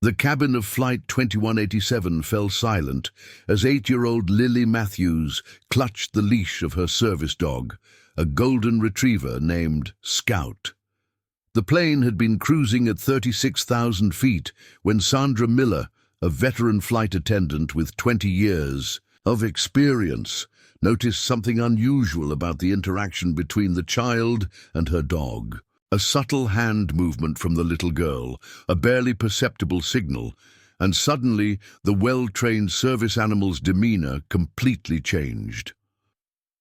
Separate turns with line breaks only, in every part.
The cabin of Flight 2187 fell silent as 8-year-old Lily Matthews clutched the leash of her service dog, a golden retriever named Scout. The plane had been cruising at 36,000 feet when Sandra Miller, a veteran flight attendant with 20 years of experience, noticed something unusual about the interaction between the child and her dog. A subtle hand movement from the little girl, a barely perceptible signal, and suddenly the well-trained service animal's demeanor completely changed.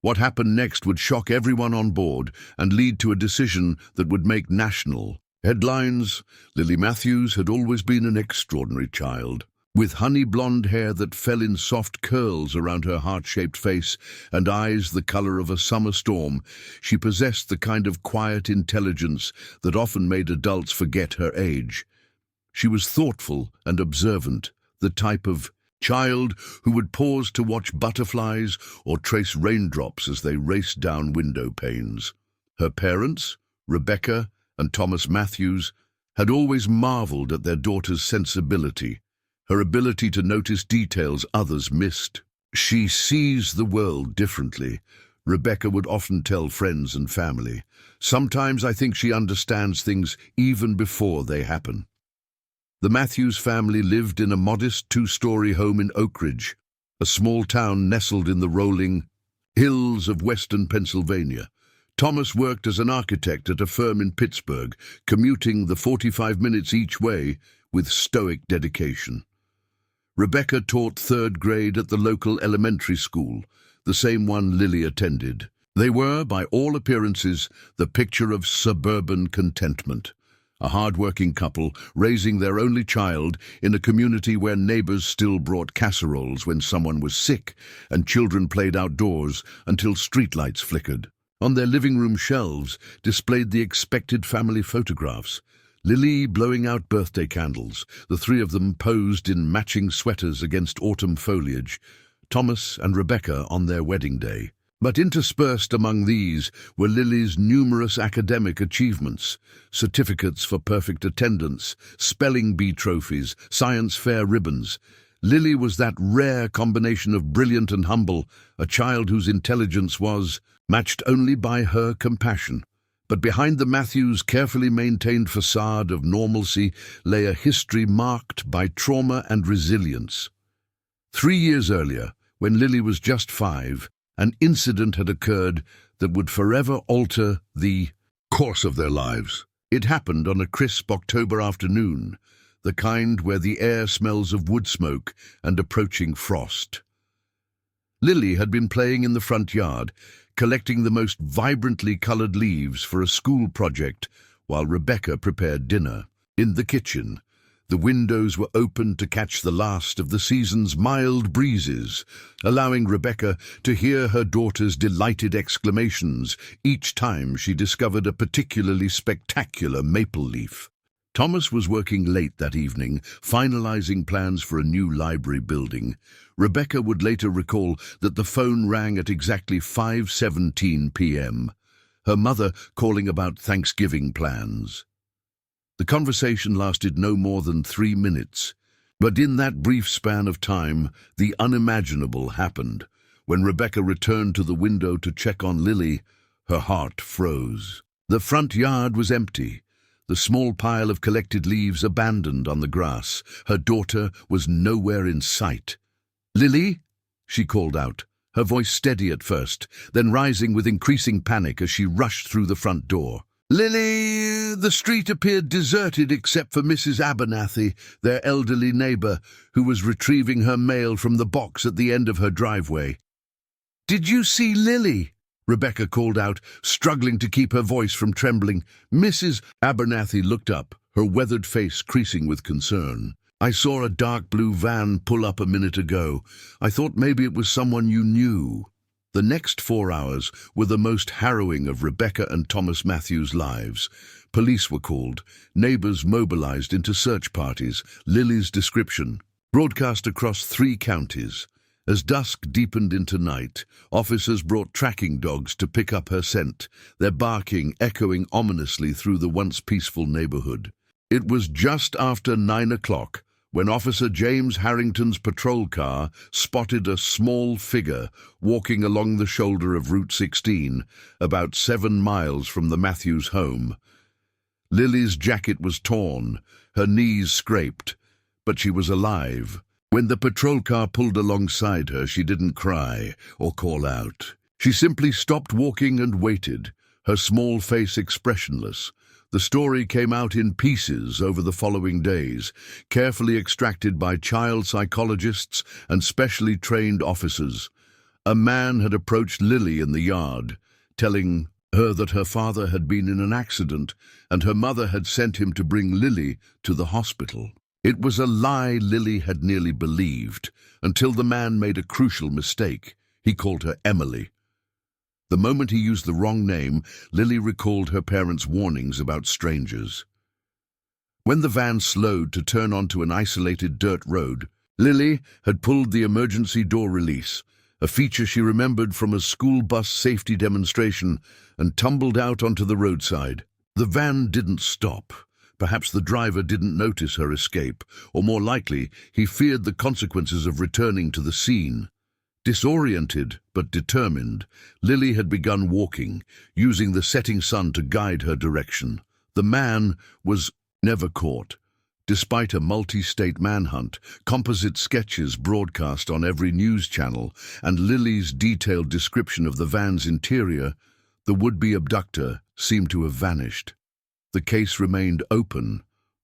What happened next would shock everyone on board and lead to a decision that would make national headlines. Lily Matthews had always been an extraordinary child. With honey blonde hair that fell in soft curls around her heart-shaped face and eyes the color of a summer storm, she possessed the kind of quiet intelligence that often made adults forget her age. She was thoughtful and observant, the type of child who would pause to watch butterflies or trace raindrops as they raced down window panes. Her parents, Rebecca and Thomas Matthews, had always marveled at their daughter's sensibility, her ability to notice details others missed. She sees the world differently, Rebecca would often tell friends and family. Sometimes I think she understands things even before they happen. The Matthews family lived in a modest 2-story home in Oak Ridge, a small town nestled in the rolling hills of western Pennsylvania. Thomas worked as an architect at a firm in Pittsburgh, commuting the 45 minutes each way with stoic dedication. Rebecca taught 3rd grade at the local elementary school, the same one Lily attended. They were, by all appearances, the picture of suburban contentment. A hard-working couple raising their only child in a community where neighbors still brought casseroles when someone was sick and children played outdoors until streetlights flickered. On their living room shelves displayed the expected family photographs. Lily blowing out birthday candles, the 3 of them posed in matching sweaters against autumn foliage, Thomas and Rebecca on their wedding day. But interspersed among these were Lily's numerous academic achievements, certificates for perfect attendance, spelling bee trophies, science fair ribbons. Lily was that rare combination of brilliant and humble, a child whose intelligence was matched only by her compassion. But behind the Matthews' carefully maintained facade of normalcy lay a history marked by trauma and resilience. 3 years earlier, when Lily was just 5, an incident had occurred that would forever alter the course of their lives. It happened on a crisp October afternoon, the kind where the air smells of wood smoke and approaching frost. Lily had been playing in the front yard, collecting the most vibrantly colored leaves for a school project, while Rebecca prepared dinner. In the kitchen, the windows were open to catch the last of the season's mild breezes, allowing Rebecca to hear her daughter's delighted exclamations each time she discovered a particularly spectacular maple leaf. Thomas was working late that evening, finalizing plans for a new library building. Rebecca would later recall that the phone rang at exactly 5:17 p.m., her mother calling about Thanksgiving plans. The conversation lasted no more than 3 minutes, but in that brief span of time, the unimaginable happened. When Rebecca returned to the window to check on Lily, her heart froze. The front yard was empty, the small pile of collected leaves abandoned on the grass. Her daughter was nowhere in sight. "Lily?" she called out, her voice steady at first, then rising with increasing panic as she rushed through the front door. "Lily!" The street appeared deserted except for Mrs. Abernathy, their elderly neighbor, who was retrieving her mail from the box at the end of her driveway. "Did you see Lily?" Rebecca called out, struggling to keep her voice from trembling. Mrs. Abernathy looked up, her weathered face creasing with concern. "I saw a dark blue van pull up a minute ago. I thought maybe it was someone you knew." The next 4 hours were the most harrowing of Rebecca and Thomas Matthews' lives. Police were called, neighbors mobilized into search parties. Lily's description broadcast across 3 counties. As dusk deepened into night, officers brought tracking dogs to pick up her scent, their barking echoing ominously through the once peaceful neighborhood. It was just after 9 o'clock, when Officer James Harrington's patrol car spotted a small figure walking along the shoulder of Route 16, about 7 miles from the Matthews home. Lily's jacket was torn, her knees scraped, but she was alive. When the patrol car pulled alongside her, she didn't cry or call out. She simply stopped walking and waited, her small face expressionless. The story came out in pieces over the following days, carefully extracted by child psychologists and specially trained officers. A man had approached Lily in the yard, telling her that her father had been in an accident and her mother had sent him to bring Lily to the hospital. It was a lie Lily had nearly believed, until the man made a crucial mistake. He called her Emily. The moment he used the wrong name, Lily recalled her parents' warnings about strangers. When the van slowed to turn onto an isolated dirt road, Lily had pulled the emergency door release, a feature she remembered from a school bus safety demonstration, and tumbled out onto the roadside. The van didn't stop. Perhaps the driver didn't notice her escape, or more likely, he feared the consequences of returning to the scene. Disoriented but determined, Lily had begun walking, using the setting sun to guide her direction. The man was never caught. Despite a multi-state manhunt, composite sketches broadcast on every news channel, and Lily's detailed description of the van's interior, the would-be abductor seemed to have vanished. The case remained open,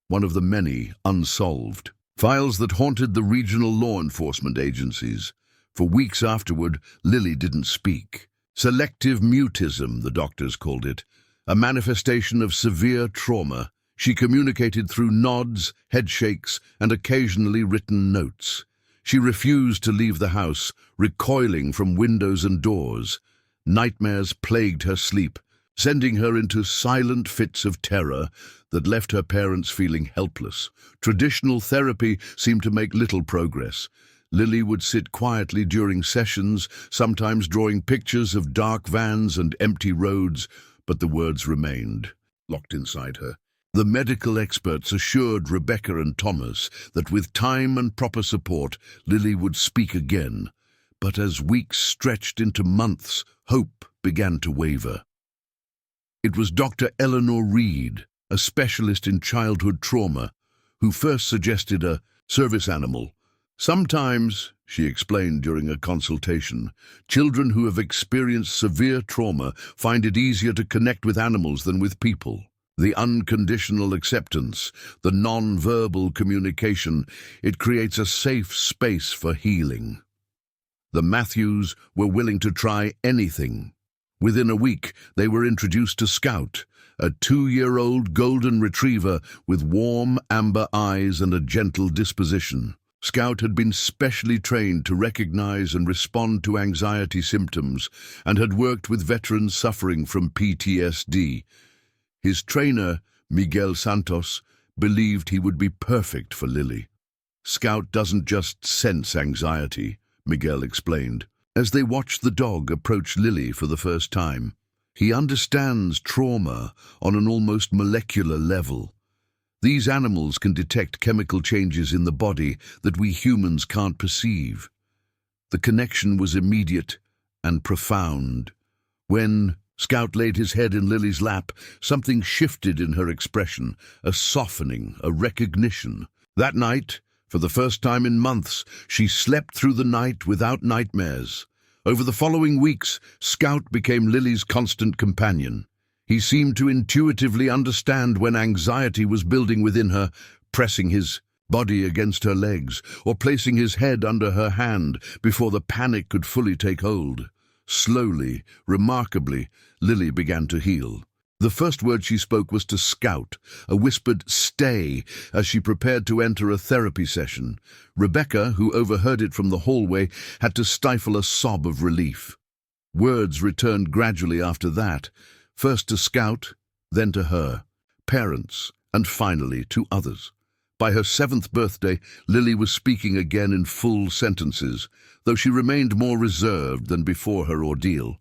one of the many unsolved files that haunted the regional law enforcement agencies. For weeks afterward, Lily didn't speak. Selective mutism, the doctors called it, a manifestation of severe trauma. She communicated through nods, headshakes, and occasionally written notes. She refused to leave the house, recoiling from windows and doors. Nightmares plagued her sleep, sending her into silent fits of terror that left her parents feeling helpless. Traditional therapy seemed to make little progress. Lily would sit quietly during sessions, sometimes drawing pictures of dark vans and empty roads, but the words remained, locked inside her. The medical experts assured Rebecca and Thomas that with time and proper support, Lily would speak again. But as weeks stretched into months, hope began to waver. It was Dr. Eleanor Reed, a specialist in childhood trauma, who first suggested a service animal. Sometimes, she explained during a consultation, children who have experienced severe trauma find it easier to connect with animals than with people. The unconditional acceptance, the non-verbal communication, it creates a safe space for healing. The Matthews were willing to try anything. Within a week, they were introduced to Scout, a 2-year-old golden retriever with warm amber eyes and a gentle disposition. Scout had been specially trained to recognize and respond to anxiety symptoms and had worked with veterans suffering from PTSD. His trainer, Miguel Santos, believed he would be perfect for Lily. Scout doesn't just sense anxiety, Miguel explained. As they watched the dog approach Lily for the first time, he understands trauma on an almost molecular level. These animals can detect chemical changes in the body that we humans can't perceive. The connection was immediate and profound. When Scout laid his head in Lily's lap, something shifted in her expression, a softening, a recognition. That night, for the first time in months, she slept through the night without nightmares. Over the following weeks, Scout became Lily's constant companion. He seemed to intuitively understand when anxiety was building within her, pressing his body against her legs or placing his head under her hand before the panic could fully take hold. Slowly, remarkably, Lily began to heal. The first word she spoke was to Scout, a whispered "stay" as she prepared to enter a therapy session. Rebecca, who overheard it from the hallway, had to stifle a sob of relief. Words returned gradually after that, first to Scout, then to her, parents, and finally to others. By her 7th birthday, Lily was speaking again in full sentences, though she remained more reserved than before her ordeal.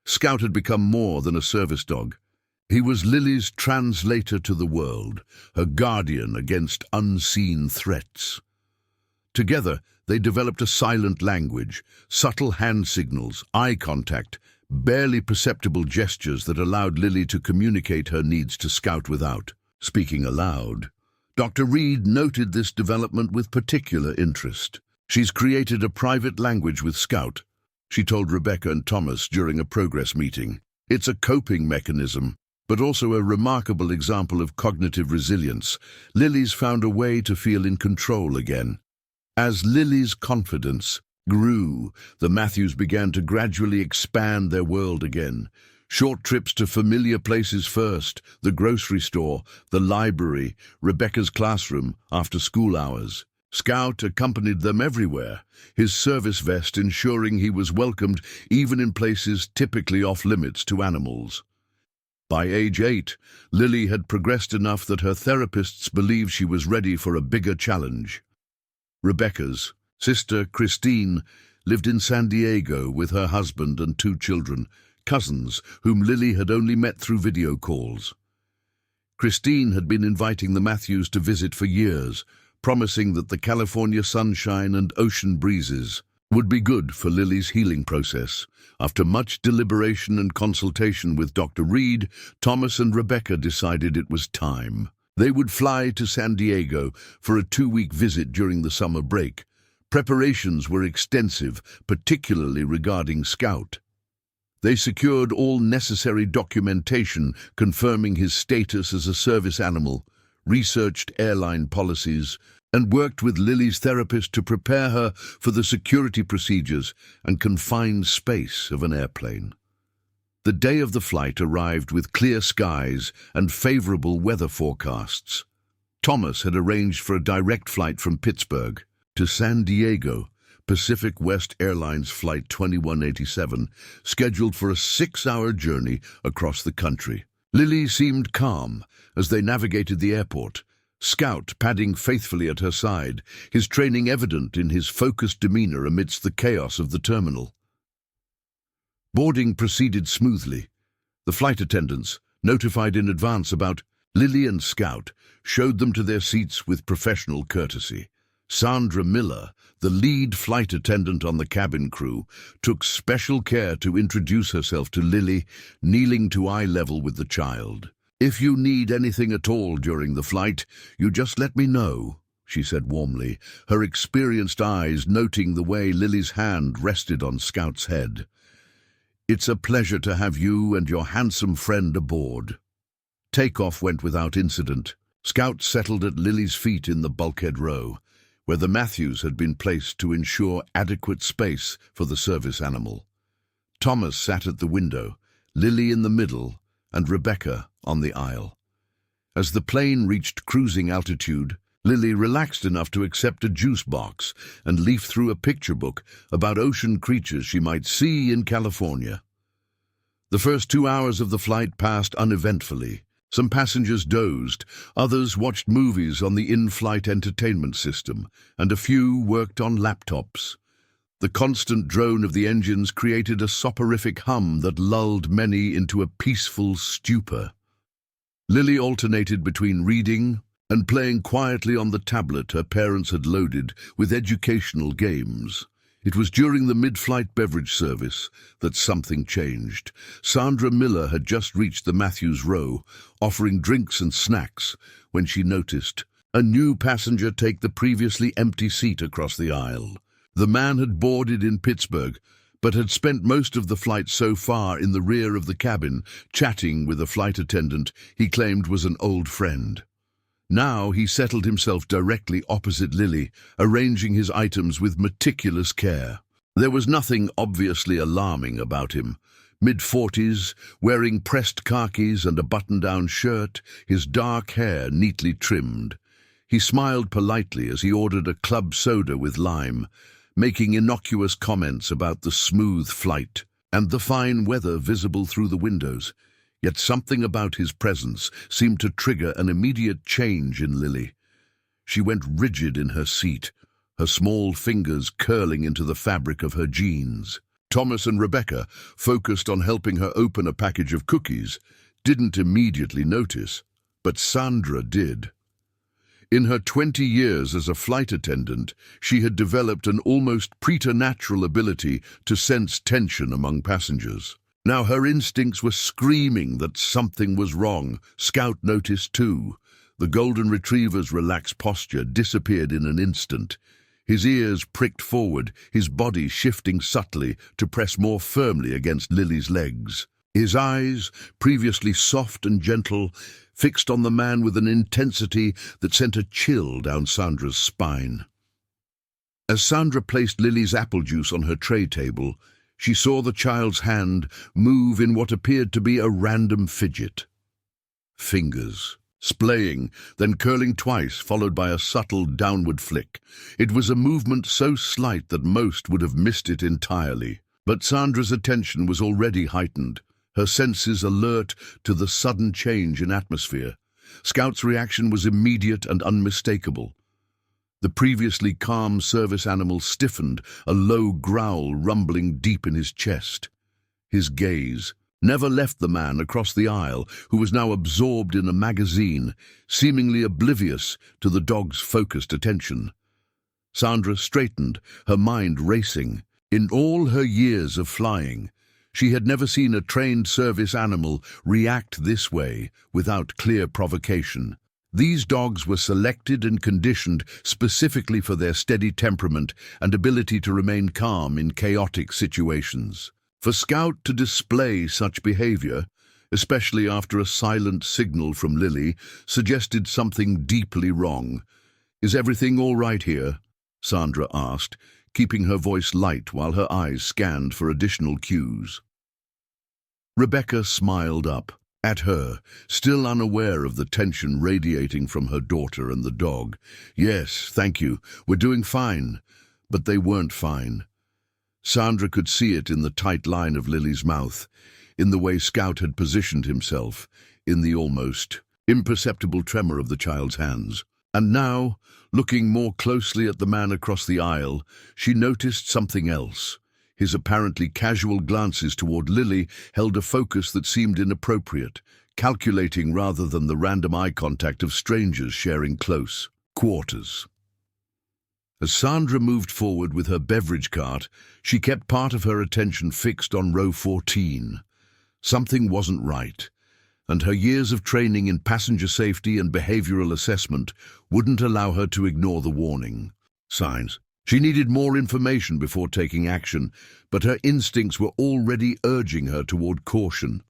Scout had become more than a service dog. He was Lily's translator to the world, her guardian against unseen threats. Together, they developed a silent language, subtle hand signals, eye contact, barely perceptible gestures that allowed Lily to communicate her needs to Scout without speaking aloud. Dr. Reed noted this development with particular interest. "She's created a private language with Scout," she told Rebecca and Thomas during a progress meeting. "It's a coping mechanism, but also a remarkable example of cognitive resilience. Lily's found a way to feel in control again." As Lily's confidence grew, the Matthews began to gradually expand their world again. Short trips to familiar places first, the grocery store, the library, Rebecca's classroom after school hours. Scout accompanied them everywhere, his service vest ensuring he was welcomed even in places typically off-limits to animals. By age 8, Lily had progressed enough that her therapists believed she was ready for a bigger challenge. Rebecca's sister, Christine, lived in San Diego with her husband and 2 children, cousins whom Lily had only met through video calls. Christine had been inviting the Matthews to visit for years, promising that the California sunshine and ocean breezes would be good for Lily's healing process. After much deliberation and consultation with Dr. Reed, Thomas and Rebecca decided it was time. They would fly to San Diego for a 2-week visit during the summer break. Preparations were extensive, particularly regarding Scout. They secured all necessary documentation confirming his status as a service animal, researched airline policies, and worked with Lily's therapist to prepare her for the security procedures and confined space of an airplane. The day of the flight arrived with clear skies and favorable weather forecasts. Thomas had arranged for a direct flight from Pittsburgh to San Diego, Pacific West Airlines Flight 2187, scheduled for a 6-hour journey across the country. Lily seemed calm as they navigated the airport, Scout padding faithfully at her side, his training evident in his focused demeanor amidst the chaos of the terminal. Boarding proceeded smoothly. The flight attendants, notified in advance about Lily and Scout, showed them to their seats with professional courtesy. Sandra Miller, the lead flight attendant on the cabin crew, took special care to introduce herself to Lily, kneeling to eye level with the child. "If you need anything at all during the flight, you just let me know," she said warmly, her experienced eyes noting the way Lily's hand rested on Scout's head. "It's a pleasure to have you and your handsome friend aboard." Takeoff went without incident. Scout settled at Lily's feet in the bulkhead row, where the Matthews had been placed to ensure adequate space for the service animal. Thomas sat at the window, Lily in the middle, and Rebecca on the aisle. As the plane reached cruising altitude, Lily relaxed enough to accept a juice box and leaf through a picture book about ocean creatures she might see in California. The first 2 hours of the flight passed uneventfully. Some passengers dozed, others watched movies on the in-flight entertainment system, and a few worked on laptops. The constant drone of the engines created a soporific hum that lulled many into a peaceful stupor. Lily alternated between reading and playing quietly on the tablet her parents had loaded with educational games. It was during the mid-flight beverage service that something changed. Sandra Miller had just reached the Matthews row, offering drinks and snacks, when she noticed a new passenger take the previously empty seat across the aisle. The man had boarded in Pittsburgh, but had spent most of the flight so far in the rear of the cabin, chatting with a flight attendant he claimed was an old friend. Now he settled himself directly opposite Lily, arranging his items with meticulous care. There was nothing obviously alarming about him. Mid-40s, wearing pressed khakis and a button-down shirt, his dark hair neatly trimmed. He smiled politely as he ordered a club soda with lime, making innocuous comments about the smooth flight and the fine weather visible through the windows. Yet something about his presence seemed to trigger an immediate change in Lily. She went rigid in her seat, her small fingers curling into the fabric of her jeans. Thomas and Rebecca, focused on helping her open a package of cookies, didn't immediately notice, but Sandra did. In her 20 years as a flight attendant, she had developed an almost preternatural ability to sense tension among passengers. Now her instincts were screaming that something was wrong. Scout noticed too. The golden retriever's relaxed posture disappeared in an instant. His ears pricked forward, his body shifting subtly to press more firmly against Lily's legs. His eyes, previously soft and gentle, fixed on the man with an intensity that sent a chill down Sandra's spine. As Sandra placed Lily's apple juice on her tray table, she saw the child's hand move in what appeared to be a random fidget. Fingers, splaying, then curling twice, followed by a subtle downward flick. It was a movement so slight that most would have missed it entirely. But Sandra's attention was already heightened, her senses alert to the sudden change in atmosphere. Scout's reaction was immediate and unmistakable. The previously calm service animal stiffened, a low growl rumbling deep in his chest. His gaze never left the man across the aisle, who was now absorbed in a magazine, seemingly oblivious to the dog's focused attention. Sandra straightened, her mind racing. In all her years of flying, she had never seen a trained service animal react this way without clear provocation. These dogs were selected and conditioned specifically for their steady temperament and ability to remain calm in chaotic situations. For Scout to display such behavior, especially after a silent signal from Lily, suggested something deeply wrong. "Is everything all right here?" Sandra asked, keeping her voice light while her eyes scanned for additional cues. Rebecca smiled up at her, still unaware of the tension radiating from her daughter and the dog. "Yes, thank you. We're doing fine." But they weren't fine. Sandra could see it in the tight line of Lily's mouth, in the way Scout had positioned himself, in the almost imperceptible tremor of the child's hands. And now, looking more closely at the man across the aisle, she noticed something else. His apparently casual glances toward Lily held a focus that seemed inappropriate, calculating rather than the random eye contact of strangers sharing close quarters. As Sandra moved forward with her beverage cart, she kept part of her attention fixed on row 14. Something wasn't right, and her years of training in passenger safety and behavioral assessment wouldn't allow her to ignore the warning signs. She needed more information before taking action, but her instincts were already urging her toward caution.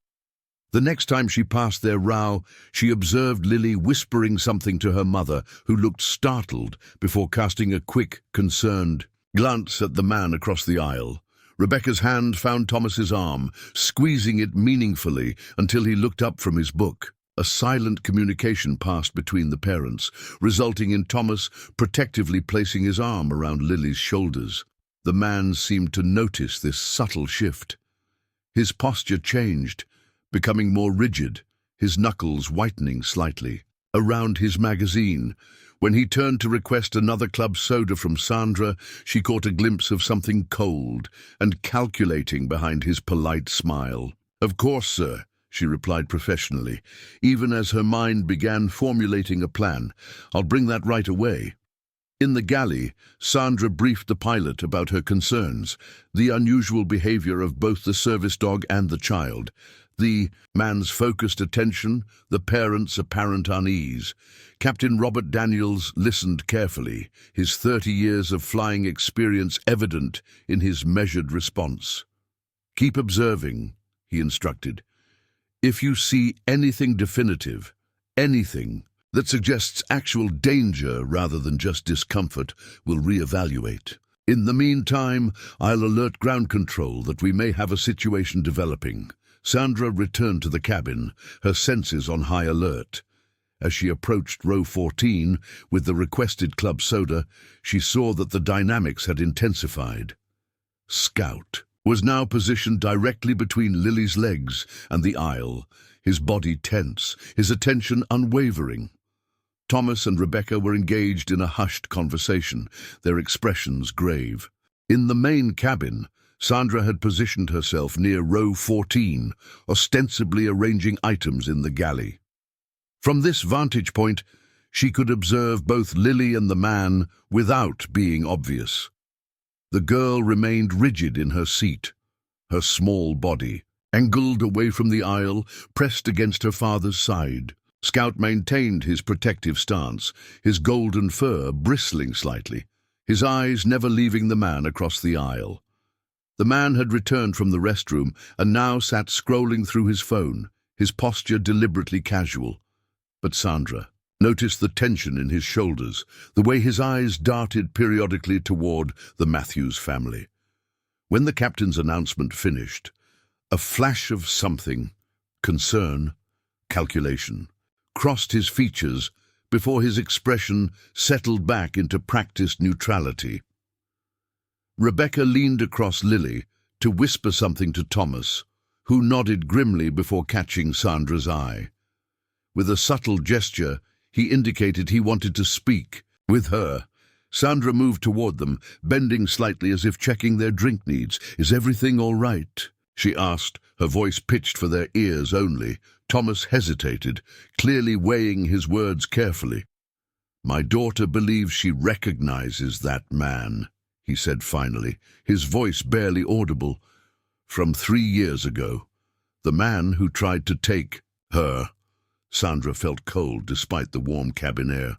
The next time she passed their row, she observed Lily whispering something to her mother, who looked startled before casting a quick, concerned glance at the man across the aisle. Rebecca's hand found Thomas's arm, squeezing it meaningfully until he looked up from his book. A silent communication passed between the parents, resulting in Thomas protectively placing his arm around Lily's shoulders. The man seemed to notice this subtle shift. His posture changed, becoming more rigid, his knuckles whitening slightly. Around his magazine, when he turned to request another club soda from Sandra, she caught a glimpse of something cold and calculating behind his polite smile. "Of course, sir," she replied professionally, even as her mind began formulating a plan. "I'll bring that right away." In the galley, Sandra briefed the pilot about her concerns, the unusual behavior of both the service dog and the child, the man's focused attention, the parents' apparent unease. Captain Robert Daniels listened carefully, his 30 years of flying experience evident in his measured response. "Keep observing," he instructed. "If you see anything definitive, anything that suggests actual danger rather than just discomfort, we'll reevaluate. In the meantime, I'll alert ground control that we may have a situation developing." Sandra returned to the cabin, her senses on high alert. As she approached row 14 with the requested club soda, she saw that the dynamics had intensified. Scout was now positioned directly between Lily's legs and the aisle, his body tense, his attention unwavering. Thomas and Rebecca were engaged in a hushed conversation, their expressions grave. In the main cabin, Sandra had positioned herself near row 14, ostensibly arranging items in the galley. From this vantage point, She could observe both Lily and the man without being obvious. The girl remained rigid in her seat, her small body angled away from the aisle, pressed against her father's side. Scout maintained his protective stance, his golden fur bristling slightly, his eyes never leaving the man across the aisle. The man had returned from the restroom and now sat scrolling through his phone, his posture deliberately casual. But Sandra noticed the tension in his shoulders, the way his eyes darted periodically toward the Matthews family. When the captain's announcement finished, a flash of something, concern, calculation, crossed his features before his expression settled back into practiced neutrality. Rebecca leaned across Lily to whisper something to Thomas, who nodded grimly before catching Sandra's eye. With a subtle gesture, he indicated he wanted to speak with her. Sandra moved toward them, bending slightly as if checking their drink needs. "Is everything all right?" she asked, her voice pitched for their ears only. Thomas hesitated, clearly weighing his words carefully. "My daughter believes she recognizes that man," he said finally, his voice barely audible. "From 3 years ago. The man who tried to take her." Sandra felt cold despite the warm cabin air.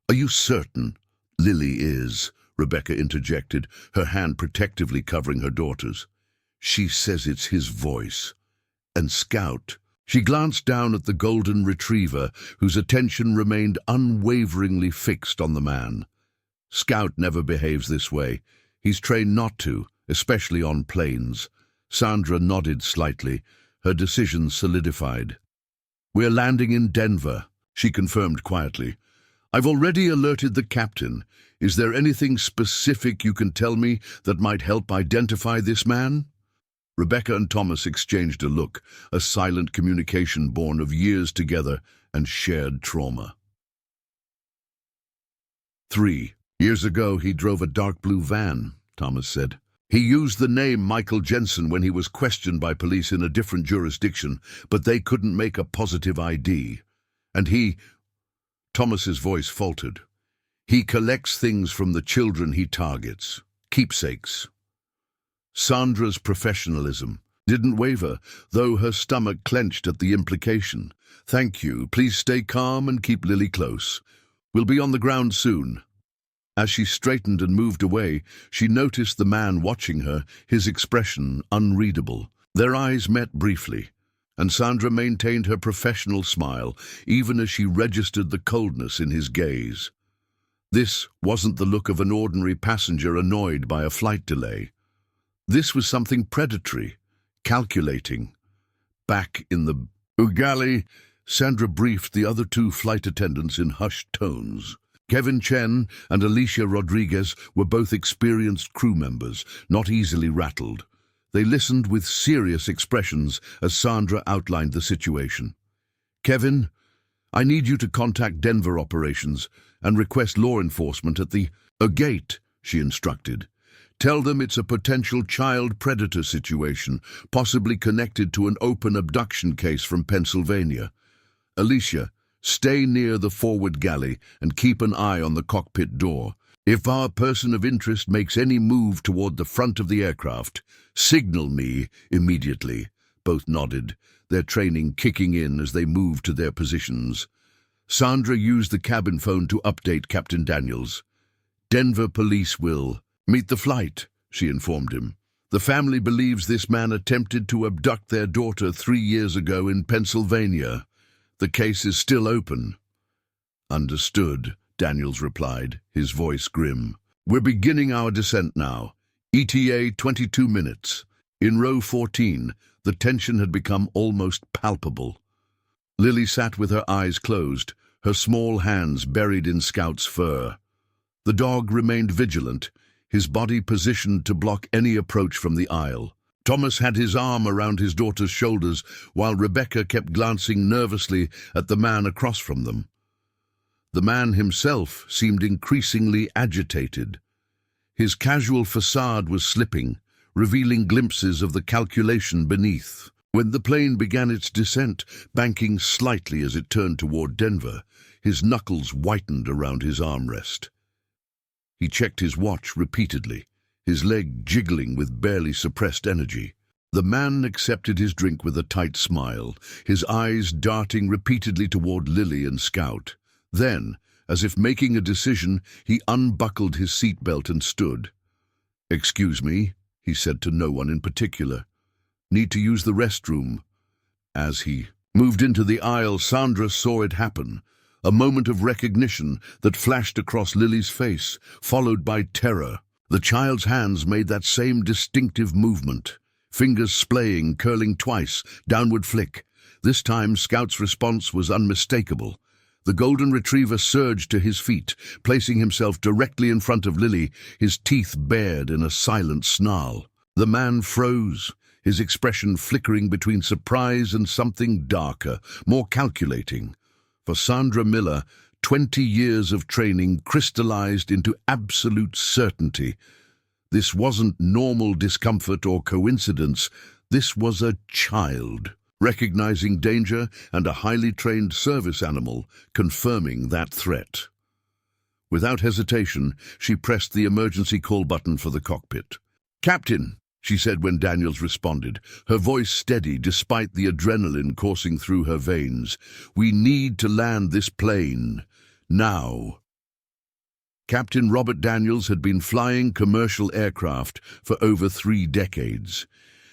"Are you certain?" "Lily is," Rebecca interjected, her hand protectively covering her daughter's. "She says it's his voice. And Scout." She glanced down at the golden retriever, whose attention remained unwaveringly fixed on the man. "Scout never behaves this way. He's trained not to, especially on planes." Sandra nodded slightly, her decision solidified. "We're landing in Denver," she confirmed quietly. "I've already alerted the captain. Is there anything specific you can tell me that might help identify this man?" Rebecca and Thomas exchanged a look, a silent communication born of years together and shared trauma. 3 years ago, he drove a dark blue van, Thomas said. He used the name Michael Jensen when he was questioned by police in a different jurisdiction, but they couldn't make a positive ID. And Thomas's voice faltered. "He collects things from the children he targets, keepsakes." Sandra's professionalism didn't waver, though her stomach clenched at the implication. "Thank you. Please stay calm and keep Lily close. We'll be on the ground soon." As she straightened and moved away, she noticed the man watching her, his expression unreadable. Their eyes met briefly, and Sandra maintained her professional smile, even as she registered the coldness in his gaze. This wasn't the look of an ordinary passenger annoyed by a flight delay. This was something predatory, calculating. Back in the galley, Sandra briefed the other 2 flight attendants in hushed tones. Kevin Chen and Alicia Rodriguez were both experienced crew members, not easily rattled. They listened with serious expressions as Sandra outlined the situation. "Kevin, I need you to contact Denver operations and request law enforcement at the gate," she instructed. "Tell them it's a potential child predator situation, possibly connected to an open abduction case from Pennsylvania. Alicia, stay near the forward galley and keep an eye on the cockpit door. If our person of interest makes any move toward the front of the aircraft, signal me immediately." Both nodded, their training kicking in as they moved to their positions. Sandra used the cabin phone to update Captain Daniels. "Denver police will meet the flight," she informed him. "The family believes this man attempted to abduct their daughter 3 years ago in Pennsylvania. The case is still open." "Understood," Daniels replied, his voice grim. "We're beginning our descent now. ETA 22 minutes. In row 14, the tension had become almost palpable. Lily sat with her eyes closed, her small hands buried in Scout's fur. The dog remained vigilant, his body positioned to block any approach from the aisle. Thomas had his arm around his daughter's shoulders, while Rebecca kept glancing nervously at the man across from them. The man himself seemed increasingly agitated. His casual facade was slipping, revealing glimpses of the calculation beneath. When the plane began its descent, banking slightly as it turned toward Denver, His knuckles whitened around his armrest. He checked his watch repeatedly, his leg jiggling with barely suppressed energy. The man accepted his drink with a tight smile, his eyes darting repeatedly toward Lily and Scout. Then, as if making a decision, he unbuckled his seatbelt and stood. "Excuse me," he said to no one in particular. "Need to use the restroom." As he moved into the aisle, Sandra saw it happen. A moment of recognition that flashed across Lily's face, followed by terror. The child's hands made that same distinctive movement. Fingers splaying, curling twice, downward flick. This time, Scout's response was unmistakable. The golden retriever surged to his feet, placing himself directly in front of Lily, his teeth bared in a silent snarl. The man froze, his expression flickering between surprise and something darker, more calculating. For Sandra Miller, 20 years of training crystallized into absolute certainty. This wasn't normal discomfort or coincidence. This was a child, recognizing danger, and a highly trained service animal confirming that threat. Without hesitation, she pressed the emergency call button for the cockpit. "Captain," she said when Daniels responded, her voice steady despite the adrenaline coursing through her veins. "We need to land this plane. Now." Captain Robert Daniels had been flying commercial aircraft for over 3 decades.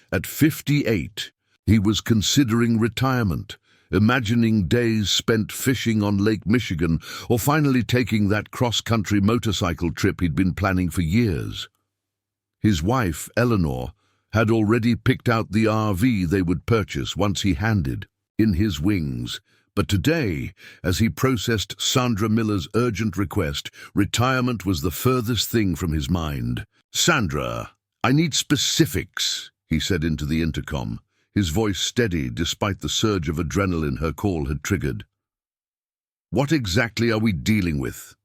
At 58, he was considering retirement, imagining days spent fishing on Lake Michigan or finally taking that cross-country motorcycle trip he'd been planning for years. His wife, Eleanor, had already picked out the RV they would purchase once he handed in his wings. But today, as he processed Sandra Miller's urgent request, retirement was the furthest thing from his mind. "Sandra, I need specifics," he said into the intercom, his voice steady despite the surge of adrenaline her call had triggered. "What exactly are we dealing with?"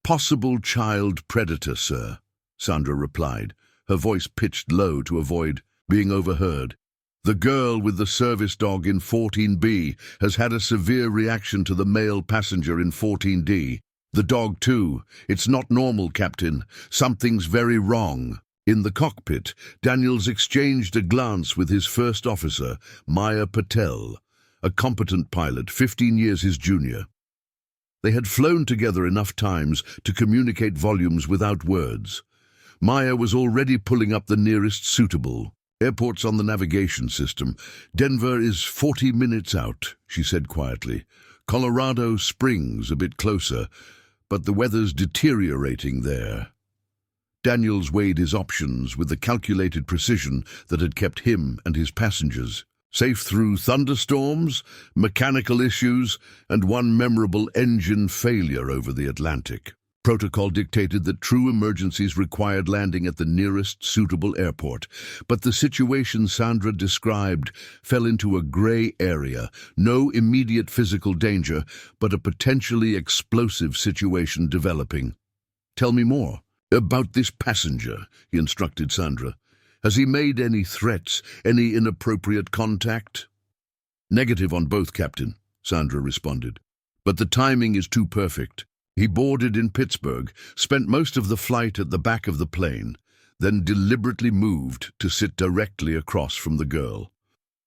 "Possible child predator, sir," Sandra replied, her voice pitched low to avoid being overheard. "The girl with the service dog in 14B has had a severe reaction to the male passenger in 14D. The dog too. It's not normal, Captain. Something's very wrong." In the cockpit, Daniels exchanged a glance with his first officer, Maya Patel, a competent pilot, 15 years his junior. They had flown together enough times to communicate volumes without words. Maya was already pulling up the nearest suitable. "Airport's on the navigation system. Denver is 40 minutes out," she said quietly. "Colorado Springs a bit closer, but the weather's deteriorating there." Daniels weighed his options with the calculated precision that had kept him and his passengers safe through thunderstorms, mechanical issues, and one memorable engine failure over the Atlantic. Protocol dictated that true emergencies required landing at the nearest suitable airport, but the situation Sandra described fell into a gray area. No immediate physical danger, but a potentially explosive situation developing. "Tell me more about this passenger," he instructed Sandra. "Has he made any threats, any inappropriate contact?" "Negative on both, Captain," Sandra responded. "But the timing is too perfect. He boarded in Pittsburgh, spent most of the flight at the back of the plane, then deliberately moved to sit directly across from the girl.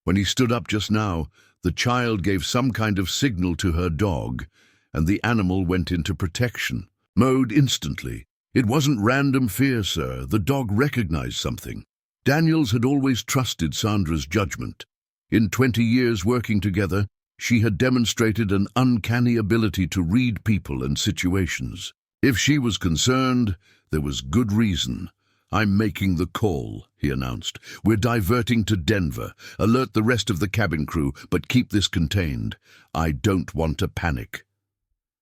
When he stood up just now, the child gave some kind of signal to her dog, and the animal went into protection mode instantly. It wasn't random fear, sir. The dog recognized something. Daniels had always trusted Sandra's judgment. In 20 years working together, she had demonstrated an uncanny ability to read people and situations. If she was concerned, there was good reason. "I'm making the call," he announced. "We're diverting to Denver. Alert the rest of the cabin crew, but keep this contained. I don't want a panic."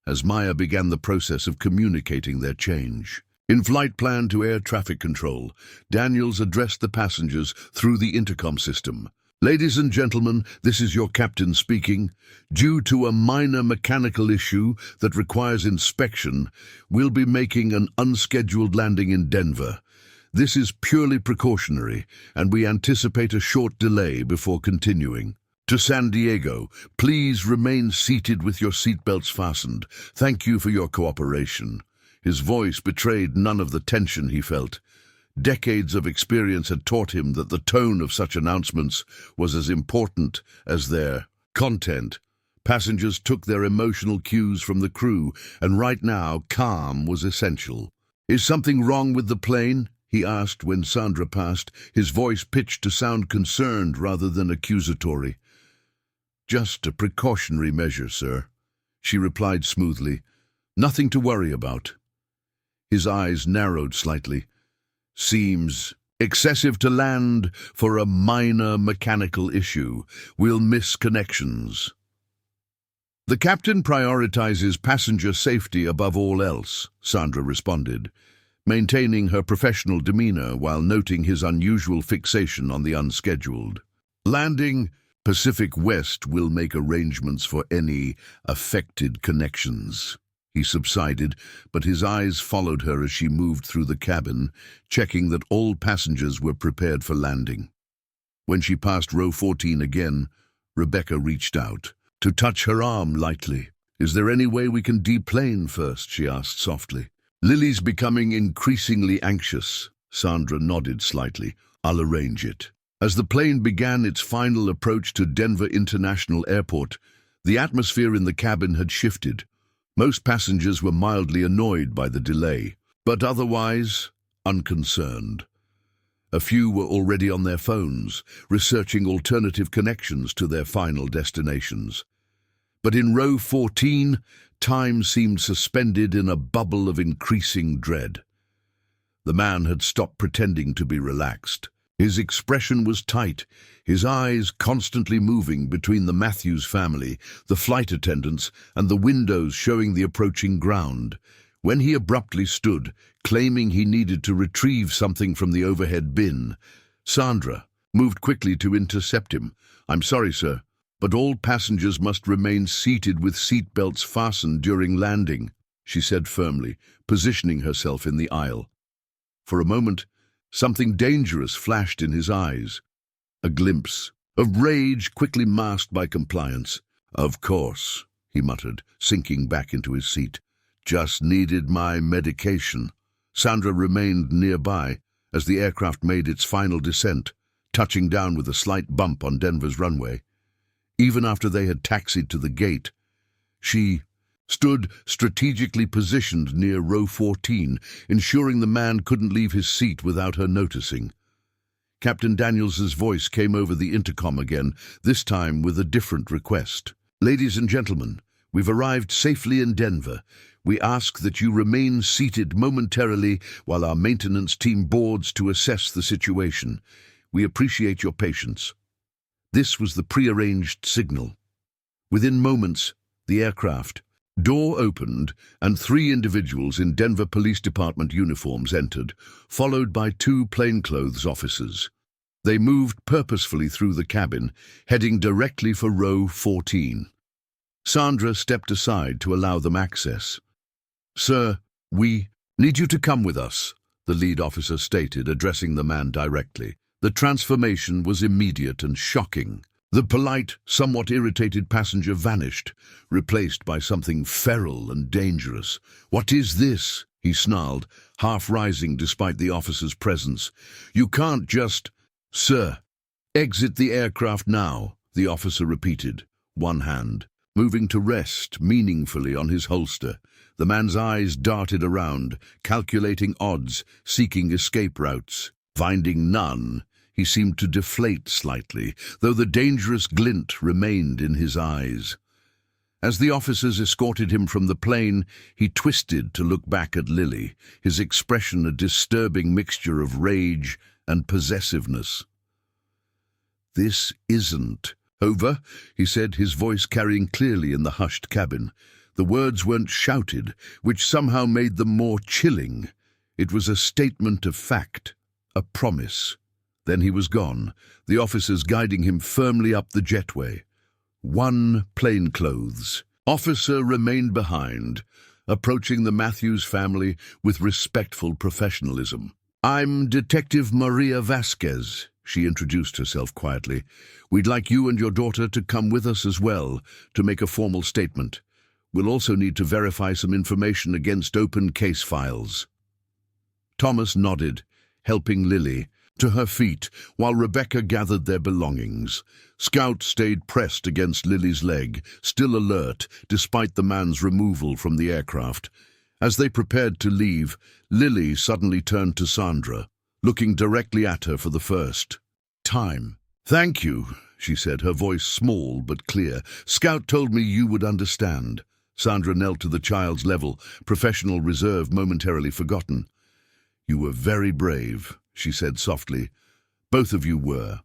As Maya began the process of communicating their change. In flight plan to air traffic control, Daniels addressed the passengers through the intercom system. "Ladies and gentlemen, this is your captain speaking. Due to a minor mechanical issue that requires inspection, we'll be making an unscheduled landing in Denver. This is purely precautionary, and we anticipate a short delay before continuing." To San Diego, please remain seated with your seatbelts fastened. Thank you for your cooperation. His voice betrayed none of the tension he felt. Decades of experience had taught him that the tone of such announcements was as important as their content. Passengers took their emotional cues from the crew, and right now, calm was essential. "Is something wrong with the plane?" he asked when Sandra passed, his voice pitched to sound concerned rather than accusatory. "Just a precautionary measure, sir," she replied smoothly. "Nothing to worry about." His eyes narrowed slightly. "Seems excessive to land for a minor mechanical issue. We'll miss connections." "The captain prioritizes passenger safety above all else," Sandra responded, maintaining her professional demeanor while noting his unusual fixation on the unscheduled. "Landing Pacific West will make arrangements for any affected connections." He subsided, but his eyes followed her as she moved through the cabin, checking that all passengers were prepared for landing. When she passed row 14 again, Rebecca reached out to touch her arm lightly. "Is there any way we can deplane first?" she asked softly. "Lily's becoming increasingly anxious." Sandra nodded slightly. "I'll arrange it." As the plane began its final approach to Denver International Airport, the atmosphere in the cabin had shifted. Most passengers were mildly annoyed by the delay, but otherwise unconcerned. A few were already on their phones, researching alternative connections to their final destinations. But in row 14, time seemed suspended in a bubble of increasing dread. The man had stopped pretending to be relaxed. His expression was tight, his eyes constantly moving between the Matthews family, the flight attendants, and the windows showing the approaching ground. When he abruptly stood, claiming he needed to retrieve something from the overhead bin, Sandra moved quickly to intercept him. "I'm sorry, sir, but all passengers must remain seated with seatbelts fastened during landing," she said firmly, positioning herself in the aisle. For a moment, something dangerous flashed in his eyes. A glimpse of rage quickly masked by compliance. "Of course," he muttered, sinking back into his seat. "Just needed my medication." Sandra remained nearby as the aircraft made its final descent, touching down with a slight bump on Denver's runway. Even after they had taxied to the gate, she stood strategically positioned near row 14, ensuring the man couldn't leave his seat without her noticing. Captain Daniels's voice came over the intercom again, this time with a different request. "Ladies and gentlemen, we've arrived safely in Denver. We ask that you remain seated momentarily while our maintenance team boards to assess the situation. We appreciate your patience." This was the prearranged signal. Within moments, the aircraft door opened and 3 individuals in Denver Police Department uniforms entered, followed by 2 plainclothes officers. They moved purposefully through the cabin, heading directly for row 14. Sandra stepped aside to allow them access. "Sir, we need you to come with us," the lead officer stated, addressing the man directly. The transformation was immediate and shocking. The polite, somewhat irritated passenger vanished, replaced by something feral and dangerous. "What is this?" he snarled, half rising despite the officer's presence. "You can't just—" "Sir, exit the aircraft now," the officer repeated, one hand moving to rest meaningfully on his holster. The man's eyes darted around, calculating odds, seeking escape routes. Finding none, he seemed to deflate slightly, though the dangerous glint remained in his eyes. As the officers escorted him from the plane, he twisted to look back at Lily, his expression a disturbing mixture of rage and possessiveness. "This isn't over," he said, his voice carrying clearly in the hushed cabin. The words weren't shouted, which somehow made them more chilling. It was a statement of fact, a promise. Then he was gone, the officers guiding him firmly up the jetway. One plainclothes officer remained behind, approaching the Matthews family with respectful professionalism. "I'm Detective Maria Vasquez," she introduced herself quietly. "We'd like you and your daughter to come with us as well to make a formal statement. We'll also need to verify some information against open case files." Thomas nodded, helping Lily to her feet while Rebecca gathered their belongings. Scout stayed pressed against Lily's leg, still alert despite the man's removal from the aircraft. As they prepared to leave, Lily suddenly turned to Sandra, looking directly at her for the first time. "Thank you," she said, her voice small but clear. "Scout told me you would understand." Sandra knelt to the child's level, professional reserve momentarily forgotten. "You were very brave," she said softly. "Both of you were."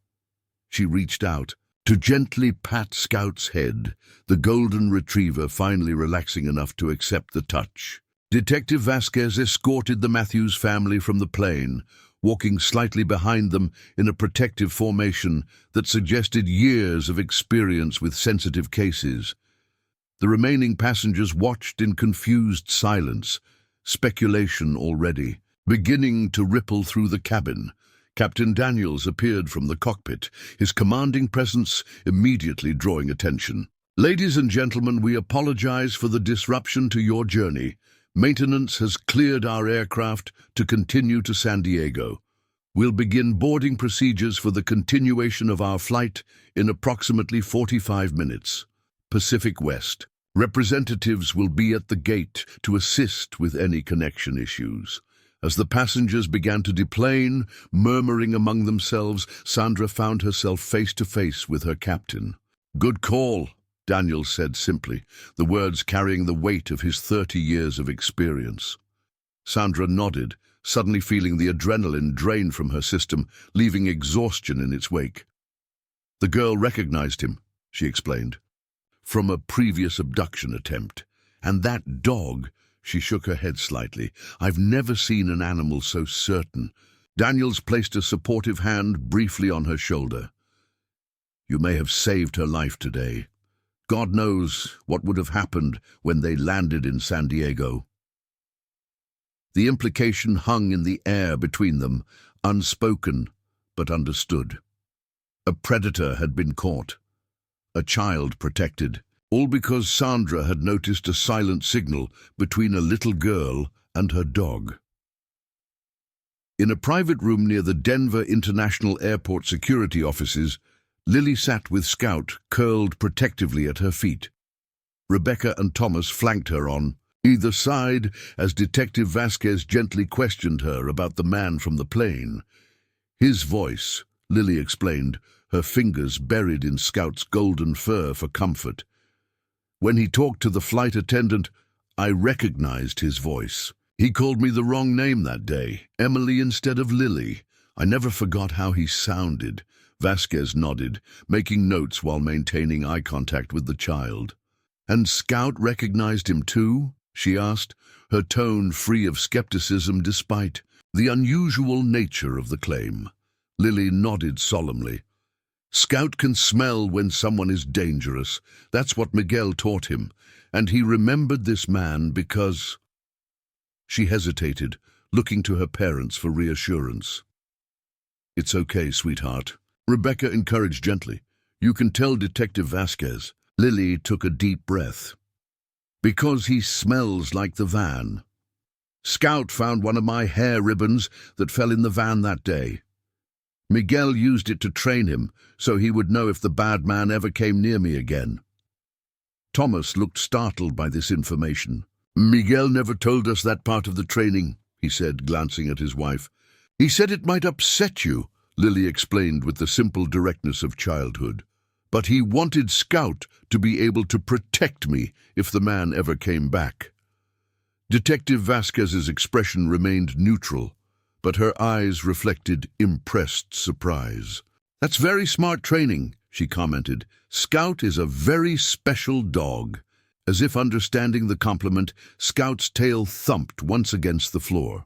She reached out to gently pat Scout's head, the golden retriever finally relaxing enough to accept the touch. Detective Vasquez escorted the Matthews family from the plane, walking slightly behind them in a protective formation that suggested years of experience with sensitive cases. The remaining passengers watched in confused silence, speculation already beginning to ripple through the cabin. Captain Daniels appeared from the cockpit, his commanding presence immediately drawing attention. "Ladies and gentlemen, we apologize for the disruption to your journey. Maintenance has cleared our aircraft to continue to San Diego. We'll begin boarding procedures for the continuation of our flight in approximately 45 minutes. Pacific West. Representatives will be at the gate to assist with any connection issues." As the passengers began to deplane, murmuring among themselves, Sandra found herself face to face with her captain. "Good call," Daniels said simply, the words carrying the weight of his 30 years of experience. Sandra nodded, suddenly feeling the adrenaline drain from her system, leaving exhaustion in its wake. "The girl recognized him," she explained, "from a previous abduction attempt. And that dog—" She shook her head slightly. "I've never seen an animal so certain." Daniels placed a supportive hand briefly on her shoulder. "You may have saved her life today. God knows what would have happened when they landed in San Diego." The implication hung in the air between them, unspoken but understood. A predator had been caught, a child protected, all because Sandra had noticed a silent signal between a little girl and her dog. In a private room near the Denver International Airport security offices, Lily sat with Scout curled protectively at her feet. Rebecca and Thomas flanked her on either side as Detective Vasquez gently questioned her about the man from the plane. "His voice," Lily explained, her fingers buried in Scout's golden fur for comfort. "When he talked to the flight attendant, I recognized his voice. He called me the wrong name that day, Emily instead of Lily. I never forgot how he sounded." Vasquez nodded, making notes while maintaining eye contact with the child. "And Scout recognized him too?" she asked, her tone free of skepticism despite the unusual nature of the claim. Lily nodded solemnly. "Scout can smell when someone is dangerous. That's what Miguel taught him, and he remembered this man because—" She hesitated, looking to her parents for reassurance. "It's okay, sweetheart," Rebecca encouraged gently. "You can tell Detective Vasquez." Lily took a deep breath. "Because he smells like the van. Scout found one of my hair ribbons that fell in the van that day. Miguel used it to train him, so he would know if the bad man ever came near me again." Thomas looked startled by this information. "Miguel never told us that part of the training," he said, glancing at his wife. "He said it might upset you," Lily explained with the simple directness of childhood. "But he wanted Scout to be able to protect me if the man ever came back." Detective Vasquez's expression remained neutral, but her eyes reflected impressed surprise. "That's very smart training," she commented. "Scout is a very special dog." As if understanding the compliment, Scout's tail thumped once against the floor.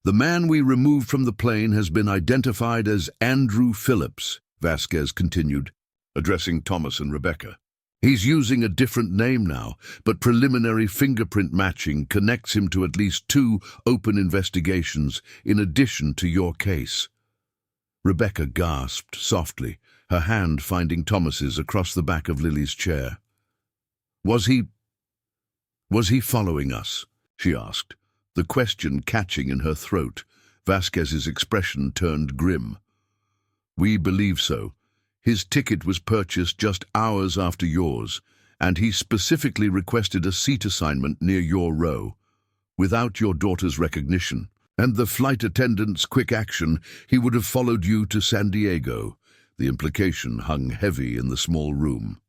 "The man we removed from the plane has been identified as Andrew Phillips," Vasquez continued, addressing Thomas and Rebecca. "He's using a different name now, but preliminary fingerprint matching connects him to at least 2 open investigations in addition to your case." Rebecca gasped softly, her hand finding Thomas's across the back of Lily's chair. Was he following us? She asked, the question catching in her throat. Vasquez's expression turned grim. We believe so. His ticket was purchased just hours after yours, and he specifically requested a seat assignment near your row. Without your daughter's recognition and the flight attendant's quick action, he would have followed you to San Diego. The implication hung heavy in the small room.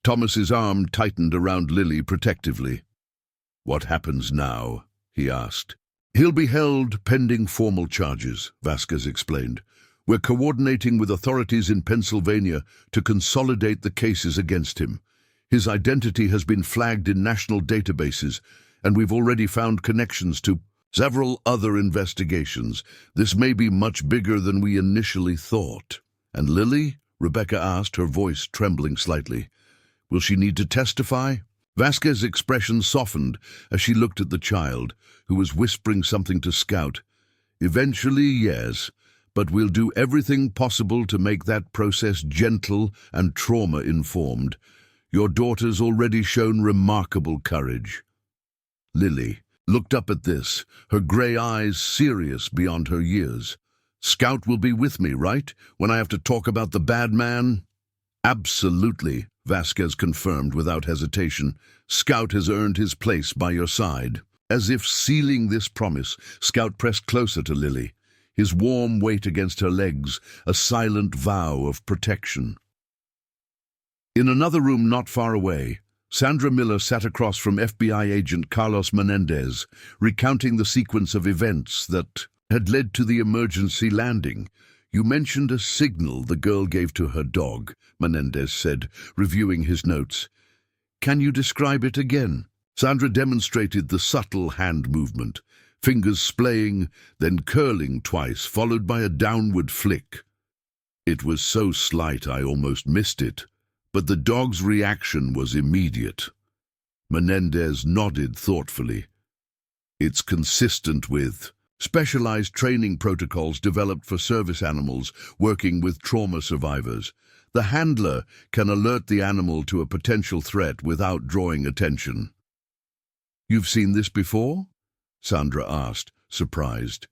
Thomas's arm tightened around Lily protectively. What happens now? He asked. He'll be held pending formal charges, Vasquez explained. We're coordinating with authorities in Pennsylvania to consolidate the cases against him. His identity has been flagged in national databases, and we've already found connections to several other investigations. This may be much bigger than we initially thought. And Lily? Rebecca asked, her voice trembling slightly. Will she need to testify? Vasquez's expression softened as she looked at the child, who was whispering something to Scout. Eventually, yes, but we'll do everything possible to make that process gentle and trauma-informed. Your daughter's already shown remarkable courage. Lily looked up at this, her grey eyes serious beyond her years. Scout will be with me, right, when I have to talk about the bad man? Absolutely, Vasquez confirmed without hesitation. Scout has earned his place by your side. As if sealing this promise, Scout pressed closer to Lily, his warm weight against her legs, a silent vow of protection. In another room not far away, Sandra Miller sat across from FBI agent Carlos Menendez, recounting the sequence of events that had led to the emergency landing. You mentioned a signal the girl gave to her dog, Menendez said, reviewing his notes. Can you describe it again? Sandra demonstrated the subtle hand movement, fingers splaying, then curling twice, followed by a downward flick. It was so slight I almost missed it, but the dog's reaction was immediate. Menendez nodded thoughtfully. It's consistent with specialized training protocols developed for service animals working with trauma survivors. The handler can alert the animal to a potential threat without drawing attention. You've seen this before? Sandra asked, surprised.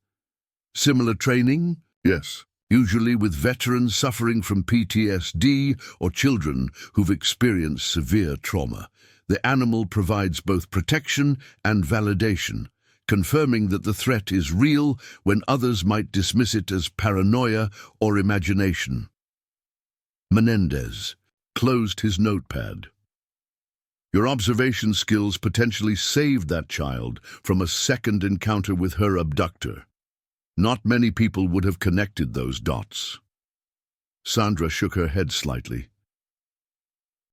Similar training? Yes. Usually with veterans suffering from PTSD or children who've experienced severe trauma. The animal provides both protection and validation, confirming that the threat is real when others might dismiss it as paranoia or imagination. Menendez closed his notepad. Your observation skills potentially saved that child from a second encounter with her abductor. Not many people would have connected those dots. Sandra shook her head slightly.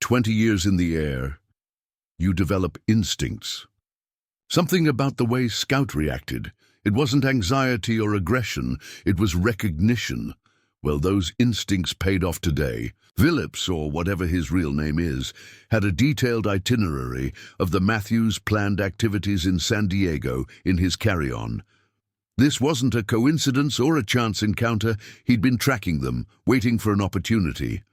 20 years in the air, you develop instincts. Something about the way Scout reacted. It wasn't anxiety or aggression, it was recognition. Well, those instincts paid off today. Phillips, or whatever his real name is, had a detailed itinerary of the Matthews planned activities in San Diego in his carry-on. This wasn't a coincidence or a chance encounter. He'd been tracking them, waiting for an opportunity.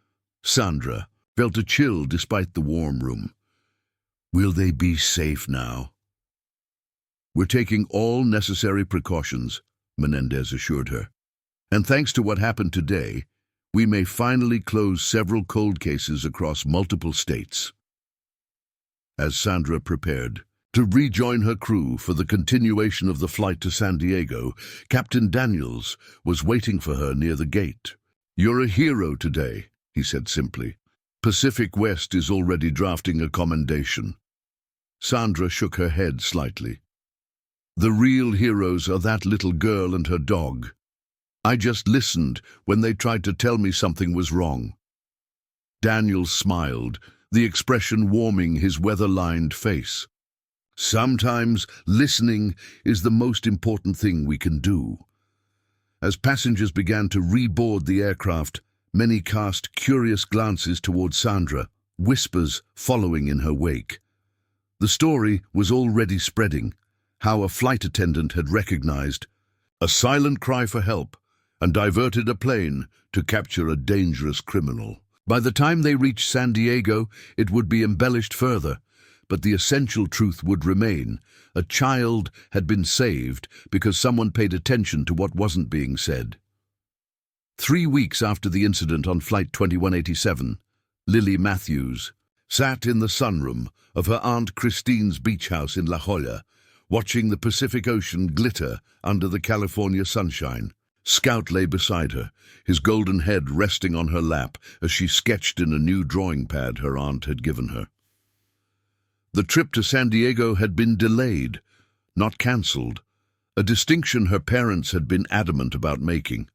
Sandra felt a chill despite the warm room. Will they be safe now? We're taking all necessary precautions, Menendez assured her. And thanks to what happened today, we may finally close several cold cases across multiple states. As Sandra prepared to rejoin her crew for the continuation of the flight to San Diego, Captain Daniels was waiting for her near the gate. You're a hero today, he said simply. Pacific West is already drafting a commendation. Sandra shook her head slightly. The real heroes are that little girl and her dog. I just listened when they tried to tell me something was wrong. Daniels smiled, the expression warming his weather-lined face. Sometimes listening is the most important thing we can do. As passengers began to reboard the aircraft, many cast curious glances toward Sandra, whispers following in her wake. The story was already spreading, how a flight attendant had recognized a silent cry for help, and diverted a plane to capture a dangerous criminal. By the time they reached San Diego, it would be embellished further, but the essential truth would remain. A child had been saved because someone paid attention to what wasn't being said. 3 weeks after the incident on Flight 2187, Lily Matthews sat in the sunroom of her Aunt Christine's beach house in La Jolla, watching the Pacific Ocean glitter under the California sunshine. Scout lay beside her, his golden head resting on her lap as she sketched in a new drawing pad her aunt had given her. The trip to San Diego had been delayed, not cancelled, a distinction her parents had been adamant about making.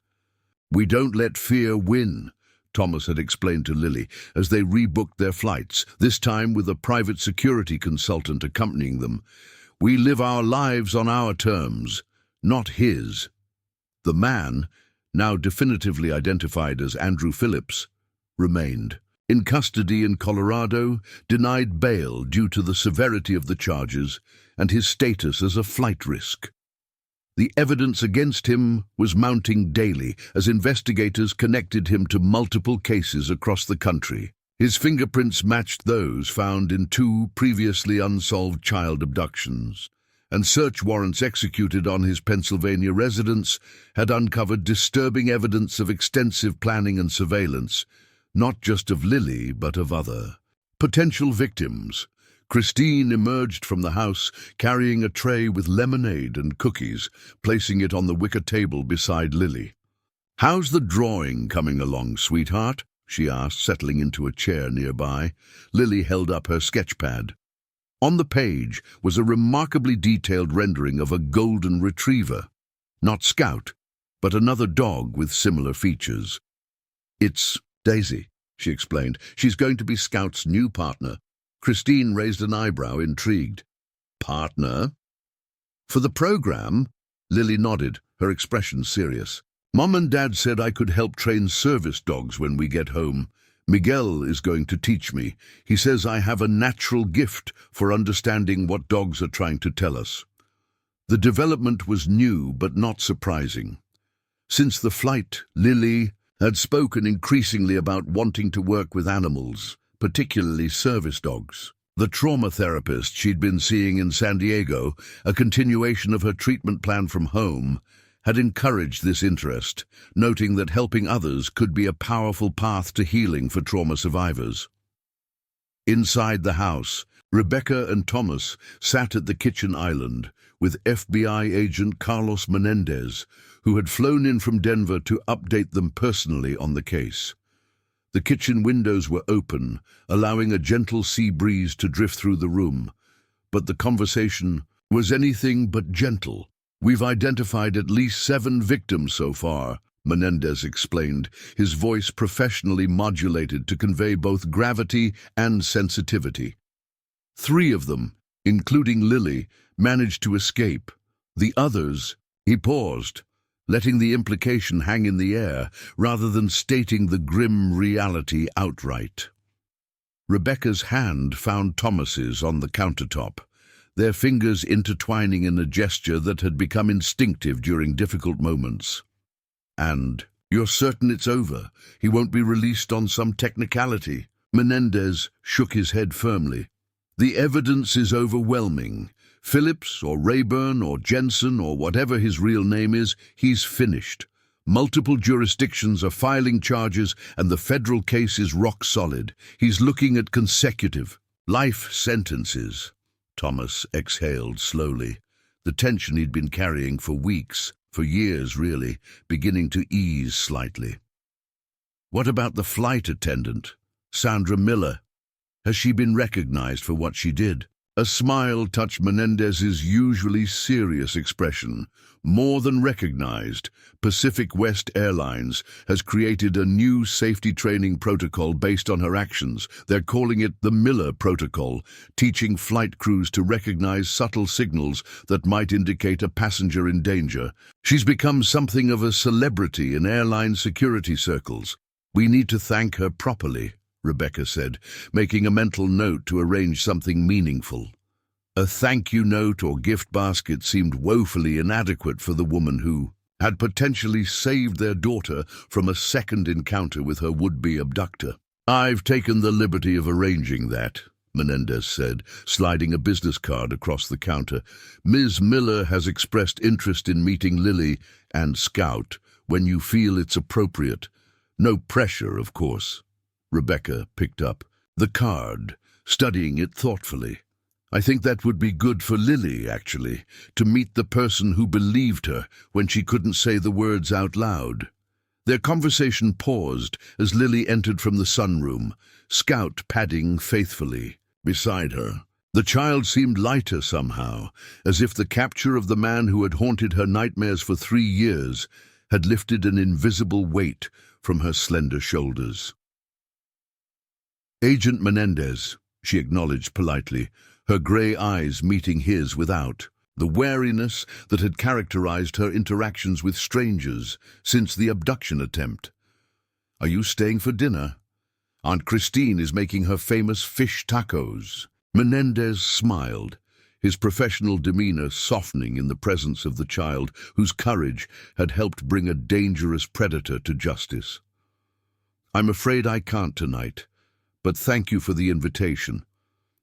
"We don't let fear win," Thomas had explained to Lily as they rebooked their flights, this time with a private security consultant accompanying them. "We live our lives on our terms, not his." The man, now definitively identified as Andrew Phillips, remained in custody in Colorado, denied bail due to the severity of the charges and his status as a flight risk. The evidence against him was mounting daily as investigators connected him to multiple cases across the country. His fingerprints matched those found in 2 previously unsolved child abductions, and search warrants executed on his Pennsylvania residence had uncovered disturbing evidence of extensive planning and surveillance, not just of Lily, but of other potential victims. Christine emerged from the house carrying a tray with lemonade and cookies, placing it on the wicker table beside Lily. "How's the drawing coming along, sweetheart?" she asked, settling into a chair nearby. Lily held up her sketchpad. On the page was a remarkably detailed rendering of a golden retriever. Not Scout, but another dog with similar features. "It's Daisy," she explained. "She's going to be Scout's new partner." Christine raised an eyebrow, intrigued. "Partner?" "For the program?" Lily nodded, her expression serious. "Mom and Dad said I could help train service dogs when we get home. Miguel is going to teach me. He says I have a natural gift for understanding what dogs are trying to tell us." The development was new but not surprising. Since the flight, Lily had spoken increasingly about wanting to work with animals, particularly service dogs. The trauma therapist she'd been seeing in San Diego, a continuation of her treatment plan from home, had encouraged this interest, noting that helping others could be a powerful path to healing for trauma survivors. Inside the house, Rebecca and Thomas sat at the kitchen island with FBI agent Carlos Menendez, who had flown in from Denver to update them personally on the case. The kitchen windows were open, allowing a gentle sea breeze to drift through the room, but the conversation was anything but gentle. "We've identified at least 7 victims so far," Menendez explained, his voice professionally modulated to convey both gravity and sensitivity. 3 of them, including Lily, managed to escape. The others, he paused, letting the implication hang in the air rather than stating the grim reality outright. Rebecca's hand found Thomas's on the countertop, their fingers intertwining in a gesture that had become instinctive during difficult moments. "And you're certain it's over? He won't be released on some technicality?" Menendez shook his head firmly. "The evidence is overwhelming. Phillips or Rayburn or Jensen or whatever his real name is, he's finished. Multiple jurisdictions are filing charges and the federal case is rock solid. He's looking at consecutive life sentences." Thomas exhaled slowly, the tension he'd been carrying for weeks, for years really, beginning to ease slightly. "What about the flight attendant, Sandra Miller? Has she been recognized for what she did?" A smile touched Menendez's usually serious expression. "More than recognized, Pacific West Airlines has created a new safety training protocol based on her actions. They're calling it the Miller Protocol, teaching flight crews to recognize subtle signals that might indicate a passenger in danger. She's become something of a celebrity in airline security circles. We need to thank her properly," Rebecca said, making a mental note to arrange something meaningful. A thank you note or gift basket seemed woefully inadequate for the woman who had potentially saved their daughter from a second encounter with her would-be abductor. "I've taken the liberty of arranging that," Menendez said, sliding a business card across the counter. "Ms. Miller has expressed interest in meeting Lily and Scout when you feel it's appropriate. No pressure, of course." Rebecca picked up the card, studying it thoughtfully. "I think that would be good for Lily, actually, to meet the person who believed her when she couldn't say the words out loud." Their conversation paused as Lily entered from the sunroom, Scout padding faithfully beside her. The child seemed lighter somehow, as if the capture of the man who had haunted her nightmares for 3 years had lifted an invisible weight from her slender shoulders. "Agent Menendez," she acknowledged politely, her grey eyes meeting his without the wariness that had characterized her interactions with strangers since the abduction attempt. "Are you staying for dinner? Aunt Christine is making her famous fish tacos." Menendez smiled, his professional demeanor softening in the presence of the child whose courage had helped bring a dangerous predator to justice. "I'm afraid I can't tonight, but thank you for the invitation.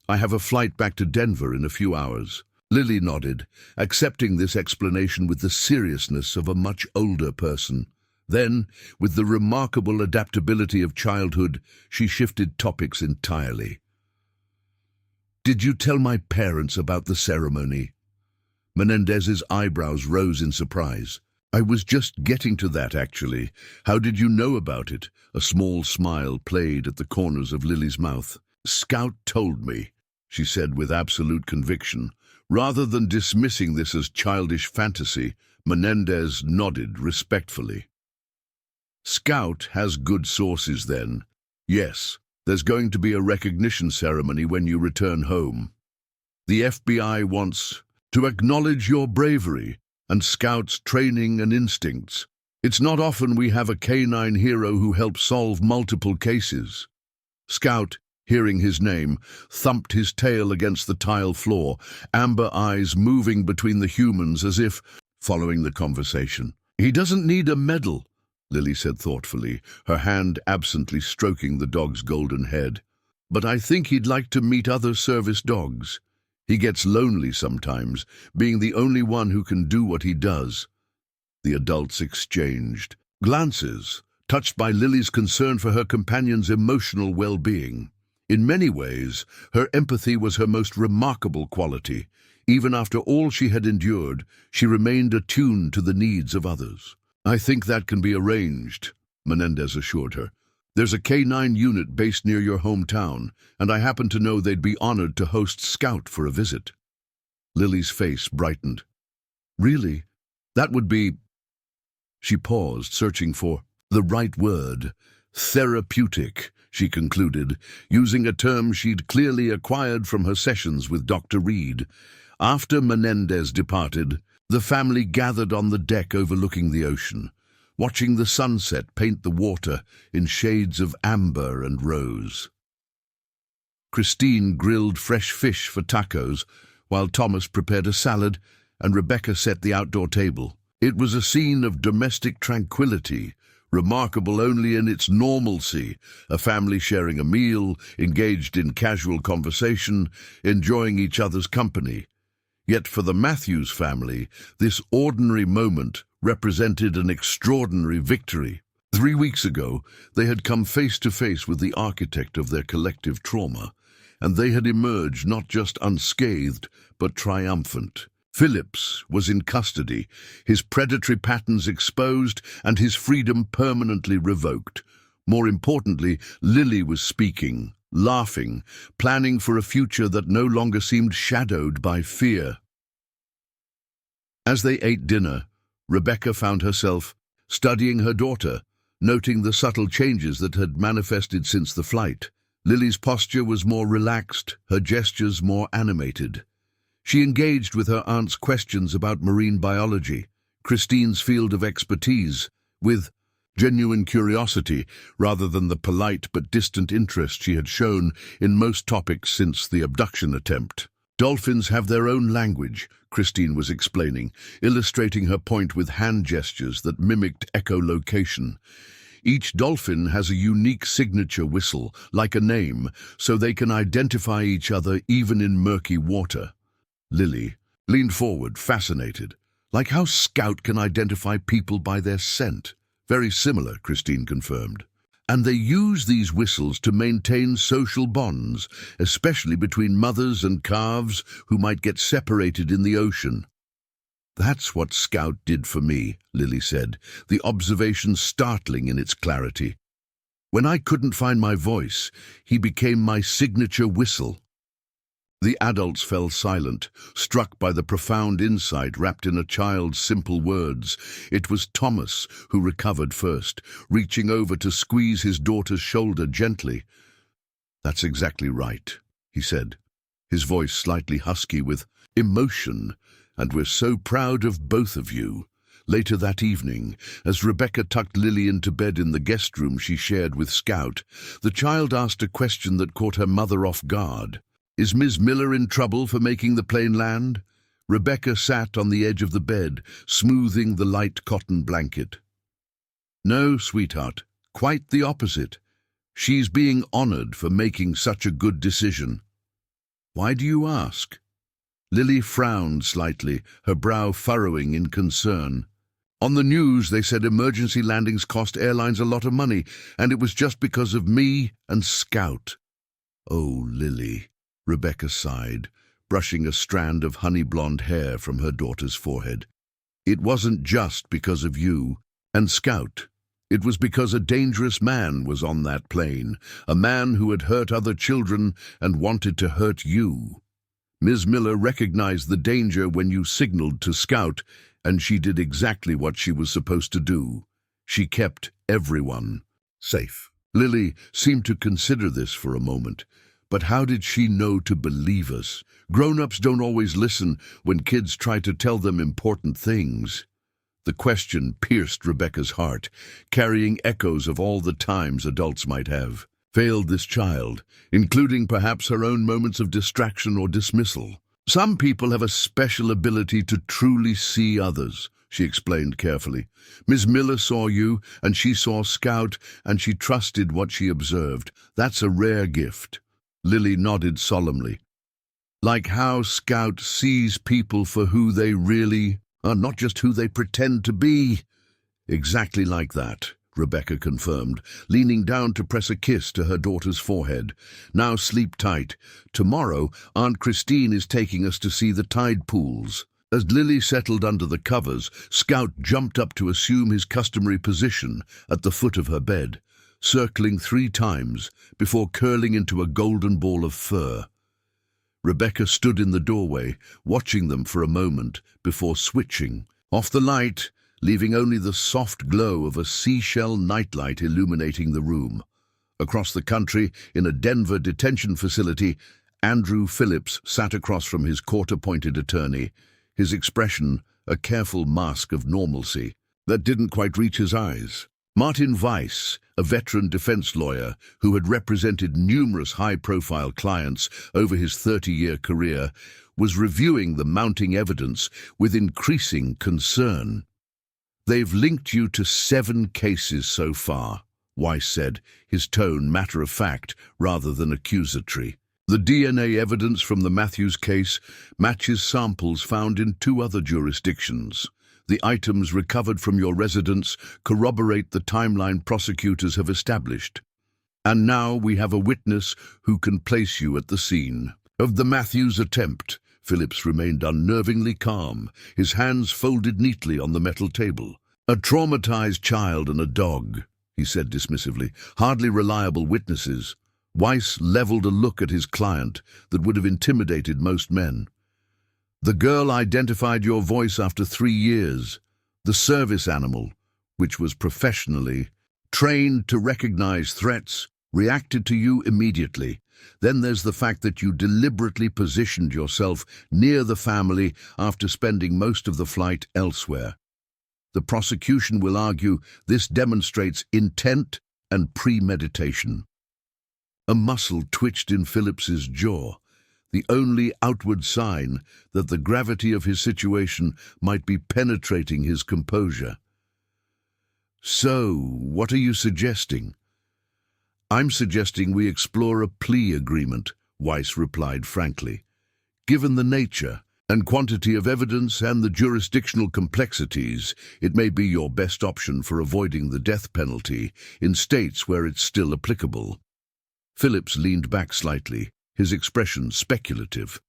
I have a flight back to Denver in a few hours." Lily nodded, accepting this explanation with the seriousness of a much older person. Then, with the remarkable adaptability of childhood, she shifted topics entirely. "Did you tell my parents about the ceremony?" Menendez's eyebrows rose in surprise. "I was just getting to that, actually. How did you know about it?" A small smile played at the corners of Lily's mouth. "Scout told me," she said with absolute conviction. Rather than dismissing this as childish fantasy, Menendez nodded respectfully. "Scout has good sources then. Yes, there's going to be a recognition ceremony when you return home. The FBI wants to acknowledge your bravery and Scout's training and instincts. It's not often we have a canine hero who helps solve multiple cases." Scout, hearing his name, thumped his tail against the tile floor, amber eyes moving between the humans as if following the conversation. "He doesn't need a medal," Lily said thoughtfully, her hand absently stroking the dog's golden head. "But I think he'd like to meet other service dogs. He gets lonely sometimes, being the only one who can do what he does." The adults exchanged glances, touched by Lily's concern for her companion's emotional well-being. In many ways, her empathy was her most remarkable quality. Even after all she had endured, she remained attuned to the needs of others. "I think that can be arranged," Menendez assured her. "There's a K9 unit based near your hometown, and I happen to know they'd be honored to host Scout for a visit." Lily's face brightened. "Really? That would be—" She paused, searching for the right word. "Therapeutic," she concluded, using a term she'd clearly acquired from her sessions with Dr. Reed. After Menendez departed, the family gathered on the deck overlooking the ocean, watching the sunset paint the water in shades of amber and rose. Christine grilled fresh fish for tacos, while Thomas prepared a salad and Rebecca set the outdoor table. It was a scene of domestic tranquility, remarkable only in its normalcy, a family sharing a meal, engaged in casual conversation, enjoying each other's company. Yet for the Matthews family, this ordinary moment represented an extraordinary victory. 3 weeks ago, they had come face to face with the architect of their collective trauma, and they had emerged not just unscathed, but triumphant. Phillips was in custody, his predatory patterns exposed and his freedom permanently revoked. More importantly, Lily was speaking, laughing, planning for a future that no longer seemed shadowed by fear. As they ate dinner, Rebecca found herself studying her daughter, noting the subtle changes that had manifested since the flight. Lily's posture was more relaxed, her gestures more animated. She engaged with her aunt's questions about marine biology, Christine's field of expertise, with genuine curiosity rather than the polite but distant interest she had shown in most topics since the abduction attempt. Dolphins have their own language, Christine was explaining, illustrating her point with hand gestures that mimicked echolocation. Each dolphin has a unique signature whistle, like a name, so they can identify each other even in murky water. Lily leaned forward, fascinated. Like how Scout can identify people by their scent. Very similar, Christine confirmed. And they use these whistles to maintain social bonds, especially between mothers and calves who might get separated in the ocean. That's what Scout did for me, Lily said, the observation startling in its clarity. When I couldn't find my voice, he became my signature whistle. The adults fell silent, struck by the profound insight wrapped in a child's simple words. It was Thomas who recovered first, reaching over to squeeze his daughter's shoulder gently. "That's exactly right," he said, his voice slightly husky with emotion, "and we're so proud of both of you." Later that evening, as Rebecca tucked Lily into bed in the guest room she shared with Scout, the child asked a question that caught her mother off guard. "Is Ms. Miller in trouble for making the plane land?" Rebecca sat on the edge of the bed, smoothing the light cotton blanket. "No, sweetheart, quite the opposite. She's being honored for making such a good decision." "Why do you ask?" Lily frowned slightly, her brow furrowing in concern. "On the news, they said emergency landings cost airlines a lot of money, and it was just because of me and Scout." "Oh, Lily," Rebecca sighed, brushing a strand of honey-blonde hair from her daughter's forehead. "It wasn't just because of you and Scout. It was because a dangerous man was on that plane, a man who had hurt other children and wanted to hurt you. Ms. Miller recognized the danger when you signaled to Scout, and she did exactly what she was supposed to do. She kept everyone safe." Lily seemed to consider this for a moment. But how did she know to believe us? Grown-ups don't always listen when kids try to tell them important things. The question pierced Rebecca's heart, carrying echoes of all the times adults might have failed this child, including perhaps her own moments of distraction or dismissal. "Some people have a special ability to truly see others," she explained carefully. "Ms. Miller saw you, and she saw Scout, and she trusted what she observed. That's a rare gift." Lily nodded solemnly. "Like how Scout sees people for who they really are, not just who they pretend to be." "Exactly like that," Rebecca confirmed, leaning down to press a kiss to her daughter's forehead. "Now sleep tight. Tomorrow, Aunt Christine is taking us to see the tide pools." As Lily settled under the covers, Scout jumped up to assume his customary position at the foot of her bed, circling 3 times before curling into a golden ball of fur. Rebecca stood in the doorway, watching them for a moment before switching off the light, leaving only the soft glow of a seashell nightlight illuminating the room. Across the country, in a Denver detention facility, Andrew Phillips sat across from his court-appointed attorney, his expression a careful mask of normalcy that didn't quite reach his eyes. Martin Weiss, a veteran defense lawyer who had represented numerous high-profile clients over his 30-year career, was reviewing the mounting evidence with increasing concern. "They've linked you to 7 cases so far," Weiss said, his tone matter-of-fact rather than accusatory. "The DNA evidence from the Matthews case matches samples found in 2 other jurisdictions. The items recovered from your residence corroborate the timeline prosecutors have established. And now we have a witness who can place you at the scene of the Matthews attempt." Phillips remained unnervingly calm, his hands folded neatly on the metal table. "A traumatized child and a dog," he said dismissively. "Hardly reliable witnesses." Weiss leveled a look at his client that would have intimidated most men. "The girl identified your voice after 3 years. The service animal, which was professionally trained to recognize threats, reacted to you immediately. Then there's the fact that you deliberately positioned yourself near the family after spending most of the flight elsewhere. The prosecution will argue this demonstrates intent and premeditation." A muscle twitched in Phillips's jaw. the only outward sign that the gravity of his situation might be penetrating his composure. "So, what are you suggesting?" "I'm suggesting we explore a plea agreement," Weiss replied frankly. "Given the nature and quantity of evidence and the jurisdictional complexities, it may be your best option for avoiding the death penalty in states where it's still applicable." Phillips leaned back slightly, his expression speculative.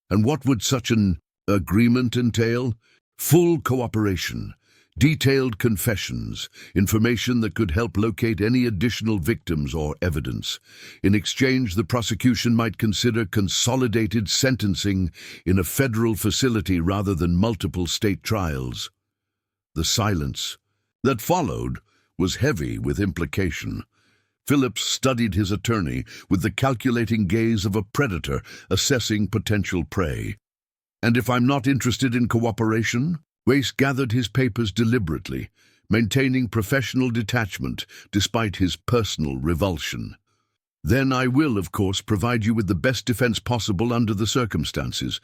"And what would such an agreement entail?" "Full cooperation, detailed confessions, information that could help locate any additional victims or evidence. In exchange, the prosecution might consider consolidated sentencing in a federal facility rather than multiple state trials." The silence that followed was heavy with implication. Phillips studied his attorney with the calculating gaze of a predator assessing potential prey. "And if I'm not interested in cooperation?" Weiss gathered his papers deliberately, maintaining professional detachment despite his personal revulsion. "Then I will, of course, provide you with the best defense possible under the circumstances.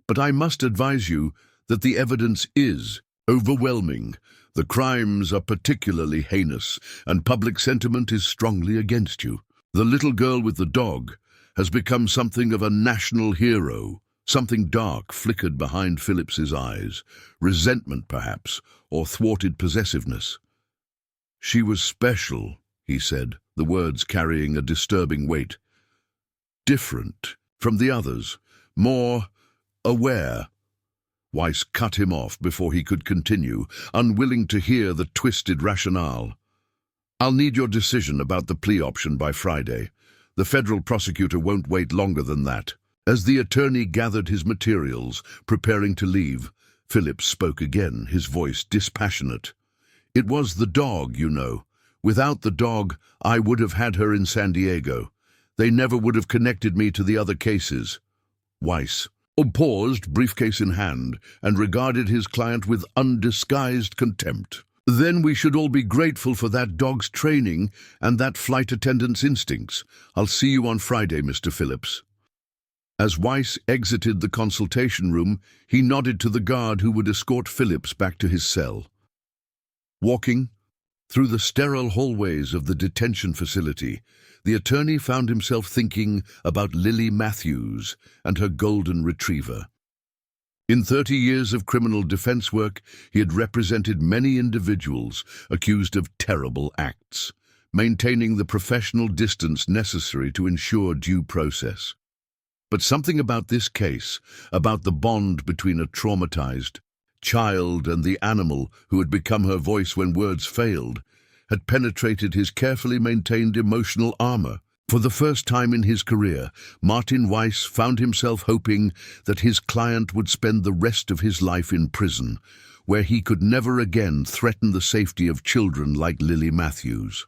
But I must advise you that the evidence is overwhelming. The crimes are particularly heinous, and public sentiment is strongly against you. The little girl with the dog has become something of a national hero." Something dark flickered behind Phillips's eyes, resentment perhaps, or thwarted possessiveness. "She was special," he said, the words carrying a disturbing weight. "Different from the others, more aware." Weiss cut him off before he could continue, unwilling to hear the twisted rationale. "I'll need your decision about the plea option by Friday. The federal prosecutor won't wait longer than that." As the attorney gathered his materials, preparing to leave, Phillips spoke again, his voice dispassionate. "It was the dog, you know. Without the dog, I would have had her in San Diego. They never would have connected me to the other cases." Weiss paused, briefcase in hand, and regarded his client with undisguised contempt. "Then we should all be grateful for that dog's training and that flight attendant's instincts. I'll see you on Friday, Mr. Phillips." As Weiss exited the consultation room, he nodded to the guard who would escort Phillips back to his cell. Walking through the sterile hallways of the detention facility, the attorney found himself thinking about Lily Matthews and her golden retriever. In 30 years of criminal defense work, he had represented many individuals accused of terrible acts, maintaining the professional distance necessary to ensure due process. But something about this case, about the bond between a traumatized child and the animal who had become her voice when words failed, had penetrated his carefully maintained emotional armor. For the first time in his career, Martin Weiss found himself hoping that his client would spend the rest of his life in prison, where he could never again threaten the safety of children like Lily Matthews.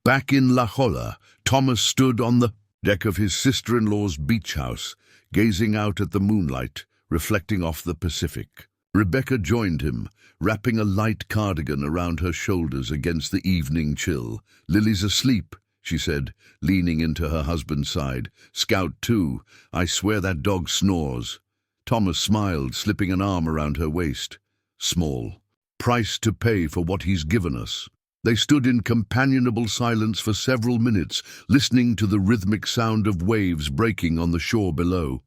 Back in La Jolla, Thomas stood on the deck of his sister-in-law's beach house, gazing out at the moonlight, reflecting off the Pacific. Rebecca joined him, wrapping a light cardigan around her shoulders against the evening chill. "Lily's asleep," she said, leaning into her husband's side. "Scout, too. I swear that dog snores." Thomas smiled, slipping an arm around her waist. "Small price to pay for what he's given us." They stood in companionable silence for several minutes, listening to the rhythmic sound of waves breaking on the shore below.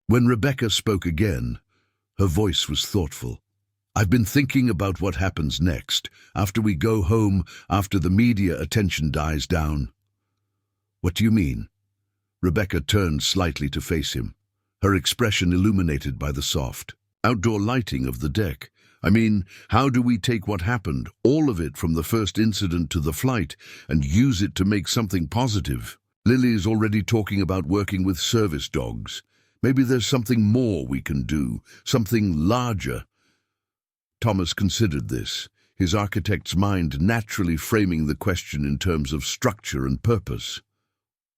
When Rebecca spoke again, her voice was thoughtful. "I've been thinking about what happens next, after we go home, after the media attention dies down." "What do you mean?" Rebecca turned slightly to face him, her expression illuminated by the soft outdoor lighting of the deck. "I mean, how do we take what happened, all of it from the first incident to the flight, and use it to make something positive? Lily's already talking about working with service dogs. Maybe there's something more we can do, something larger." Thomas considered this, his architect's mind naturally framing the question in terms of structure and purpose.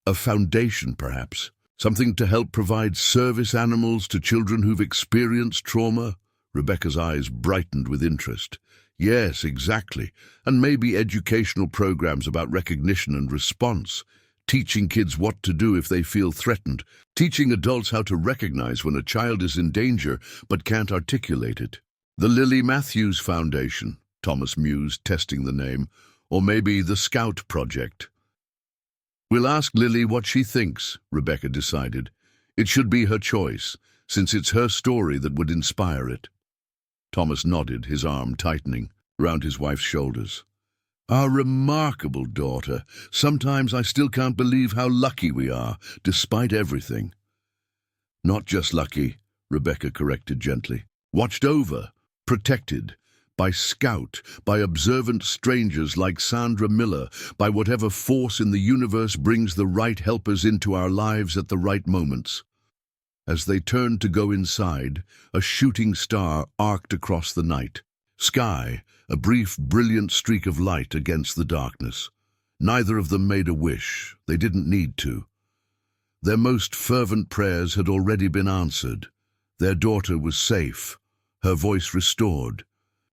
A foundation, perhaps, something to help provide service animals to children who've experienced trauma. Rebecca's eyes brightened with interest. "Yes, exactly. And maybe educational programs about recognition and response, teaching kids what to do if they feel threatened." teaching adults how to recognize when a child is in danger but can't articulate it. The Lily Matthews Foundation, Thomas mused, testing the name, or maybe the Scout Project. We'll ask Lily what she thinks, Rebecca decided. It should be her choice, since it's her story that would inspire it. Thomas nodded, his arm tightening round his wife's shoulders. Our remarkable daughter. Sometimes I still can't believe how lucky we are, despite everything. Not just lucky, Rebecca corrected gently. Watched over, protected, by Scout, by observant strangers like Sandra Miller, by whatever force in the universe brings the right helpers into our lives at the right moments. As they turned to go inside, a shooting star arced across the night. Sky, a brief, brilliant streak of light against the darkness. Neither of them made a wish. They didn't need to. Their most fervent prayers had already been answered. Their daughter was safe, her voice restored,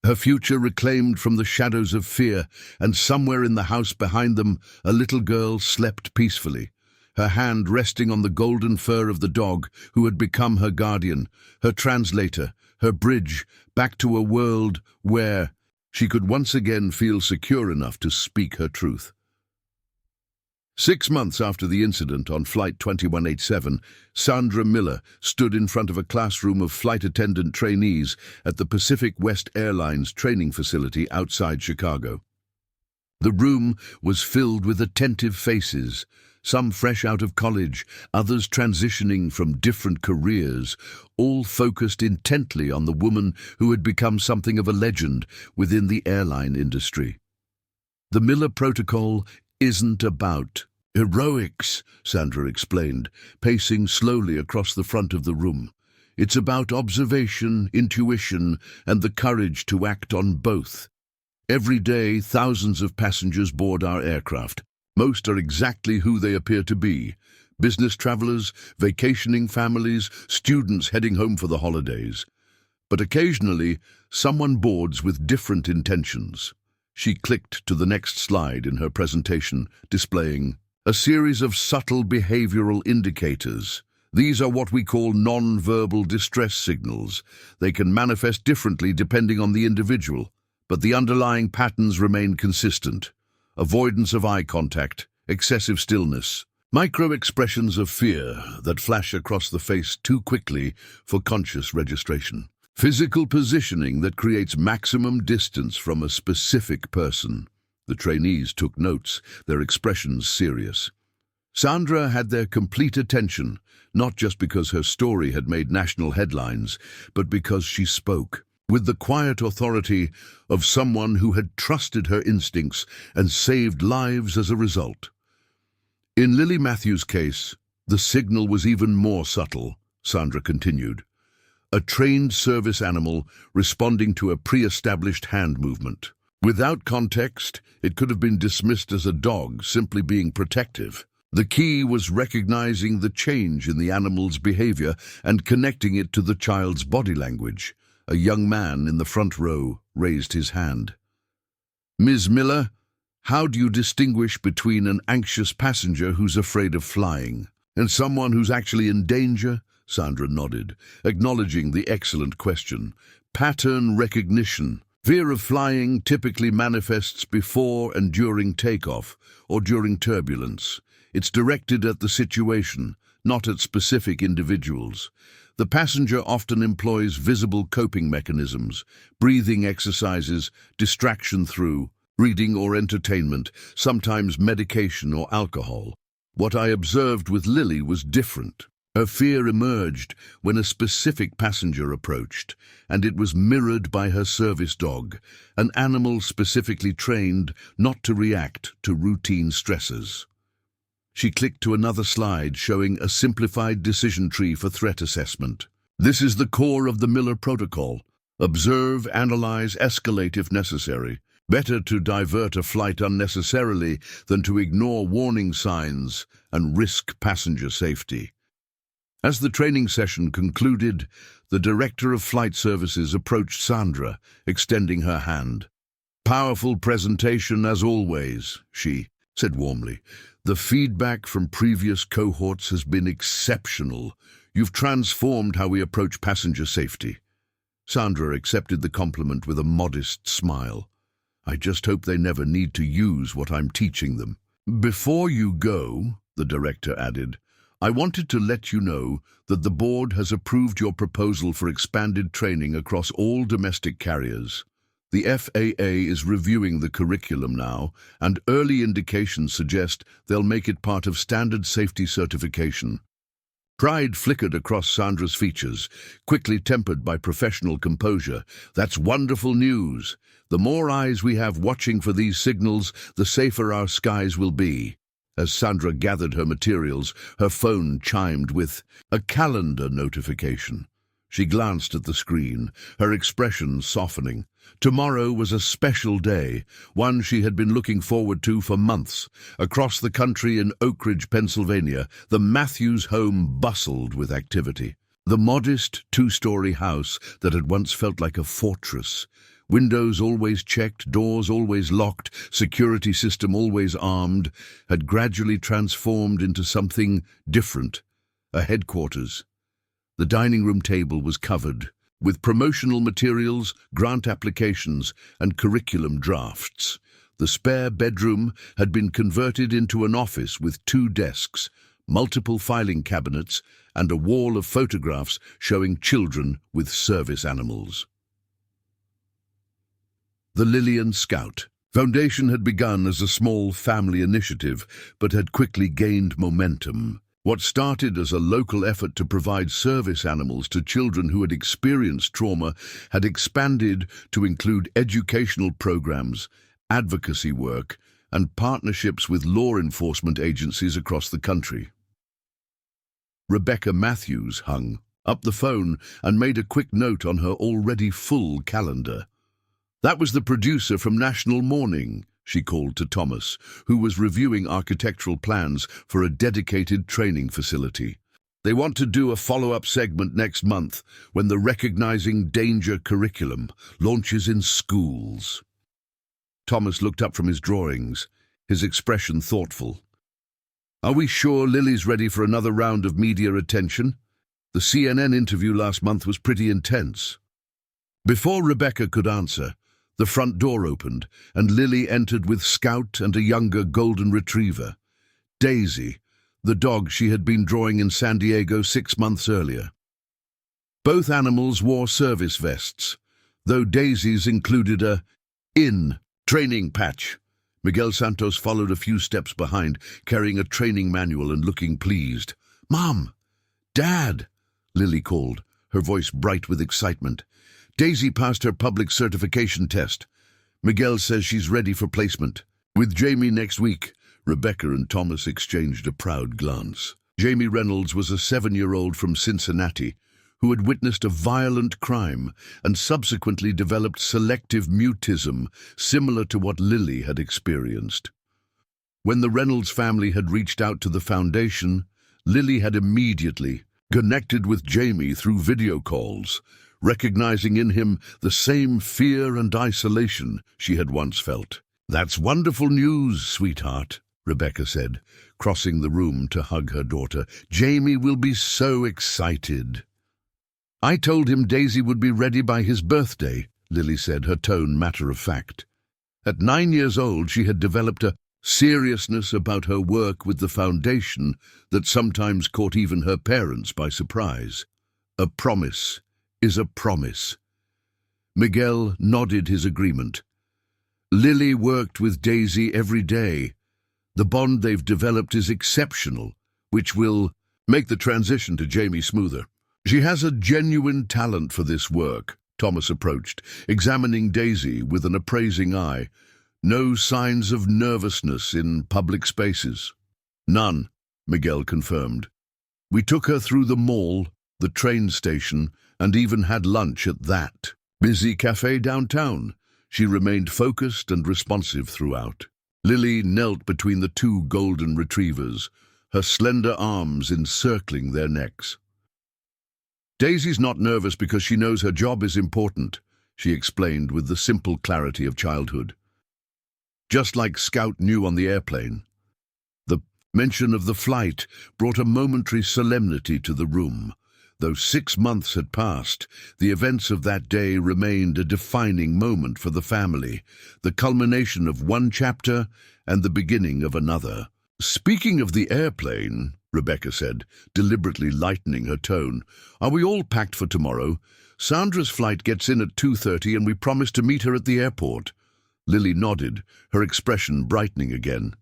her future reclaimed from the shadows of fear, and somewhere in the house behind them, a little girl slept peacefully, her hand resting on the golden fur of the dog who had become her guardian, her translator, her bridge back to a world where she could once again feel secure enough to speak her truth. 6 months after the incident on Flight 2187, Sandra Miller stood in front of a classroom of flight attendant trainees at the Pacific West Airlines training facility outside Chicago. The room was filled with attentive faces, some fresh out of college, others transitioning from different careers, all focused intently on the woman who had become something of a legend within the airline industry. The Miller Protocol isn't about heroics, Sandra explained, pacing slowly across the front of the room. It's about observation, intuition, and the courage to act on both. Every day, thousands of passengers board our aircraft. Most are exactly who they appear to be. Business travelers, vacationing families, students heading home for the holidays. But occasionally, someone boards with different intentions. She clicked to the next slide in her presentation, displaying a series of subtle behavioral indicators. These are what we call non-verbal distress signals. They can manifest differently depending on the individual, but the underlying patterns remain consistent. Avoidance of eye contact, excessive stillness, micro-expressions of fear that flash across the face too quickly for conscious registration. Physical positioning that creates maximum distance from a specific person. The trainees took notes, their expressions serious. Sandra had their complete attention, not just because her story had made national headlines, but because she spoke with the quiet authority of someone who had trusted her instincts and saved lives as a result. In Lily Matthews' case, the signal was even more subtle, Sandra continued. A trained service animal responding to a pre-established hand movement. Without context, it could have been dismissed as a dog simply being protective. The key was recognizing the change in the animal's behavior and connecting it to the child's body language. A young man in the front row raised his hand. Ms. Miller, how do you distinguish between an anxious passenger who's afraid of flying and someone who's actually in danger? Sandra nodded, acknowledging the excellent question. Pattern recognition. Fear of flying typically manifests before and during takeoff or during turbulence. It's directed at the situation, not at specific individuals. The passenger often employs visible coping mechanisms, breathing exercises, distraction through reading or entertainment, sometimes medication or alcohol. What I observed with Lily was different. Her fear emerged when a specific passenger approached, and it was mirrored by her service dog, an animal specifically trained not to react to routine stresses. She clicked to another slide showing a simplified decision tree for threat assessment. This is the core of the Miller Protocol. Observe, analyze, escalate if necessary. Better to divert a flight unnecessarily than to ignore warning signs and risk passenger safety. As the training session concluded, the Director of Flight Services approached Sandra, extending her hand. Powerful presentation as always, she said warmly. "The feedback from previous cohorts has been exceptional. You've transformed how we approach passenger safety." Sandra accepted the compliment with a modest smile. "I just hope they never need to use what I'm teaching them." "Before you go," the director added, "I wanted to let you know that the board has approved your proposal for expanded training across all domestic carriers. The FAA is reviewing the curriculum now, and early indications suggest they'll make it part of standard safety certification." Pride flickered across Sandra's features, quickly tempered by professional composure. "That's wonderful news. The more eyes we have watching for these signals, the safer our skies will be." As Sandra gathered her materials, her phone chimed with a calendar notification. She glanced at the screen, her expression softening. Tomorrow was a special day, one she had been looking forward to for months. Across the country in Oak Ridge, Pennsylvania, the Matthews home bustled with activity. The modest two-story house that had once felt like a fortress, windows always checked, doors always locked, security system always armed, had gradually transformed into something different, a headquarters. The dining room table was covered with promotional materials, grant applications, and curriculum drafts. The spare bedroom had been converted into an office with 2 desks, multiple filing cabinets, and a wall of photographs showing children with service animals. The Lillian Scout Foundation had begun as a small family initiative, but had quickly gained momentum. What started as a local effort to provide service animals to children who had experienced trauma had expanded to include educational programs, advocacy work, and partnerships with law enforcement agencies across the country. Rebecca Matthews hung up the phone and made a quick note on her already full calendar. "That was the producer from National Morning," she called to Thomas, who was reviewing architectural plans for a dedicated training facility. "They want to do a follow-up segment next month when the Recognizing Danger curriculum launches in schools." Thomas looked up from his drawings, his expression thoughtful. "Are we sure Lily's ready for another round of media attention? The CNN interview last month was pretty intense." Before Rebecca could answer, the front door opened, and Lily entered with Scout and a younger golden retriever, Daisy, the dog she had been drawing in San Diego 6 months earlier. Both animals wore service vests, though Daisy's included a "in" training patch. Miguel Santos followed a few steps behind, carrying a training manual and looking pleased. "Mom! Dad!" Lily called, her voice bright with excitement. "Daisy passed her public certification test. Miguel says she's ready for placement. With Jamie next week." Rebecca and Thomas exchanged a proud glance. Jamie Reynolds was a 7-year-old from Cincinnati who had witnessed a violent crime and subsequently developed selective mutism similar to what Lily had experienced. When the Reynolds family had reached out to the foundation, Lily had immediately connected with Jamie through video calls, recognizing in him the same fear and isolation she had once felt. "That's wonderful news, sweetheart," Rebecca said, crossing the room to hug her daughter. "Jamie will be so excited." "I told him Daisy would be ready by his birthday," Lily said, her tone matter-of-fact. At 9 years old, she had developed a seriousness about her work with the foundation that sometimes caught even her parents by surprise. A promise is a promise. Miguel nodded his agreement. "Lily worked with Daisy every day. The bond they've developed is exceptional, which will make the transition to Jamie smoother. She has a genuine talent for this work," Thomas approached, examining Daisy with an appraising eye. "No signs of nervousness in public spaces?" "None," Miguel confirmed. "We took her through the mall, the train station, and even had lunch at that busy cafe downtown. She remained focused and responsive throughout." Lily knelt between the 2 golden retrievers, her slender arms encircling their necks. "Daisy's not nervous because she knows her job is important," she explained with the simple clarity of childhood. just like Scout knew on the airplane. The mention of the flight brought a momentary solemnity to the room. Though 6 months had passed, the events of that day remained a defining moment for the family, the culmination of one chapter and the beginning of another. "Speaking of the airplane," Rebecca said, deliberately lightening her tone, "are we all packed for tomorrow? Sandra's flight gets in at 2:30 and we promised to meet her at the airport." Lily nodded, her expression brightening again.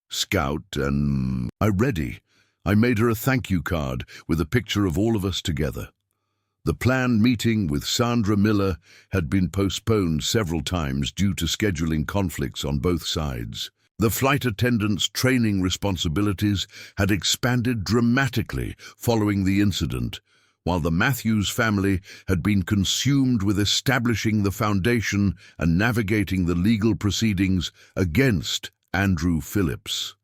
"Scout and I ready. I made her a thank you card with a picture of all of us together." The planned meeting with Sandra Miller had been postponed several times due to scheduling conflicts on both sides. The flight attendant's training responsibilities had expanded dramatically following the incident, while the Matthews family had been consumed with establishing the foundation and navigating the legal proceedings against Andrew Phillips.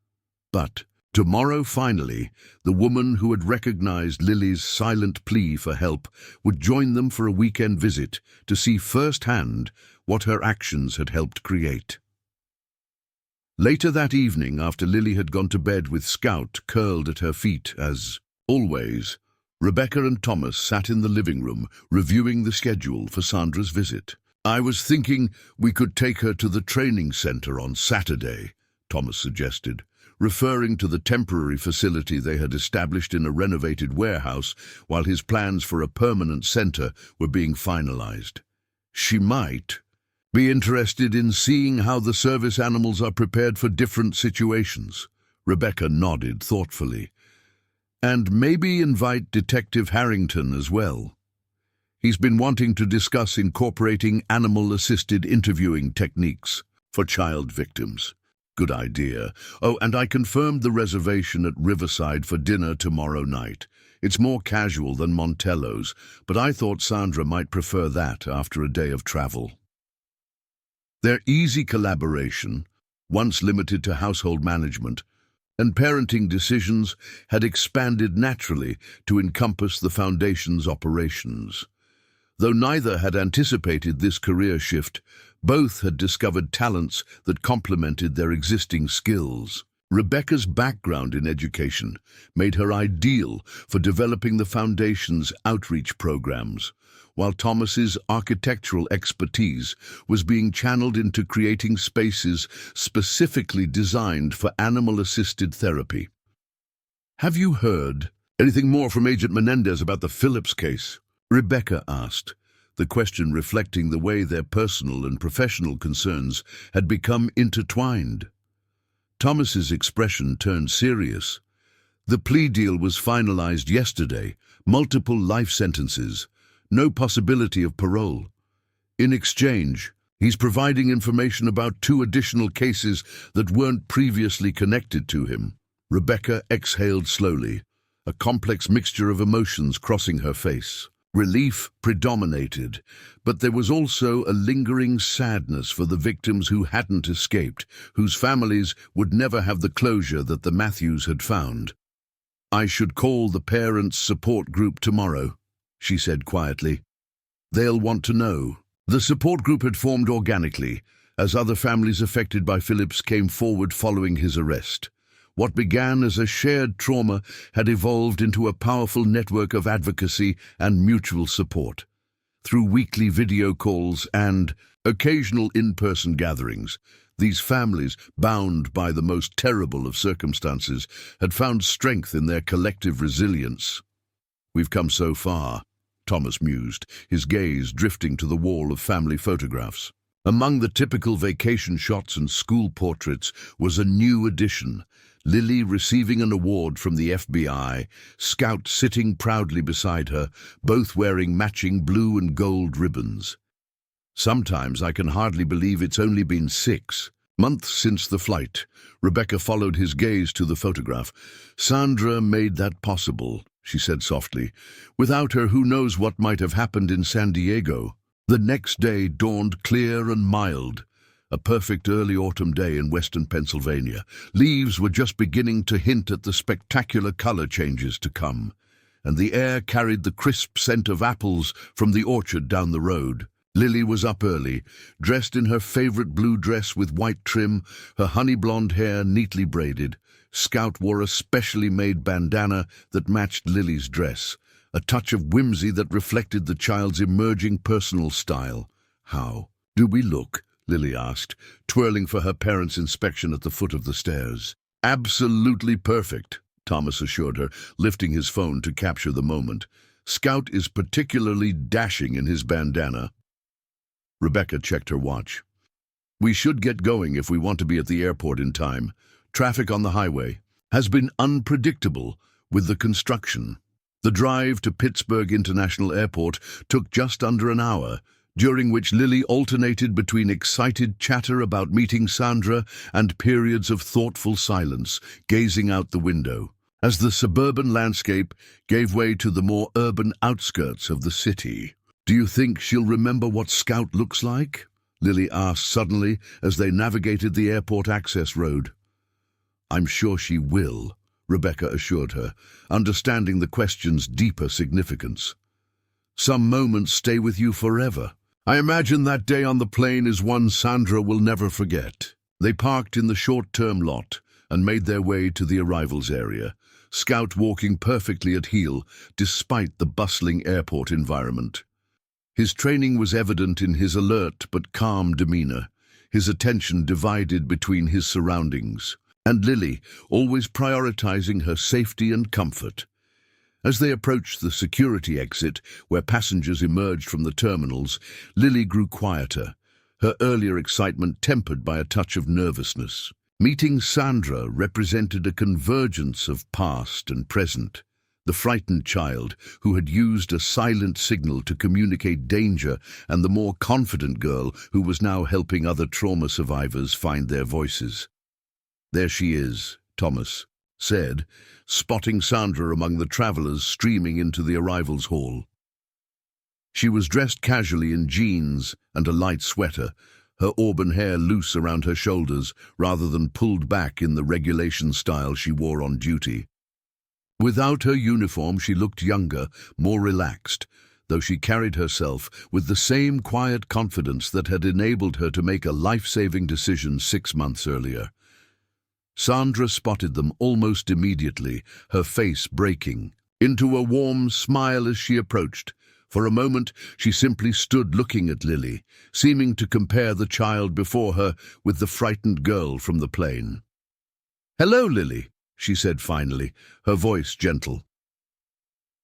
But tomorrow, finally, the woman who had recognized Lily's silent plea for help would join them for a weekend visit to see firsthand what her actions had helped create. Later that evening, after Lily had gone to bed with Scout curled at her feet, as always, Rebecca and Thomas sat in the living room reviewing the schedule for Sandra's visit. "I was thinking we could take her to the training center on Saturday," Thomas suggested, referring to the temporary facility they had established in a renovated warehouse while his plans for a permanent center were being finalized. "She might be interested in seeing how the service animals are prepared for different situations." Rebecca nodded thoughtfully. "And maybe invite Detective Harrington as well. He's been wanting to discuss incorporating animal-assisted interviewing techniques for child victims." "Good idea. Oh, and I confirmed the reservation at Riverside for dinner tomorrow night. It's more casual than Montello's, but I thought Sandra might prefer that after a day of travel." Their easy collaboration, once limited to household management and parenting decisions, had expanded naturally to encompass the foundation's operations. Though neither had anticipated this career shift, both had discovered talents that complemented their existing skills. Rebecca's background in education made her ideal for developing the foundation's outreach programs, while Thomas's architectural expertise was being channeled into creating spaces specifically designed for animal-assisted therapy. "Have you heard anything more from Agent Menendez about the Phillips case?" Rebecca asked, the question reflecting the way their personal and professional concerns had become intertwined. Thomas's expression turned serious. "The plea deal was finalized yesterday, multiple life sentences, no possibility of parole. In exchange, he's providing information about 2 additional cases that weren't previously connected to him." Rebecca exhaled slowly, a complex mixture of emotions crossing her face. Relief predominated, but there was also a lingering sadness for the victims who hadn't escaped, whose families would never have the closure that the Matthews had found. "I should call the parents' support group tomorrow," she said quietly. "They'll want to know." The support group had formed organically, as other families affected by Phillips came forward following his arrest. What began as a shared trauma had evolved into a powerful network of advocacy and mutual support. Through weekly video calls and occasional in-person gatherings, these families, bound by the most terrible of circumstances, had found strength in their collective resilience. "We've come so far," Thomas mused, his gaze drifting to the wall of family photographs. Among the typical vacation shots and school portraits was a new addition: Lily receiving an award from the FBI, Scout sitting proudly beside her, both wearing matching blue and gold ribbons. "Sometimes I can hardly believe it's only been 6 months since the flight." Rebecca followed his gaze to the photograph. "Sandra made that possible," she said softly. "Without her, who knows what might have happened in San Diego." The next day dawned clear and mild, a perfect early autumn day in western Pennsylvania. Leaves were just beginning to hint at the spectacular color changes to come, and the air carried the crisp scent of apples from the orchard down the road. Lily was up early, dressed in her favorite blue dress with white trim, her honey blonde hair neatly braided. Scout wore a specially made bandana that matched Lily's dress, a touch of whimsy that reflected the child's emerging personal style. "How do we look?" Lily asked, twirling for her parents' inspection at the foot of the stairs. "Absolutely perfect," Thomas assured her, lifting his phone to capture the moment. "Scout is particularly dashing in his bandana." Rebecca checked her watch. "We should get going if we want to be at the airport in time. Traffic on the highway has been unpredictable with the construction." The drive to Pittsburgh International Airport took just under an hour, during which Lily alternated between excited chatter about meeting Sandra and periods of thoughtful silence, gazing out the window, as the suburban landscape gave way to the more urban outskirts of the city. "Do you think she'll remember what Scout looks like?" Lily asked suddenly as they navigated the airport access road. "I'm sure she will," Rebecca assured her, understanding the question's deeper significance. "Some moments stay with you forever. I imagine that day on the plane is one Sandra will never forget." They parked in the short-term lot and made their way to the arrivals area, Scout walking perfectly at heel despite the bustling airport environment. His training was evident in his alert but calm demeanor, his attention divided between his surroundings, and Lily always prioritizing her safety and comfort. As they approached the security exit, where passengers emerged from the terminals, Lily grew quieter, her earlier excitement tempered by a touch of nervousness. Meeting Sandra represented a convergence of past and present. The frightened child, who had used a silent signal to communicate danger, and the more confident girl, who was now helping other trauma survivors find their voices. "There she is," Thomas said, spotting Sandra among the travelers streaming into the arrivals hall. She was dressed casually in jeans and a light sweater, her auburn hair loose around her shoulders rather than pulled back in the regulation style she wore on duty. Without her uniform, she looked younger, more relaxed, though she carried herself with the same quiet confidence that had enabled her to make a life-saving decision 6 months earlier. Sandra spotted them almost immediately, her face breaking into a warm smile as she approached. For a moment, she simply stood looking at Lily, seeming to compare the child before her with the frightened girl from the plane. "Hello, Lily," she said finally, her voice gentle.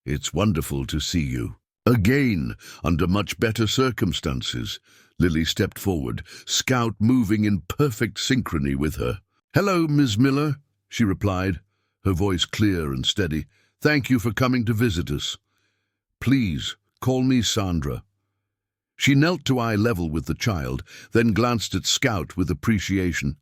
"It's wonderful to see you. Again, under much better circumstances." Lily stepped forward, Scout moving in perfect synchrony with her. "Hello, Ms. Miller," she replied, her voice clear and steady. "Thank you for coming to visit us. Please, call me Sandra." She knelt to eye level with the child, then glanced at Scout with appreciation.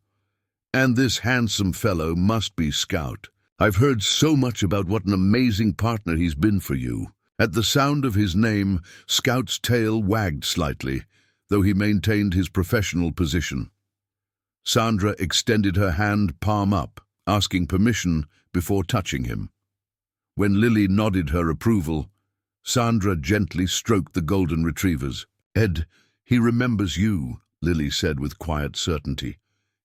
"And this handsome fellow must be Scout. I've heard so much about what an amazing partner he's been for you." At the sound of his name, Scout's tail wagged slightly, though he maintained his professional position. Sandra extended her hand palm up, asking permission before touching him. When Lily nodded her approval, Sandra gently stroked the golden retrievers. "Ed, he remembers you," Lily said with quiet certainty.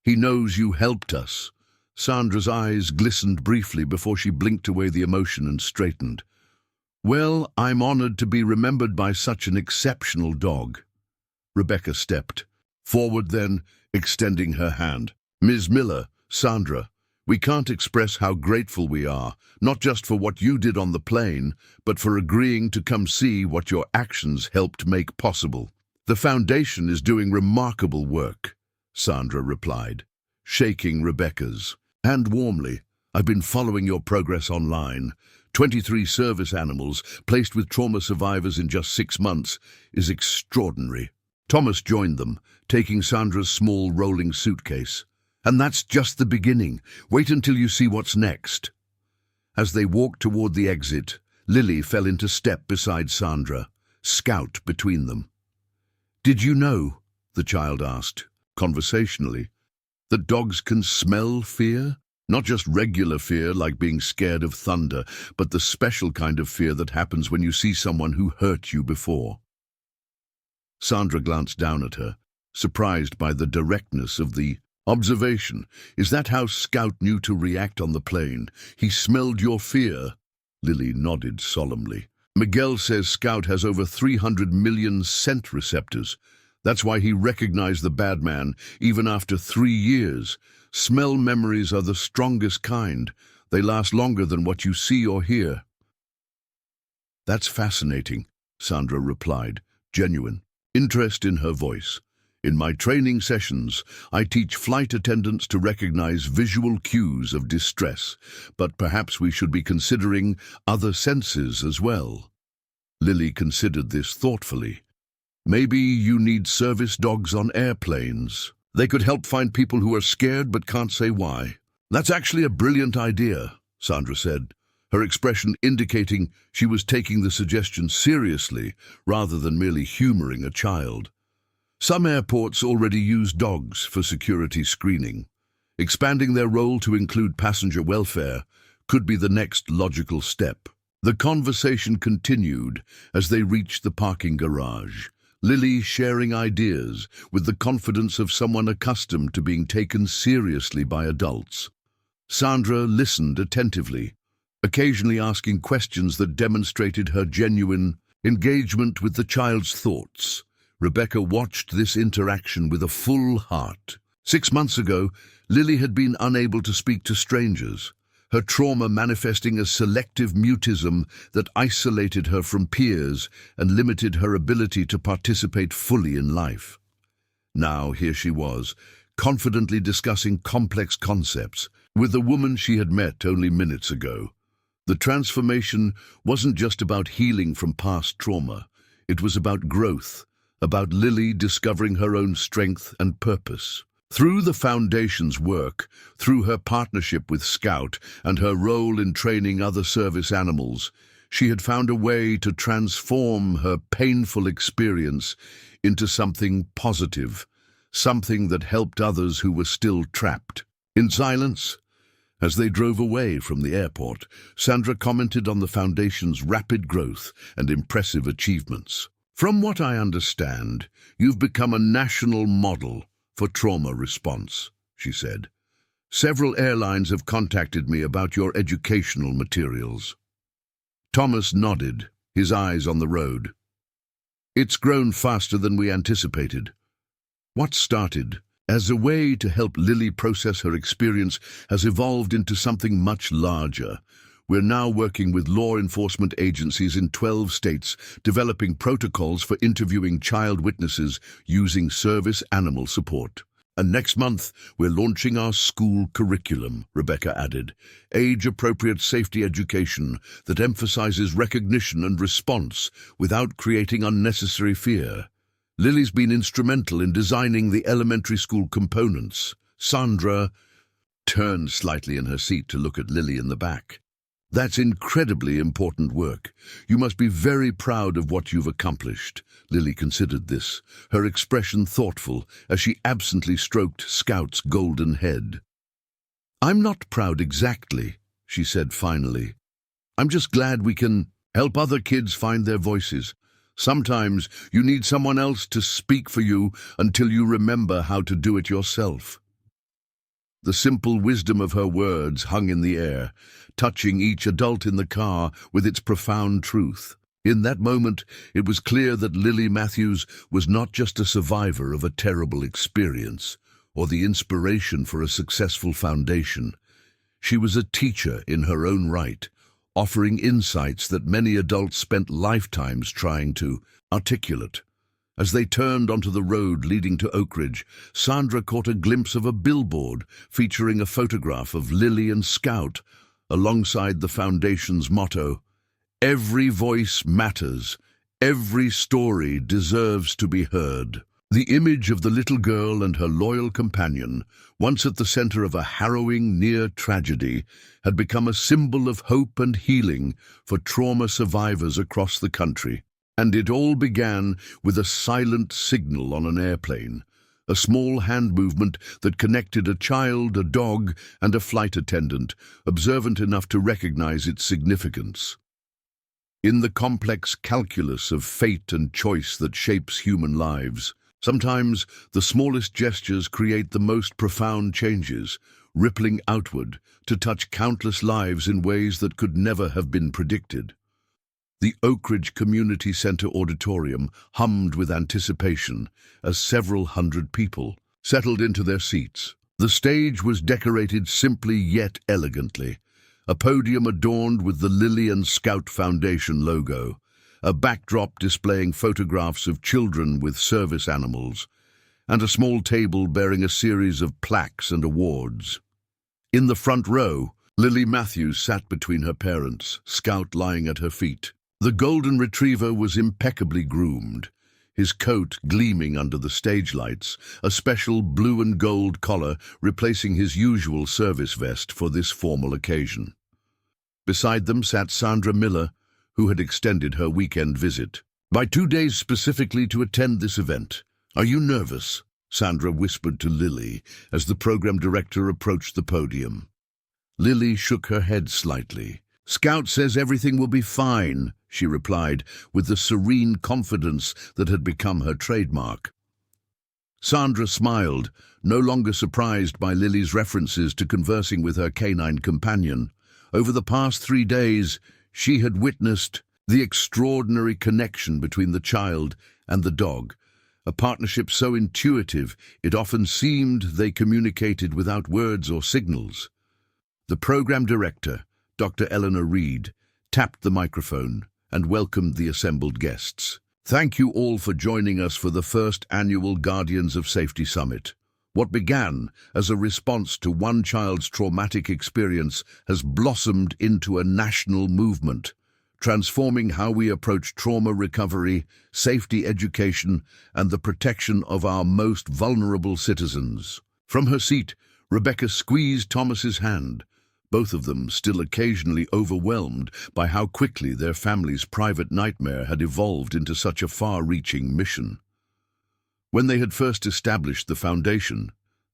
"He knows you helped us." Sandra's eyes glistened briefly before she blinked away the emotion and straightened. "Well, I'm honored to be remembered by such an exceptional dog." Rebecca stepped forward then, extending her hand. "Ms. Miller, Sandra, we can't express how grateful we are, not just for what you did on the plane, but for agreeing to come see what your actions helped make possible. The foundation is doing remarkable work," Sandra replied, shaking Rebecca's hand warmly. "I've been following your progress online. 23 service animals placed with trauma survivors in just 6 months is extraordinary." Thomas joined them, taking Sandra's small rolling suitcase. "And that's just the beginning. Wait until you see what's next." As they walked toward the exit, Lily fell into step beside Sandra, Scout between them. "Did you know," the child asked, conversationally, "that dogs can smell fear? Not just regular fear like being scared of thunder, but the special kind of fear that happens when you see someone who hurt you before." Sandra glanced down at her, surprised by the directness of the observation. Is that how Scout knew to react on the plane? He smelled your fear. Lily nodded solemnly. Miguel says Scout has over 300 million scent receptors. That's why he recognized the bad man, even after 3 years. Smell memories are the strongest kind. They last longer than what you see or hear. That's fascinating, Sandra replied, genuine interest in her voice. In my training sessions, I teach flight attendants to recognize visual cues of distress, but perhaps we should be considering other senses as well. Lily considered this thoughtfully. Maybe you need service dogs on airplanes. They could help find people who are scared but can't say why. That's actually a brilliant idea, Sandra said, her expression indicating she was taking the suggestion seriously rather than merely humoring a child. Some airports already use dogs for security screening. Expanding their role to include passenger welfare could be the next logical step. The conversation continued as they reached the parking garage, Lily sharing ideas with the confidence of someone accustomed to being taken seriously by adults. Sandra listened attentively, occasionally asking questions that demonstrated her genuine engagement with the child's thoughts. Rebecca watched this interaction with a full heart. 6 months ago, Lily had been unable to speak to strangers, her trauma manifesting as selective mutism that isolated her from peers and limited her ability to participate fully in life. Now, here she was, confidently discussing complex concepts with a woman she had met only minutes ago. The transformation wasn't just about healing from past trauma. It was about growth, about Lily discovering her own strength and purpose. Through the Foundation's work, through her partnership with Scout and her role in training other service animals, she had found a way to transform her painful experience into something positive, something that helped others who were still trapped. In silence, as they drove away from the airport, Sandra commented on the Foundation's rapid growth and impressive achievements. From what I understand, you've become a national model for trauma response, she said. Several airlines have contacted me about your educational materials. Thomas nodded, his eyes on the road. It's grown faster than we anticipated. What started as a way to help Lily process her experience has evolved into something much larger. We're now working with law enforcement agencies in 12 states, developing protocols for interviewing child witnesses using service animal support. And next month, we're launching our school curriculum, Rebecca added, age-appropriate safety education that emphasizes recognition and response without creating unnecessary fear. Lily's been instrumental in designing the elementary school components. Sandra turned slightly in her seat to look at Lily in the back. That's incredibly important work. You must be very proud of what you've accomplished. Lily considered this, her expression thoughtful as she absently stroked Scout's golden head. I'm not proud exactly, she said finally. I'm just glad we can help other kids find their voices. Sometimes you need someone else to speak for you until you remember how to do it yourself. The simple wisdom of her words hung in the air, touching each adult in the car with its profound truth. In that moment, it was clear that Lily Matthews was not just a survivor of a terrible experience, or the inspiration for a successful foundation. She was a teacher in her own right, offering insights that many adults spent lifetimes trying to articulate. As they turned onto the road leading to Oak Ridge, Sandra caught a glimpse of a billboard featuring a photograph of Lily and Scout, alongside the Foundation's motto, "Every voice matters, every story deserves to be heard." The image of the little girl and her loyal companion, once at the center of a harrowing near tragedy, had become a symbol of hope and healing for trauma survivors across the country. And it all began with a silent signal on an airplane, a small hand movement that connected a child, a dog, and a flight attendant, observant enough to recognize its significance. In the complex calculus of fate and choice that shapes human lives, sometimes the smallest gestures create the most profound changes, rippling outward to touch countless lives in ways that could never have been predicted. The Oak Ridge Community Center auditorium hummed with anticipation as several hundred people settled into their seats. The stage was decorated simply yet elegantly, a podium adorned with the Lily and Scout Foundation logo, a backdrop displaying photographs of children with service animals, and a small table bearing a series of plaques and awards. In the front row, Lily Matthews sat between her parents, Scout lying at her feet. The golden retriever was impeccably groomed, his coat gleaming under the stage lights, a special blue and gold collar replacing his usual service vest for this formal occasion. Beside them sat Sandra Miller, who had extended her weekend visit by 2 days specifically to attend this event. "Are you nervous?" Sandra whispered to Lily as the program director approached the podium. Lily shook her head slightly. "Scout says everything will be fine," she replied, with the serene confidence that had become her trademark. Sandra smiled, no longer surprised by Lily's references to conversing with her canine companion. Over the past 3 days, she had witnessed the extraordinary connection between the child and the dog, a partnership so intuitive it often seemed they communicated without words or signals. The program director, Dr. Eleanor Reed, tapped the microphone and welcomed the assembled guests. "Thank you all for joining us for the first annual Guardians of Safety Summit. What began as a response to one child's traumatic experience has blossomed into a national movement, transforming how we approach trauma recovery, safety education, and the protection of our most vulnerable citizens." From her seat, Rebecca squeezed Thomas's hand, both of them still occasionally overwhelmed by how quickly their family's private nightmare had evolved into such a far-reaching mission. When they had first established the foundation,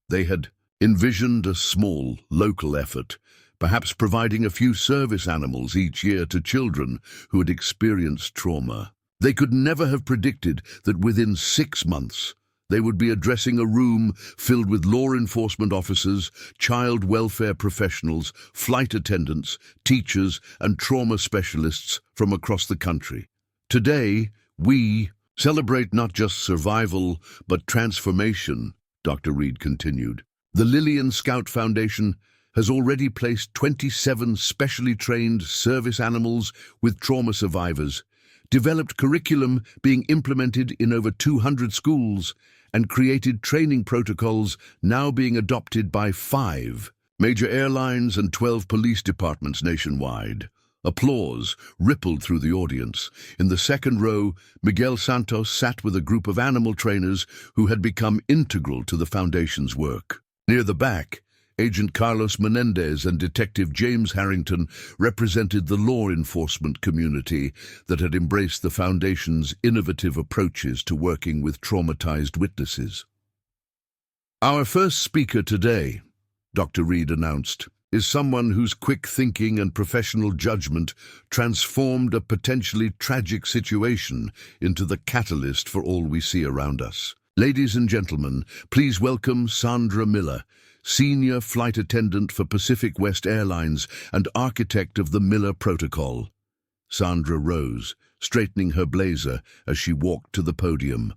they had envisioned a small, local effort, perhaps providing a few service animals each year to children who had experienced trauma. They could never have predicted that within 6 months, they would be addressing a room filled with law enforcement officers, child welfare professionals, flight attendants, teachers, and trauma specialists from across the country. Today, we celebrate not just survival, but transformation, Dr. Reed continued. The Lily and Scout Foundation has already placed 27 specially trained service animals with trauma survivors, developed curriculum being implemented in over 200 schools, and created training protocols now being adopted by 5 major airlines and 12 police departments nationwide. Applause rippled through the audience. In the second row, Miguel Santos sat with a group of animal trainers who had become integral to the Foundation's work. Near the back, Agent Carlos Menendez and Detective James Harrington represented the law enforcement community that had embraced the Foundation's innovative approaches to working with traumatized witnesses. "Our first speaker today," Dr. Reed announced, "is someone whose quick thinking and professional judgment transformed a potentially tragic situation into the catalyst for all we see around us. Ladies and gentlemen, please welcome Sandra Miller, Senior Flight Attendant for Pacific West Airlines and architect of the Miller Protocol." Sandra rose, straightening her blazer as she walked to the podium.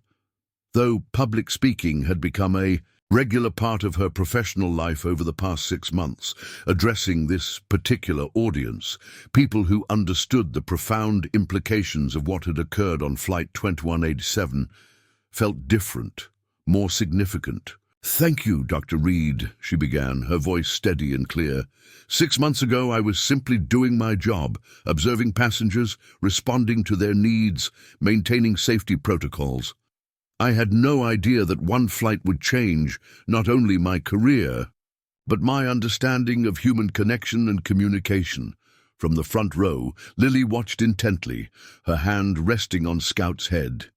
Though public speaking had become a regular part of her professional life over the past 6 months, addressing this particular audience, people who understood the profound implications of what had occurred on Flight 2187, felt different, more significant. "Thank you, Dr. Reed," she began, her voice steady and clear. 6 months ago, I was simply doing my job, observing passengers, responding to their needs, maintaining safety protocols. I had no idea that one flight would change not only my career, but my understanding of human connection and communication. From the front row, Lily watched intently, her hand resting on Scout's head.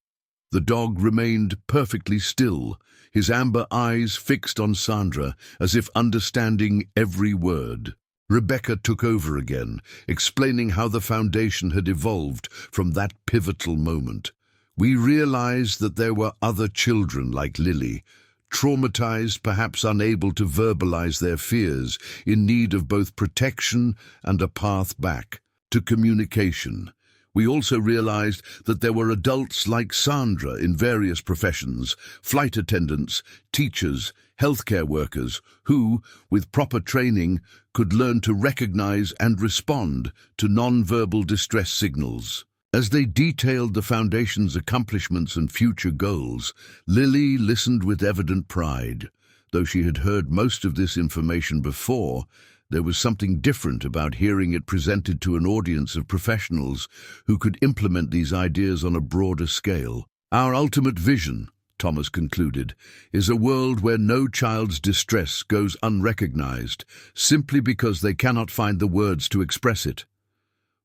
The dog remained perfectly still, his amber eyes fixed on Sandra, as if understanding every word. Rebecca took over again, explaining how the foundation had evolved from that pivotal moment. We realized that there were other children like Lily, traumatized, perhaps unable to verbalize their fears, in need of both protection and a path back to communication. We also realized that there were adults like Sandra in various professions, flight attendants, teachers, healthcare workers, who, with proper training, could learn to recognize and respond to nonverbal distress signals. As they detailed the Foundation's accomplishments and future goals, Lily listened with evident pride. Though she had heard most of this information before, there was something different about hearing it presented to an audience of professionals who could implement these ideas on a broader scale. Our ultimate vision, Thomas concluded, is a world where no child's distress goes unrecognized simply because they cannot find the words to express it,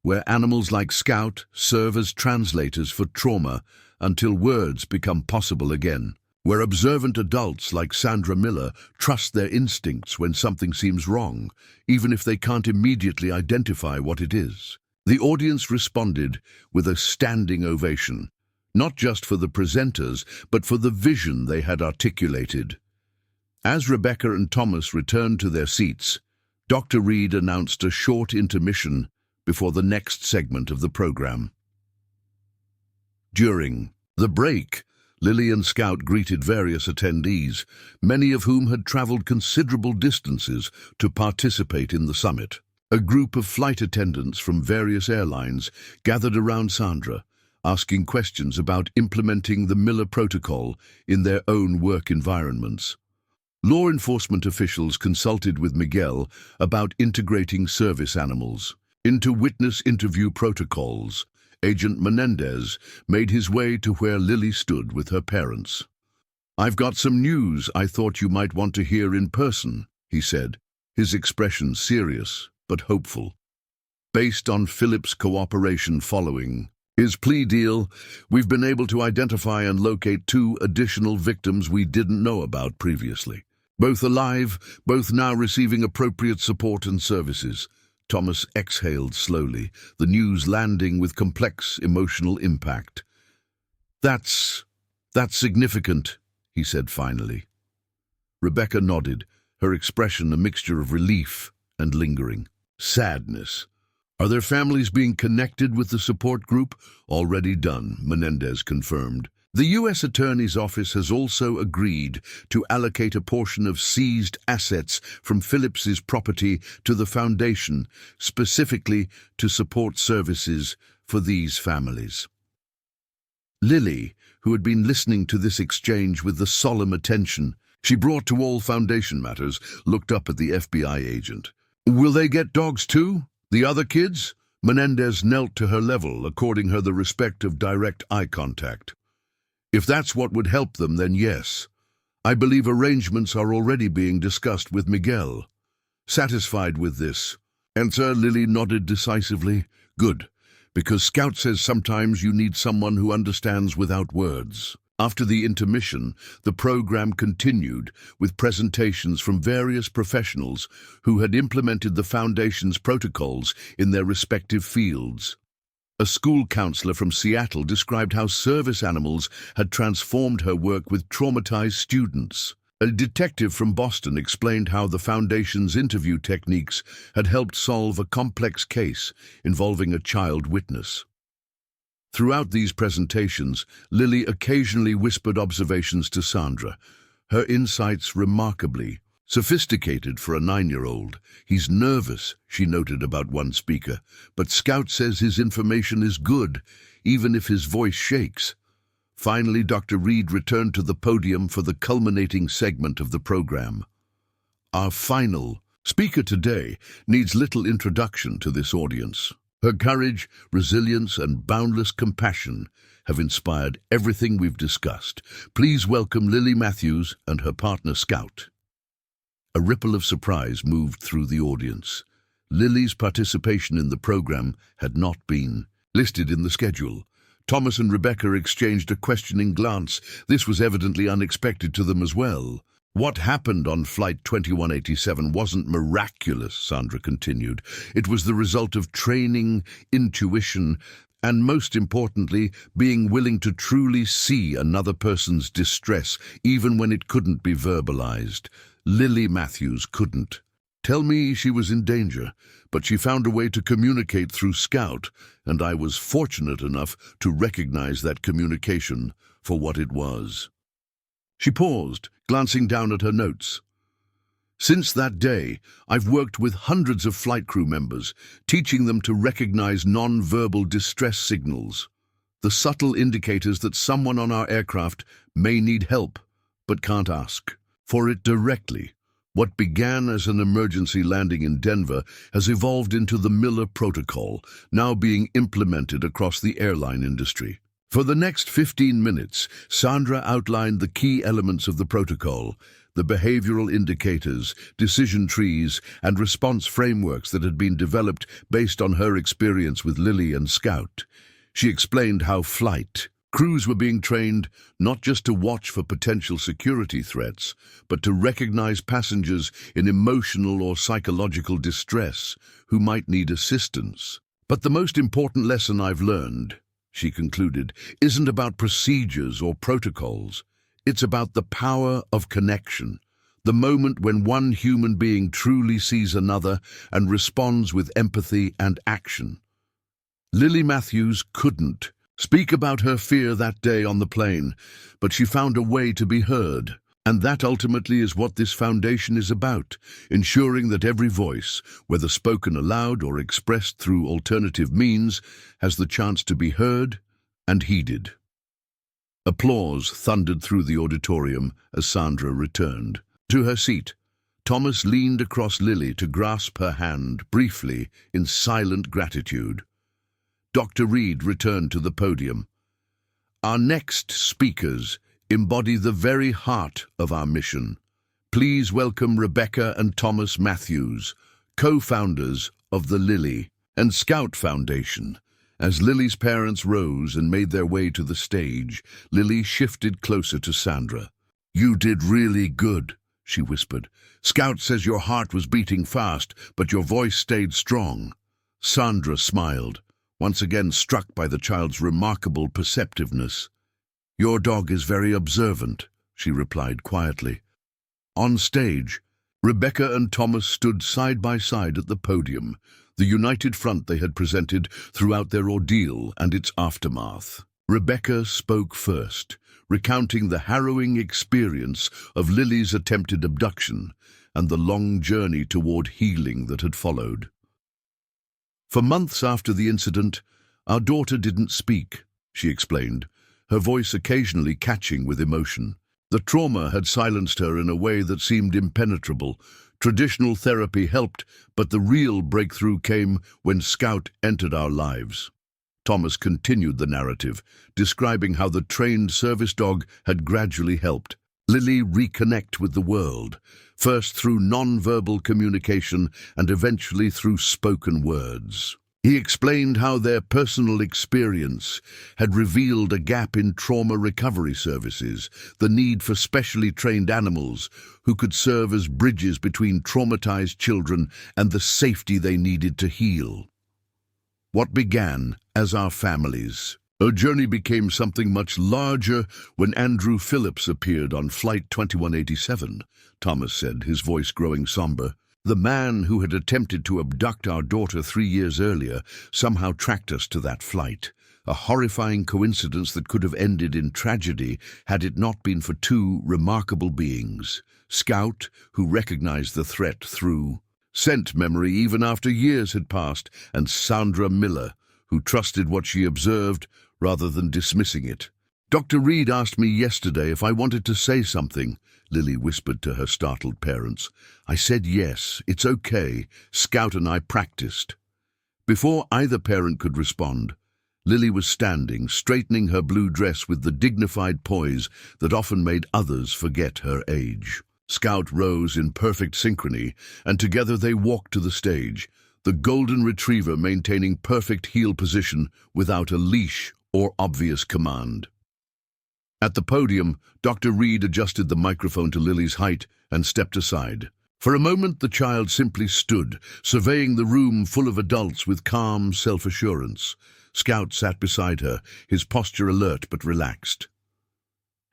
where animals like Scout serve as translators for trauma until words become possible again, where observant adults like Sandra Miller trust their instincts when something seems wrong, even if they can't immediately identify what it is. The audience responded with a standing ovation, not just for the presenters, but for the vision they had articulated. As Rebecca and Thomas returned to their seats, Dr. Reed announced a short intermission before the next segment of the program. During the break, Lily and Scout greeted various attendees, many of whom had traveled considerable distances to participate in the summit. A group of flight attendants from various airlines gathered around Sandra, asking questions about implementing the Miller Protocol in their own work environments. Law enforcement officials consulted with Miguel about integrating service animals into witness interview protocols. Agent Menendez made his way to where Lily stood with her parents. "I've got some news I thought you might want to hear in person," he said, his expression serious but hopeful. Based on Philip's cooperation following his plea deal, we've been able to identify and locate 2 additional victims we didn't know about previously. Both alive, both now receiving appropriate support and services. Thomas exhaled slowly, the news landing with complex emotional impact. That's significant," he said finally. Rebecca nodded, her expression a mixture of relief and lingering sadness. "Are their families being connected with the support group?" "Already done," Menendez confirmed. The U.S. Attorney's Office has also agreed to allocate a portion of seized assets from Phillips's property to the Foundation, specifically to support services for these families. Lily, who had been listening to this exchange with the solemn attention she brought to all Foundation matters, looked up at the FBI agent. "Will they get dogs too? The other kids?" Menendez knelt to her level, according her the respect of direct eye contact. "If that's what would help them, then yes. I believe arrangements are already being discussed with Miguel." Satisfied with this answer, Lily nodded decisively. "Good, because Scout says sometimes you need someone who understands without words." After the intermission, the program continued with presentations from various professionals who had implemented the Foundation's protocols in their respective fields. A school counselor from Seattle described how service animals had transformed her work with traumatized students. A detective from Boston explained how the Foundation's interview techniques had helped solve a complex case involving a child witness. Throughout these presentations, Lily occasionally whispered observations to Sandra, her insights remarkably sophisticated for a 9-year-old. "He's nervous," she noted about one speaker, "but Scout says his information is good, even if his voice shakes." Finally, Dr. Reed returned to the podium for the culminating segment of the program. Our final speaker today needs little introduction to this audience. Her courage, resilience, and boundless compassion have inspired everything we've discussed. Please welcome Lily Matthews and her partner Scout. A ripple of surprise moved through the audience. Lily's participation in the program had not been listed in the schedule. Thomas and Rebecca exchanged a questioning glance. This was evidently unexpected to them as well. What happened on Flight 2187 wasn't miraculous, Sandra continued. It was the result of training, intuition, and most importantly, being willing to truly see another person's distress, even when it couldn't be verbalized. Lily Matthews couldn't. Tell me she was in danger, but she found a way to communicate through Scout, and I was fortunate enough to recognize that communication for what it was. She paused, glancing down at her notes. Since that day, I've worked with hundreds of flight crew members, teaching them to recognize non-verbal distress signals, the subtle indicators that someone on our aircraft may need help, but can't ask for it directly. What began as an emergency landing in Denver has evolved into the Miller Protocol, now being implemented across the airline industry. For the next 15 minutes, Sandra outlined the key elements of the protocol, the behavioral indicators, decision trees, and response frameworks that had been developed based on her experience with Lily and Scout. She explained how flight crews were being trained not just to watch for potential security threats, but to recognize passengers in emotional or psychological distress who might need assistance. But the most important lesson I've learned, she concluded, isn't about procedures or protocols. It's about the power of connection, the moment when one human being truly sees another and responds with empathy and action. Lily Matthews couldn't speak about her fear that day on the plane, but she found a way to be heard. And that ultimately is what this foundation is about, ensuring that every voice, whether spoken aloud or expressed through alternative means, has the chance to be heard and heeded. Applause thundered through the auditorium as Sandra returned to her seat. Thomas leaned across Lily to grasp her hand briefly in silent gratitude. Dr. Reed returned to the podium. Our next speakers embody the very heart of our mission. Please welcome Rebecca and Thomas Matthews, co-founders of the Lily and Scout Foundation. As Lily's parents rose and made their way to the stage, Lily shifted closer to Sandra. You did really good, she whispered. Scout says your heart was beating fast, but your voice stayed strong. Sandra smiled, once again struck by the child's remarkable perceptiveness. Your dog is very observant, she replied quietly. On stage, Rebecca and Thomas stood side by side at the podium, the united front they had presented throughout their ordeal and its aftermath. Rebecca spoke first, recounting the harrowing experience of Lily's attempted abduction and the long journey toward healing that had followed. For months after the incident, our daughter didn't speak, she explained, her voice occasionally catching with emotion. The trauma had silenced her in a way that seemed impenetrable. Traditional therapy helped, but the real breakthrough came when Scout entered our lives. Thomas continued the narrative, describing how the trained service dog had gradually helped Lily reconnect with the world, first through non-verbal communication and eventually through spoken words. He explained how their personal experience had revealed a gap in trauma recovery services, the need for specially trained animals who could serve as bridges between traumatized children and the safety they needed to heal. What began as our families, our journey became something much larger when Andrew Phillips appeared on Flight 2187, Thomas said, his voice growing somber. The man who had attempted to abduct our daughter 3 years earlier somehow tracked us to that flight, a horrifying coincidence that could have ended in tragedy had it not been for two remarkable beings. Scout, who recognized the threat through scent memory even after years had passed, and Sandra Miller, who trusted what she observed rather than dismissing it. Dr. Reed asked me yesterday if I wanted to say something, Lily whispered to her startled parents. I said yes, it's okay. Scout and I practiced. Before either parent could respond, Lily was standing, straightening her blue dress with the dignified poise that often made others forget her age. Scout rose in perfect synchrony, and together they walked to the stage, the golden retriever maintaining perfect heel position without a leash or obvious command. At the podium, Dr. Reed adjusted the microphone to Lily's height and stepped aside. For a moment, the child simply stood, surveying the room full of adults with calm self-assurance. Scout sat beside her, his posture alert but relaxed.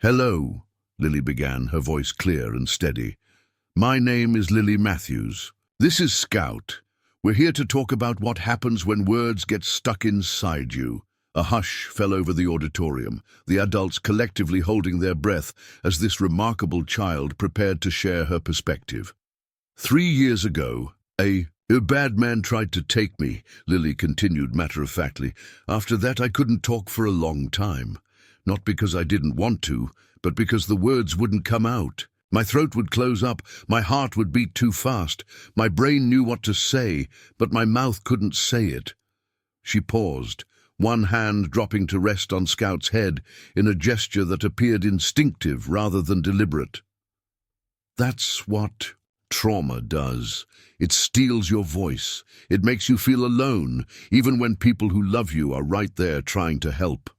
"Hello," Lily began, her voice clear and steady. "My name is Lily Matthews. This is Scout. We're here to talk about what happens when words get stuck inside you." A hush fell over the auditorium, the adults collectively holding their breath as this remarkable child prepared to share her perspective. 3 years ago, a bad man tried to take me," Lily continued matter-of-factly. "After that, I couldn't talk for a long time. Not because I didn't want to, but because the words wouldn't come out. My throat would close up, my heart would beat too fast, my brain knew what to say, but my mouth couldn't say it." She paused, one hand dropping to rest on Scout's head in a gesture that appeared instinctive rather than deliberate. "That's what trauma does. It steals your voice. It makes you feel alone, even when people who love you are right there trying to help."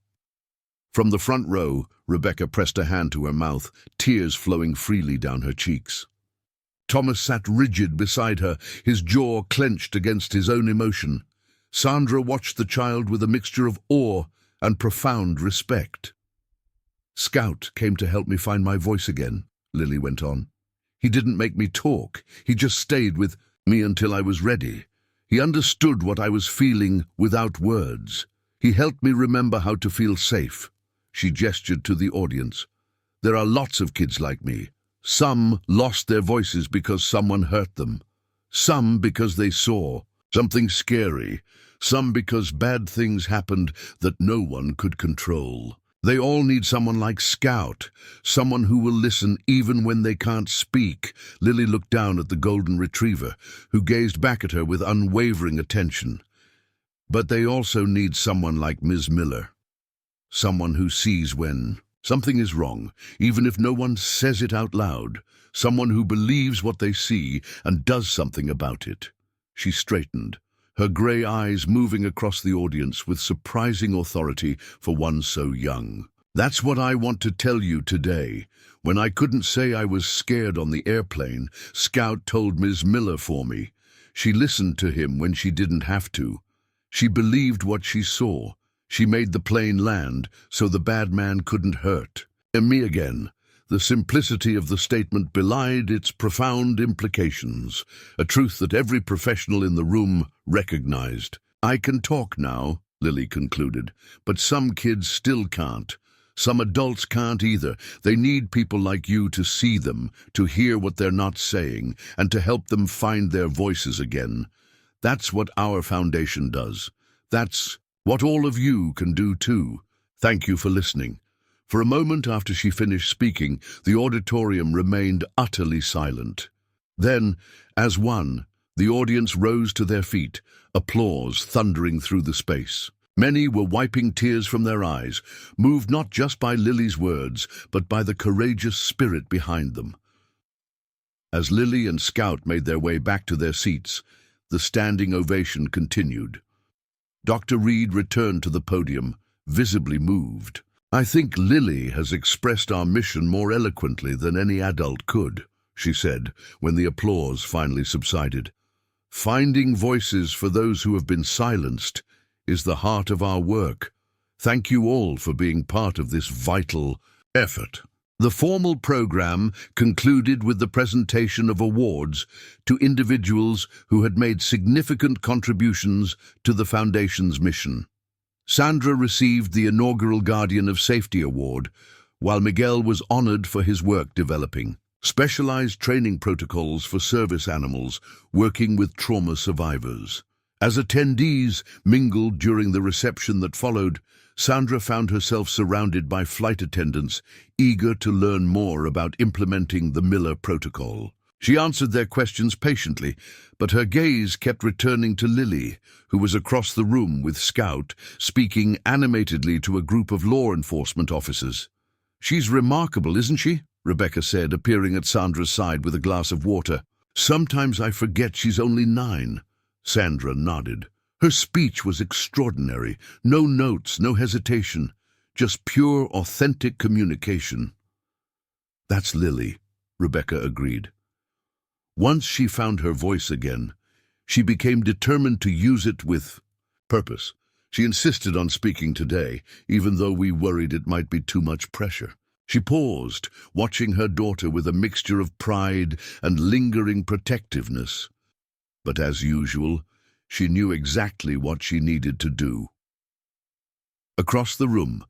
From the front row, Rebecca pressed a hand to her mouth, tears flowing freely down her cheeks. Thomas sat rigid beside her, his jaw clenched against his own emotion. Sandra watched the child with a mixture of awe and profound respect. "Scout came to help me find my voice again," Lily went on. "He didn't make me talk. He just stayed with me until I was ready. He understood what I was feeling without words. He helped me remember how to feel safe." She gestured to the audience. "There are lots of kids like me. Some lost their voices because someone hurt them. Some because they saw something scary. Some because bad things happened that no one could control. They all need someone like Scout, someone who will listen even when they can't speak." Lily looked down at the golden retriever, who gazed back at her with unwavering attention. "But they also need someone like Ms. Miller. Someone who sees when something is wrong, even if no one says it out loud. Someone who believes what they see and does something about it." She straightened, her grey eyes moving across the audience with surprising authority for one so young. "That's what I want to tell you today. When I couldn't say I was scared on the airplane, Scout told Ms. Miller for me. She listened to him when she didn't have to. She believed what she saw. She made the plane land so the bad man couldn't hurt me again." The simplicity of the statement belied its profound implications, a truth that every professional in the room recognized. "I can talk now," Lily concluded, "but some kids still can't. Some adults can't either. They need people like you to see them, to hear what they're not saying, and to help them find their voices again. That's what our foundation does. That's what all of you can do too. Thank you for listening." For a moment after she finished speaking, the auditorium remained utterly silent. Then, as one, the audience rose to their feet, applause thundering through the space. Many were wiping tears from their eyes, moved not just by Lily's words, but by the courageous spirit behind them. As Lily and Scout made their way back to their seats, the standing ovation continued. Dr. Reed returned to the podium, visibly moved. "I think Lily has expressed our mission more eloquently than any adult could," she said, when the applause finally subsided. "Finding voices for those who have been silenced is the heart of our work. Thank you all for being part of this vital effort." The formal program concluded with the presentation of awards to individuals who had made significant contributions to the Foundation's mission. Sandra received the inaugural Guardian of Safety Award, while Miguel was honored for his work developing specialized training protocols for service animals working with trauma survivors. As attendees mingled during the reception that followed, Sandra found herself surrounded by flight attendants eager to learn more about implementing the Miller Protocol. She answered their questions patiently, but her gaze kept returning to Lily, who was across the room with Scout, speaking animatedly to a group of law enforcement officers. "She's remarkable, isn't she?" Rebecca said, appearing at Sandra's side with a glass of water. "Sometimes I forget she's only 9. Sandra nodded. Her speech was extraordinary. No notes, no hesitation. Just pure, authentic communication. That's Lily, Rebecca agreed. Once she found her voice again, she became determined to use it with purpose. She insisted on speaking today, even though we worried it might be too much pressure. She paused, watching her daughter with a mixture of pride and lingering protectiveness. But as usual, she knew exactly what she needed to do. Across the room,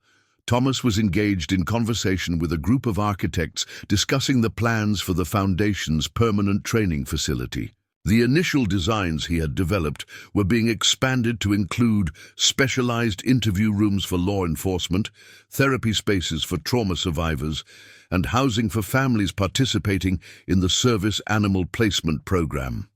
Thomas was engaged in conversation with a group of architects discussing the plans for the Foundation's permanent training facility. The initial designs he had developed were being expanded to include specialized interview rooms for law enforcement, therapy spaces for trauma survivors, and housing for families participating in the Service Animal Placement Program.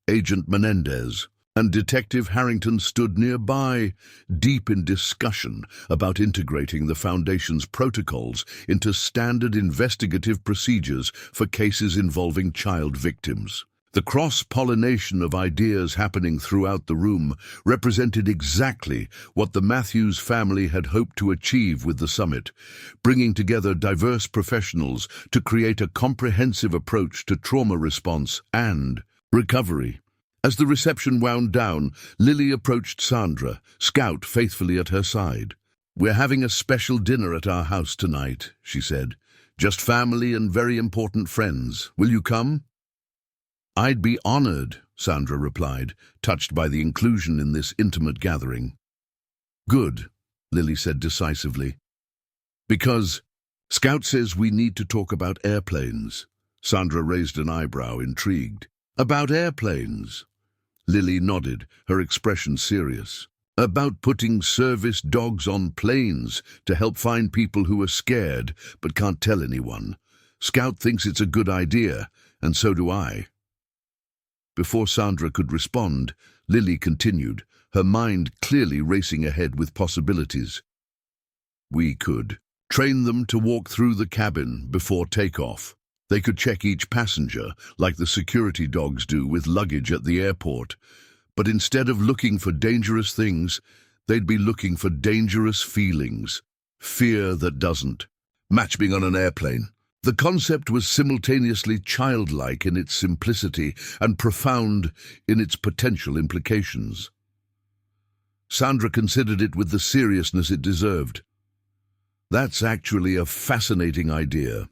Agent Menendez and Detective Harrington stood nearby, deep in discussion about integrating the Foundation's protocols into standard investigative procedures for cases involving child victims. The cross-pollination of ideas happening throughout the room represented exactly what the Matthews family had hoped to achieve with the summit, bringing together diverse professionals to create a comprehensive approach to trauma response and recovery. As the reception wound down, Lily approached Sandra, Scout faithfully at her side. "We're having a special dinner at our house tonight," she said. "Just family and very important friends. Will you come?" "I'd be honored," Sandra replied, touched by the inclusion in this intimate gathering. "Good," Lily said decisively. "Because Scout says we need to talk about airplanes." Sandra raised an eyebrow, intrigued. "About airplanes?" Lily nodded, her expression serious. "About putting service dogs on planes to help find people who are scared but can't tell anyone. Scout thinks it's a good idea, and so do I." Before Sandra could respond, Lily continued, her mind clearly racing ahead with possibilities. "We could train them to walk through the cabin before takeoff. They could check each passenger, like the security dogs do with luggage at the airport. But instead of looking for dangerous things, they'd be looking for dangerous feelings. Fear that doesn't match being on an airplane." The concept was simultaneously childlike in its simplicity and profound in its potential implications. Sandra considered it with the seriousness it deserved. "That's actually a fascinating idea.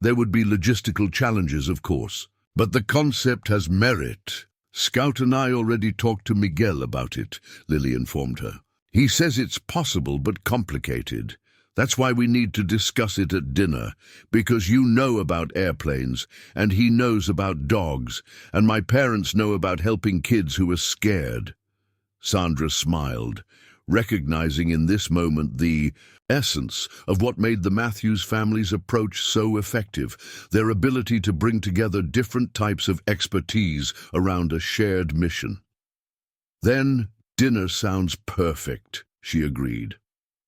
There would be logistical challenges, of course, but the concept has merit. Scout and I already talked to Miguel about it," Lily informed her. "He says it's possible but complicated. That's why we need to discuss it at dinner, because you know about airplanes, and he knows about dogs, and my parents know about helping kids who are scared." Sandra smiled, recognizing in this moment the essence of what made the Matthews family's approach so effective, their ability to bring together different types of expertise around a shared mission. "Then dinner sounds perfect," she agreed.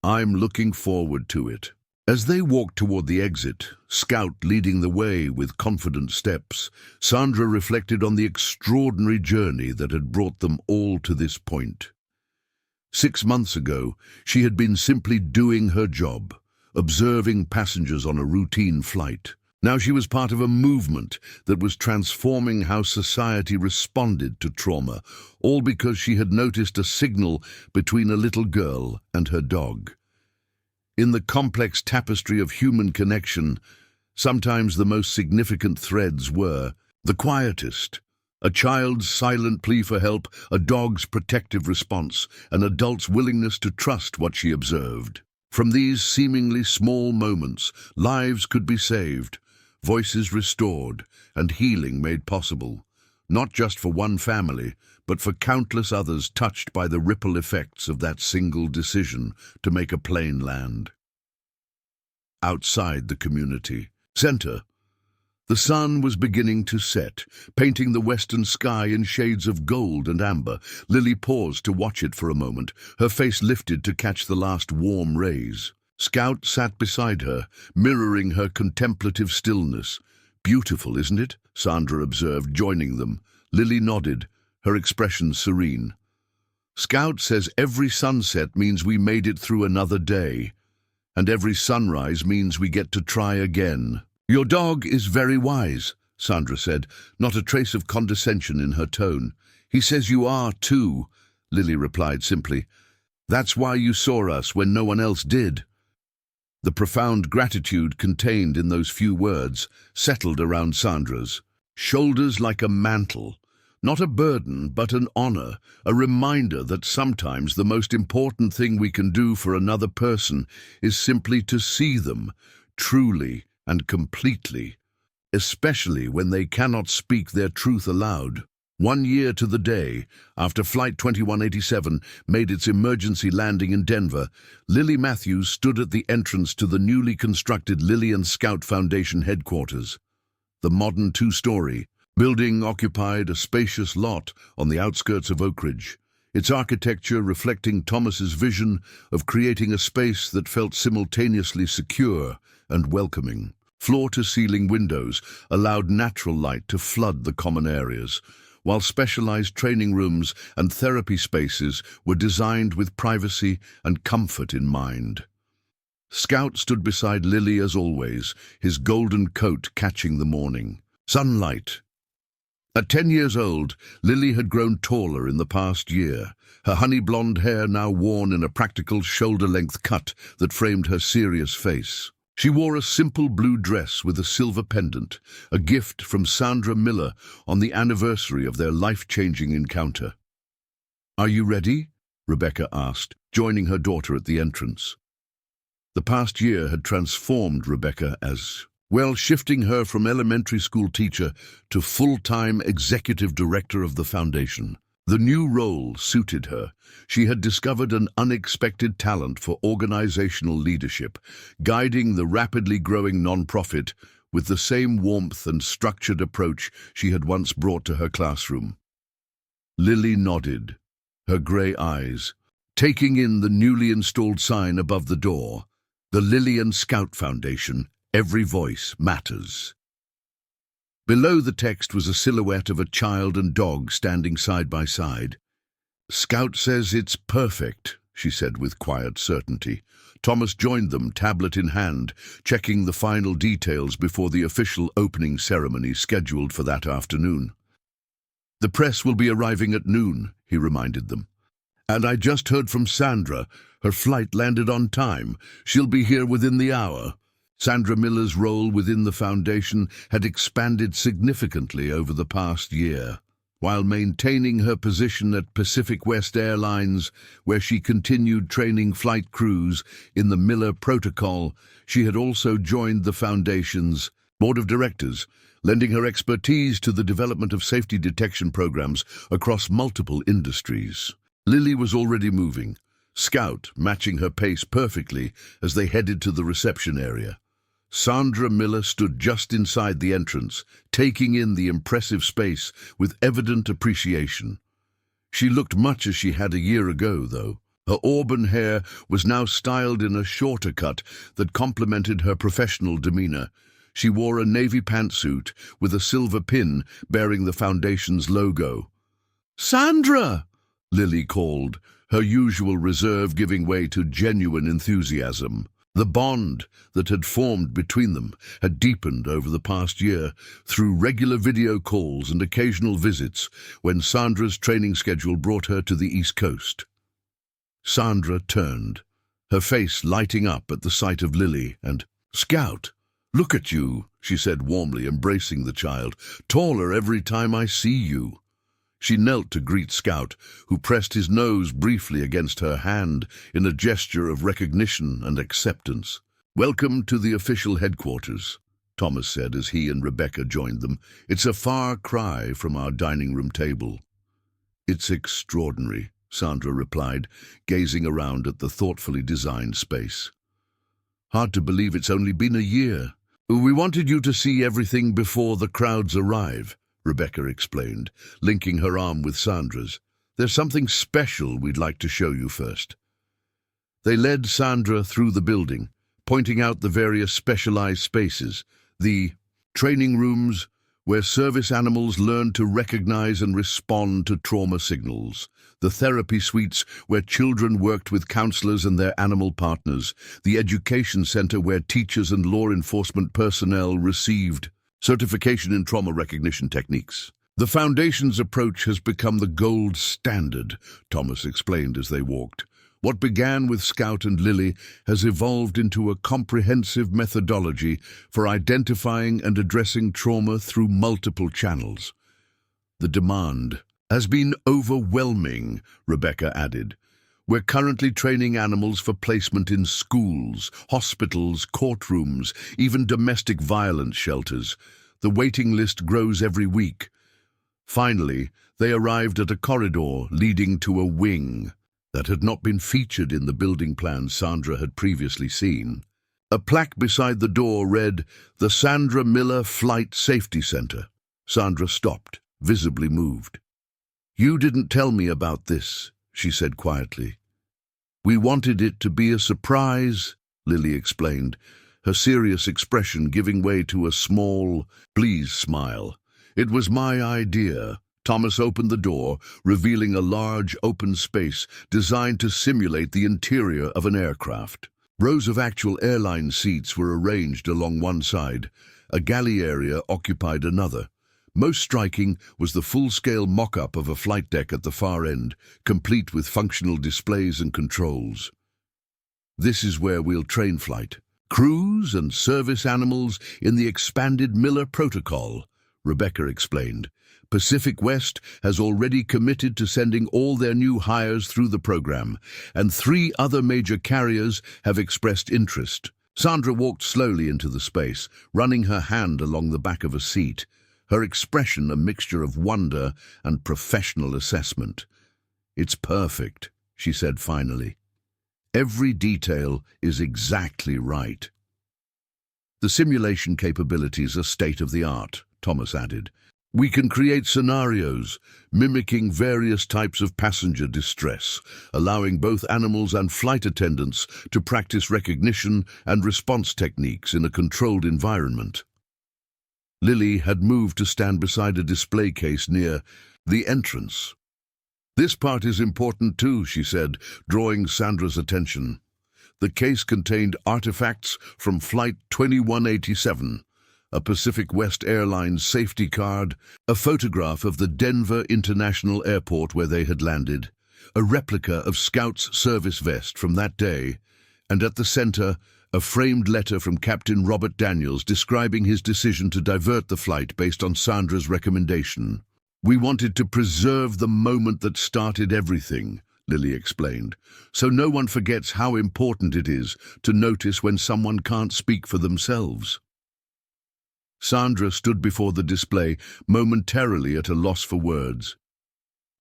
"I'm looking forward to it." As they walked toward the exit, Scout leading the way with confident steps, Sandra reflected on the extraordinary journey that had brought them all to this point. 6 months ago, she had been simply doing her job, observing passengers on a routine flight. Now she was part of a movement that was transforming how society responded to trauma, all because she had noticed a signal between a little girl and her dog. In the complex tapestry of human connection, sometimes the most significant threads were the quietest: a child's silent plea for help, a dog's protective response, an adult's willingness to trust what she observed. From these seemingly small moments, lives could be saved, voices restored, and healing made possible, not just for one family, but for countless others touched by the ripple effects of that single decision to make a plane land. Outside the community center, the sun was beginning to set, painting the western sky in shades of gold and amber. Lily paused to watch it for a moment, her face lifted to catch the last warm rays. Scout sat beside her, mirroring her contemplative stillness. "Beautiful, isn't it?" Sandra observed, joining them. Lily nodded, her expression serene. Scout says every sunset means we made it through another day, and every sunrise means we get to try again. Your dog is very wise, Sandra said, not a trace of condescension in her tone. He says you are too, Lily replied simply. That's why you saw us when no one else did. The profound gratitude contained in those few words settled around Sandra's shoulders like a mantle. Not a burden, but an honor, a reminder that sometimes the most important thing we can do for another person is simply to see them, truly and completely, especially when they cannot speak their truth aloud. 1 year to the day after Flight 2187 made its emergency landing in Denver, Lily Matthews stood at the entrance to the newly constructed Lily and Scout Foundation headquarters. The modern two-story building occupied a spacious lot on the outskirts of Oak Ridge, its architecture reflecting Thomas's vision of creating a space that felt simultaneously secure and welcoming. Floor-to-ceiling windows allowed natural light to flood the common areas, while specialized training rooms and therapy spaces were designed with privacy and comfort in mind. Scout stood beside Lily as always, his golden coat catching the morning sunlight. At 10 years old, Lily had grown taller in the past year, her honey-blonde hair now worn in a practical shoulder-length cut that framed her serious face. She wore a simple blue dress with a silver pendant, a gift from Sandra Miller on the anniversary of their life-changing encounter. "Are you ready?" Rebecca asked, joining her daughter at the entrance. The past year had transformed Rebecca as well, shifting her from elementary school teacher to full-time executive director of the foundation. The new role suited her. She had discovered an unexpected talent for organizational leadership, guiding the rapidly growing nonprofit with the same warmth and structured approach she had once brought to her classroom. Lily nodded, her grey eyes taking in the newly installed sign above the door, the Lily and Scout Foundation. Every voice matters. Below the text was a silhouette of a child and dog standing side by side. "Scout says it's perfect," she said with quiet certainty. Thomas joined them, tablet in hand, checking the final details before the official opening ceremony scheduled for that afternoon. "The press will be arriving at noon," he reminded them. "And I just heard from Sandra. Her flight landed on time. She'll be here within the hour." Sandra Miller's role within the foundation had expanded significantly over the past year. While maintaining her position at Pacific West Airlines, where she continued training flight crews in the Miller Protocol, she had also joined the foundation's board of directors, lending her expertise to the development of safety detection programs across multiple industries. Lily was already moving, Scout matching her pace perfectly as they headed to the reception area. Sandra Miller stood just inside the entrance, taking in the impressive space with evident appreciation. She looked much as she had a year ago, though. Her auburn hair was now styled in a shorter cut that complemented her professional demeanor. She wore a navy pantsuit with a silver pin bearing the foundation's logo. "Sandra!" Lily called, her usual reserve giving way to genuine enthusiasm. The bond that had formed between them had deepened over the past year through regular video calls and occasional visits when Sandra's training schedule brought her to the East Coast. Sandra turned, her face lighting up at the sight of Lily, and, "Scout, look at you," she said warmly, embracing the child. "Taller every time I see you." She knelt to greet Scout, who pressed his nose briefly against her hand in a gesture of recognition and acceptance. "Welcome to the official headquarters," Thomas said as he and Rebecca joined them. "It's a far cry from our dining room table." "It's extraordinary," Sandra replied, gazing around at the thoughtfully designed space. "Hard to believe it's only been a year. We wanted you to see everything before the crowds arrive," Rebecca explained, linking her arm with Sandra's. "There's something special we'd like to show you first." They led Sandra through the building, pointing out the various specialized spaces, the training rooms, where service animals learn to recognize and respond to trauma signals. The therapy suites where children worked with counselors and their animal partners. The education center where teachers and law enforcement personnel received certification in trauma recognition techniques. The Foundation's approach has become the gold standard, Thomas explained as they walked. What began with Scout and Lily has evolved into a comprehensive methodology for identifying and addressing trauma through multiple channels. The demand has been overwhelming, Rebecca added. We're currently training animals for placement in schools, hospitals, courtrooms, even domestic violence shelters. The waiting list grows every week. Finally, they arrived at a corridor leading to a wing that had not been featured in the building plan Sandra had previously seen. A plaque beside the door read, "The Sandra Miller Flight Safety Center." Sandra stopped, visibly moved. "You didn't tell me about this," she said quietly. "We wanted it to be a surprise," Lily explained, her serious expression giving way to a small, pleased smile. "It was my idea." Thomas opened the door, revealing a large open space designed to simulate the interior of an aircraft. Rows of actual airline seats were arranged along one side. A galley area occupied another. Most striking was the full-scale mock-up of a flight deck at the far end, complete with functional displays and controls. "This is where we'll train flight. Crews and service animals in the expanded Miller Protocol," Rebecca explained. "Pacific West has already committed to sending all their new hires through the program, and 3 other major carriers have expressed interest." Sandra walked slowly into the space, running her hand along the back of a seat, her expression a mixture of wonder and professional assessment. "It's perfect," she said finally. "Every detail is exactly right." "The simulation capabilities are state-of-the-art," Thomas added. "We can create scenarios, mimicking various types of passenger distress, allowing both animals and flight attendants to practice recognition and response techniques in a controlled environment." Lily had moved to stand beside a display case near the entrance. "This part is important too," she said, drawing Sandra's attention. The case contained artifacts from Flight 2187, a Pacific West Airlines safety card, a photograph of the Denver International Airport where they had landed, a replica of Scout's service vest from that day, and at the center, a framed letter from Captain Robert Daniels describing his decision to divert the flight based on Sandra's recommendation. "We wanted to preserve the moment that started everything," Lily explained, "so no one forgets how important it is to notice when someone can't speak for themselves." Sandra stood before the display, momentarily at a loss for words.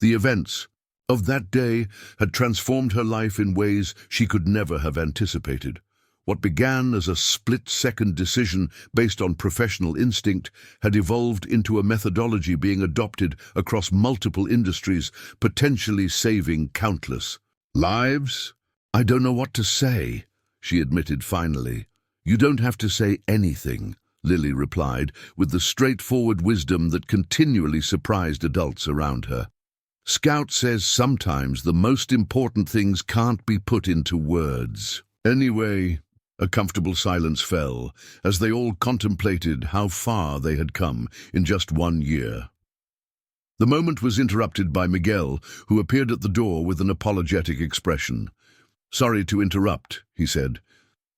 The events of that day had transformed her life in ways she could never have anticipated. What began as a split-second decision based on professional instinct had evolved into a methodology being adopted across multiple industries, potentially saving countless lives. "I don't know what to say," she admitted finally. "You don't have to say anything," Lily replied, with the straightforward wisdom that continually surprised adults around her. "Scout says sometimes the most important things can't be put into words." Anyway, a comfortable silence fell as they all contemplated how far they had come in just 1 year. The moment was interrupted by Miguel, who appeared at the door with an apologetic expression. "Sorry to interrupt," he said,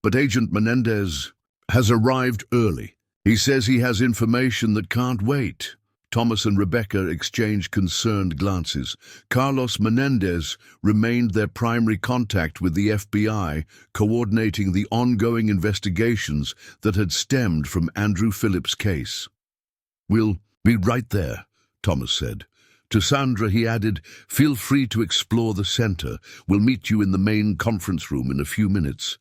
"but Agent Menendez has arrived early. He says he has information that can't wait." Thomas and Rebecca exchanged concerned glances. Carlos Menendez remained their primary contact with the FBI, coordinating the ongoing investigations that had stemmed from Andrew Phillips' case. "We'll be right there," Thomas said. To Sandra he added, "Feel free to explore the center. We'll meet you in the main conference room in a few minutes."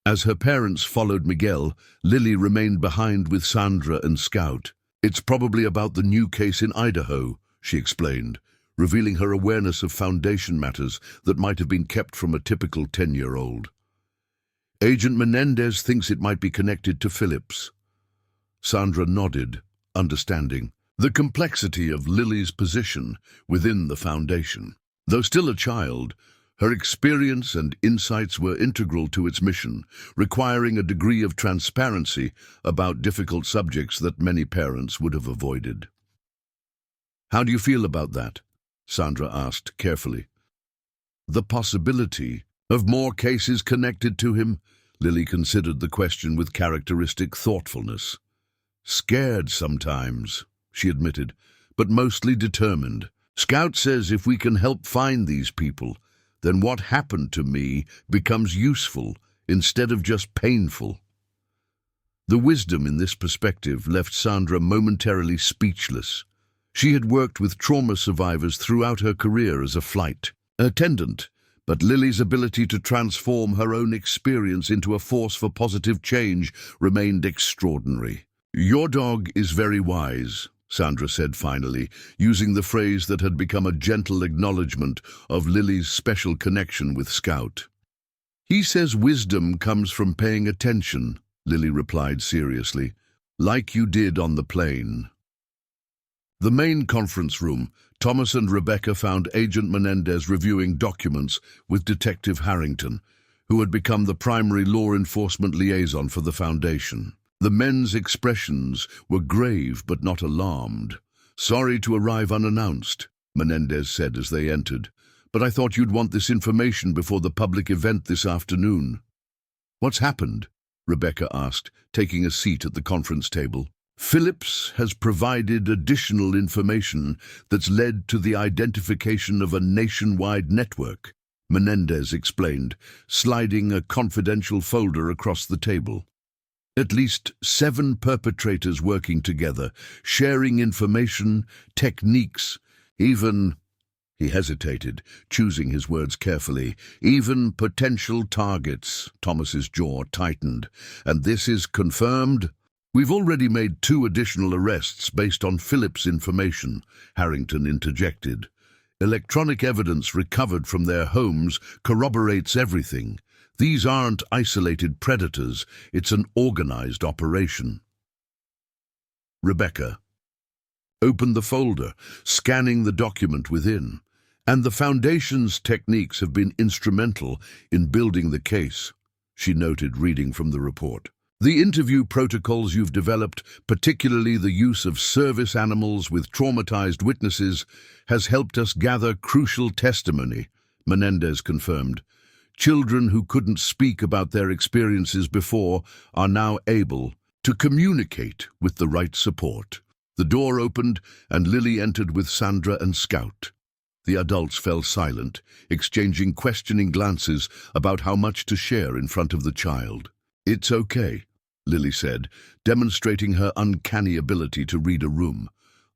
As her parents followed Miguel, Lily remained behind with Sandra and Scout. "It's probably about the new case in Idaho," she explained, revealing her awareness of Foundation matters that might have been kept from a typical 10-year-old. "Agent Menendez thinks it might be connected to Phillips." Sandra nodded, understanding the complexity of Lily's position within the foundation. Though still a child, her experience and insights were integral to its mission, requiring a degree of transparency about difficult subjects that many parents would have avoided. "How do you feel about that?" Sandra asked carefully. "The possibility of more cases connected to him?" Lily considered the question with characteristic thoughtfulness. "Scared sometimes," she admitted, "but mostly determined. Scout says if we can help find these people, then what happened to me becomes useful instead of just painful." The wisdom in this perspective left Sandra momentarily speechless. She had worked with trauma survivors throughout her career as a flight attendant, but Lily's ability to transform her own experience into a force for positive change remained extraordinary. "Your dog is very wise," Sandra said finally, using the phrase that had become a gentle acknowledgement of Lily's special connection with Scout. "He says wisdom comes from paying attention," Lily replied seriously, "like you did on the plane." The main conference room, Thomas and Rebecca found Agent Menendez reviewing documents with Detective Harrington, who had become the primary law enforcement liaison for the Foundation. The men's expressions were grave but not alarmed. "Sorry to arrive unannounced," Menendez said as they entered, "but I thought you'd want this information before the public event this afternoon." "What's happened?" Rebecca asked, taking a seat at the conference table. "Phillips has provided additional information that's led to the identification of a nationwide network," Menendez explained, sliding a confidential folder across the table. "At least 7 perpetrators working together, sharing information, techniques, even—" He hesitated, choosing his words carefully. "Even potential targets." Thomas's jaw tightened. "And this is confirmed?" "We've already made 2 additional arrests based on Phillips' information," Harrington interjected. "Electronic evidence recovered from their homes corroborates everything. These aren't isolated predators, it's an organized operation." Rebecca opened the folder, scanning the document within. "And the Foundation's techniques have been instrumental in building the case," she noted, reading from the report. "The interview protocols you've developed, particularly the use of service animals with traumatized witnesses, has helped us gather crucial testimony," Menendez confirmed. "Children who couldn't speak about their experiences before are now able to communicate with the right support." The door opened and Lily entered with Sandra and Scout. The adults fell silent, exchanging questioning glances about how much to share in front of the child. "It's okay," Lily said, demonstrating her uncanny ability to read a room.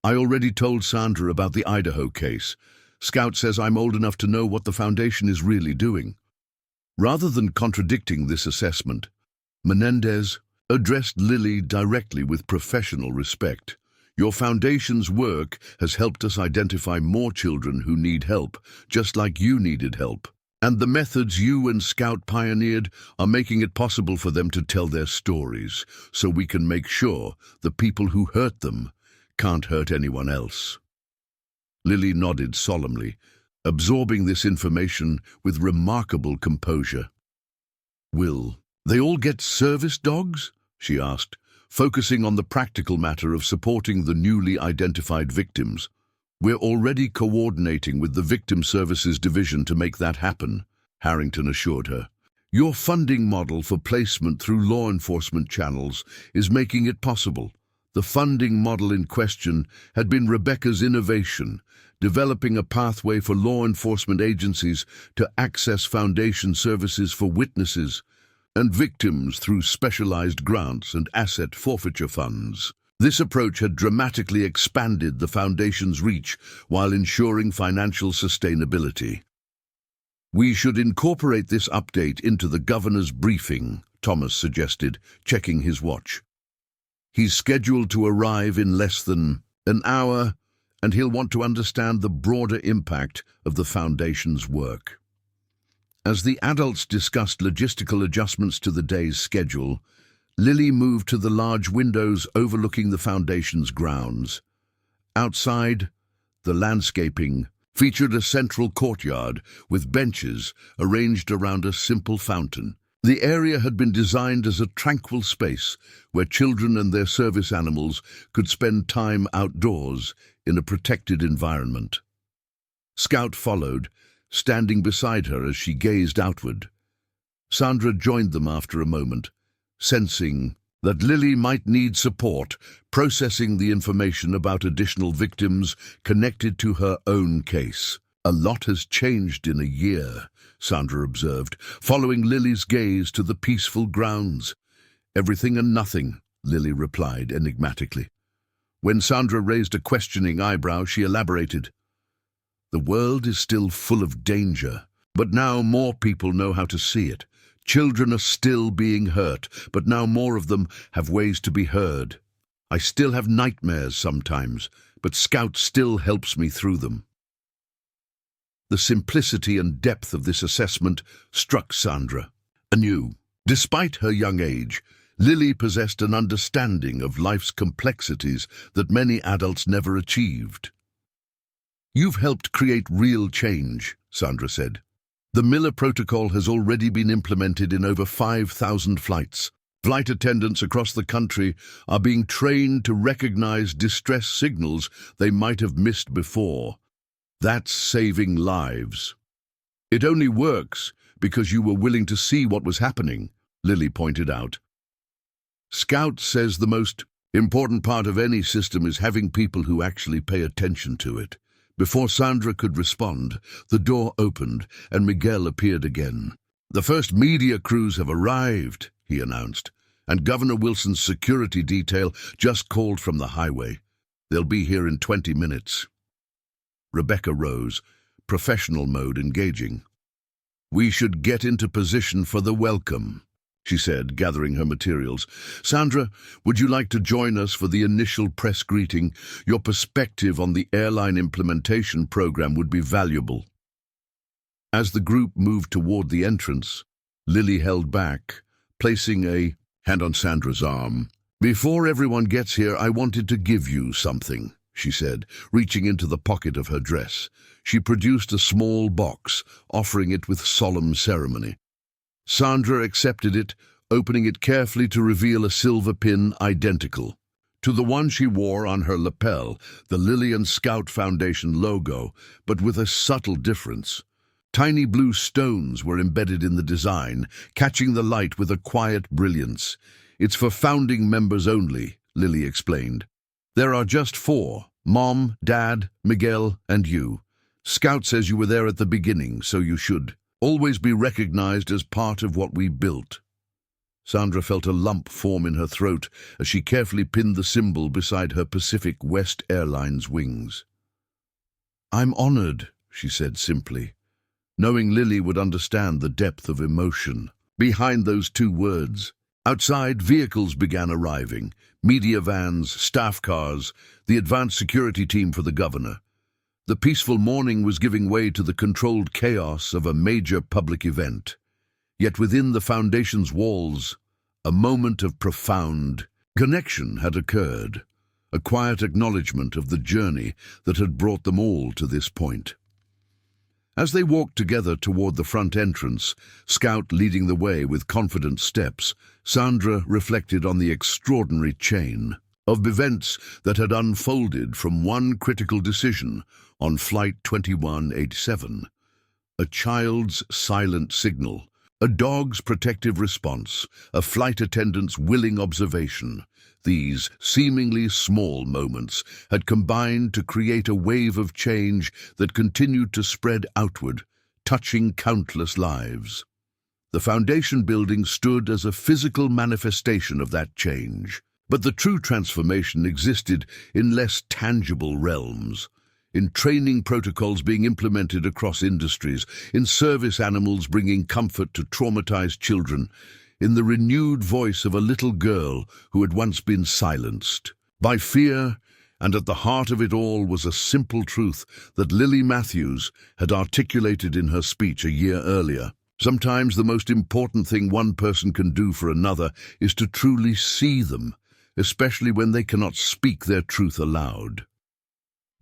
"I already told Sandra about the Idaho case. Scout says I'm old enough to know what the Foundation is really doing." Rather than contradicting this assessment, Menendez addressed Lily directly with professional respect. "Your Foundation's work has helped us identify more children who need help, just like you needed help. And the methods you and Scout pioneered are making it possible for them to tell their stories, so we can make sure the people who hurt them can't hurt anyone else." Lily nodded solemnly, absorbing this information with remarkable composure. "Will they all get service dogs?" she asked, focusing on the practical matter of supporting the newly identified victims. "We're already coordinating with the Victim Services Division to make that happen," Harrington assured her. "Your funding model for placement through law enforcement channels is making it possible." The funding model in question had been Rebecca's innovation, developing a pathway for law enforcement agencies to access Foundation services for witnesses and victims through specialized grants and asset forfeiture funds. This approach had dramatically expanded the Foundation's reach while ensuring financial sustainability. "We should incorporate this update into the governor's briefing," Thomas suggested, checking his watch. "He's scheduled to arrive in less than an hour, and he'll want to understand the broader impact of the Foundation's work." As the adults discussed logistical adjustments to the day's schedule, Lily moved to the large windows overlooking the Foundation's grounds. Outside, the landscaping featured a central courtyard with benches arranged around a simple fountain. The area had been designed as a tranquil space where children and their service animals could spend time outdoors in a protected environment. Scout followed, standing beside her as she gazed outward. Sandra joined them after a moment, sensing that Lily might need support processing the information about additional victims connected to her own case. "A lot has changed in a year," Sandra observed, following Lily's gaze to the peaceful grounds. "Everything and nothing," Lily replied enigmatically. When Sandra raised a questioning eyebrow, she elaborated. "The world is still full of danger, but now more people know how to see it. Children are still being hurt, but now more of them have ways to be heard. I still have nightmares sometimes, but Scout still helps me through them." The simplicity and depth of this assessment struck Sandra anew. Despite her young age, Lily possessed an understanding of life's complexities that many adults never achieved. "You've helped create real change," Sandra said. "The Miller Protocol has already been implemented in over 5,000 flights. Flight attendants across the country are being trained to recognize distress signals they might have missed before. That's saving lives." "It only works because you were willing to see what was happening," Lily pointed out. "Scout says the most important part of any system is having people who actually pay attention to it." Before Sandra could respond, the door opened and Miguel appeared again. "The first media crews have arrived," he announced, "and Governor Wilson's security detail just called from the highway. They'll be here in 20 minutes. Rebecca rose, professional mode engaging. "We should get into position for the welcome," she said, gathering her materials. "Sandra, would you like to join us for the initial press greeting? Your perspective on the airline implementation program would be valuable." As the group moved toward the entrance, Lily held back, placing a hand on Sandra's arm. "Before everyone gets here, I wanted to give you something," she said, reaching into the pocket of her dress. She produced a small box, offering it with solemn ceremony. Sandra accepted it, opening it carefully to reveal a silver pin identical to the one she wore on her lapel, the Lily and Scout Foundation logo, but with a subtle difference. Tiny blue stones were embedded in the design, catching the light with a quiet brilliance. "It's for founding members only," Lily explained. "There are just 4, Mom, Dad, Miguel, and you. Scout says you were there at the beginning, so you should always be recognized as part of what we built." Sandra felt a lump form in her throat as she carefully pinned the symbol beside her Pacific West Airlines wings. "I'm honored," she said simply, knowing Lily would understand the depth of emotion behind those 2 words. Outside, vehicles began arriving, media vans, staff cars, the advanced security team for the governor. The peaceful morning was giving way to the controlled chaos of a major public event. Yet within the Foundation's walls, a moment of profound connection had occurred, a quiet acknowledgement of the journey that had brought them all to this point. As they walked together toward the front entrance, Scout leading the way with confident steps, Sandra reflected on the extraordinary chain of events that had unfolded from one critical decision on Flight 2187. A child's silent signal, a dog's protective response, a flight attendant's willing observation. These seemingly small moments had combined to create a wave of change that continued to spread outward, touching countless lives. The Foundation building stood as a physical manifestation of that change. But the true transformation existed in less tangible realms, in training protocols being implemented across industries, in service animals bringing comfort to traumatized children, in the renewed voice of a little girl who had once been silenced by fear, and at the heart of it all was a simple truth that Lily Matthews had articulated in her speech a year earlier. Sometimes the most important thing one person can do for another is to truly see them, especially when they cannot speak their truth aloud.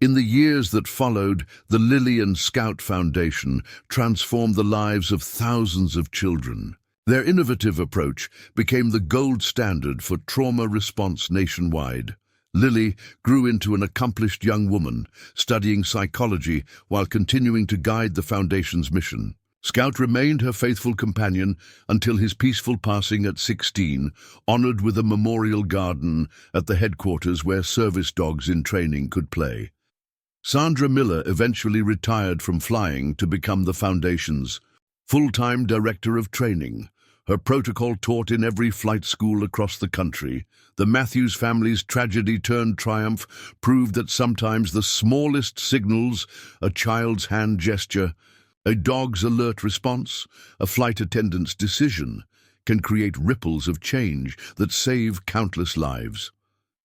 In the years that followed, the Lily and Scout Foundation transformed the lives of thousands of children. Their innovative approach became the gold standard for trauma response nationwide. Lily grew into an accomplished young woman, studying psychology while continuing to guide the Foundation's mission. Scout remained her faithful companion until his peaceful passing at 16, honored with a memorial garden at the headquarters where service dogs in training could play. Sandra Miller eventually retired from flying to become the Foundation's full-time director of training. Her protocol taught in every flight school across the country. The Matthews family's tragedy turned triumph proved that sometimes the smallest signals, a child's hand gesture, a dog's alert response, a flight attendant's decision, can create ripples of change that save countless lives.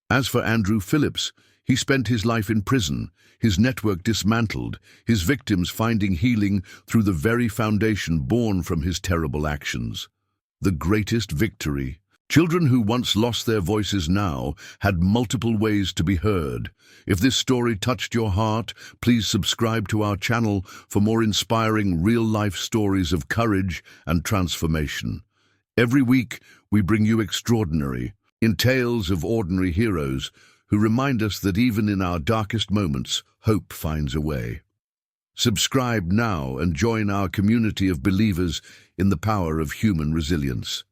As for Andrew Phillips, he spent his life in prison, his network dismantled, his victims finding healing through the very foundation born from his terrible actions. The greatest victory. Children who once lost their voices now had multiple ways to be heard. If this story touched your heart, please subscribe to our channel for more inspiring real-life stories of courage and transformation. Every week, we bring you extraordinary, tales of ordinary heroes who remind us that even in our darkest moments, hope finds a way. Subscribe now and join our community of believers in the power of human resilience.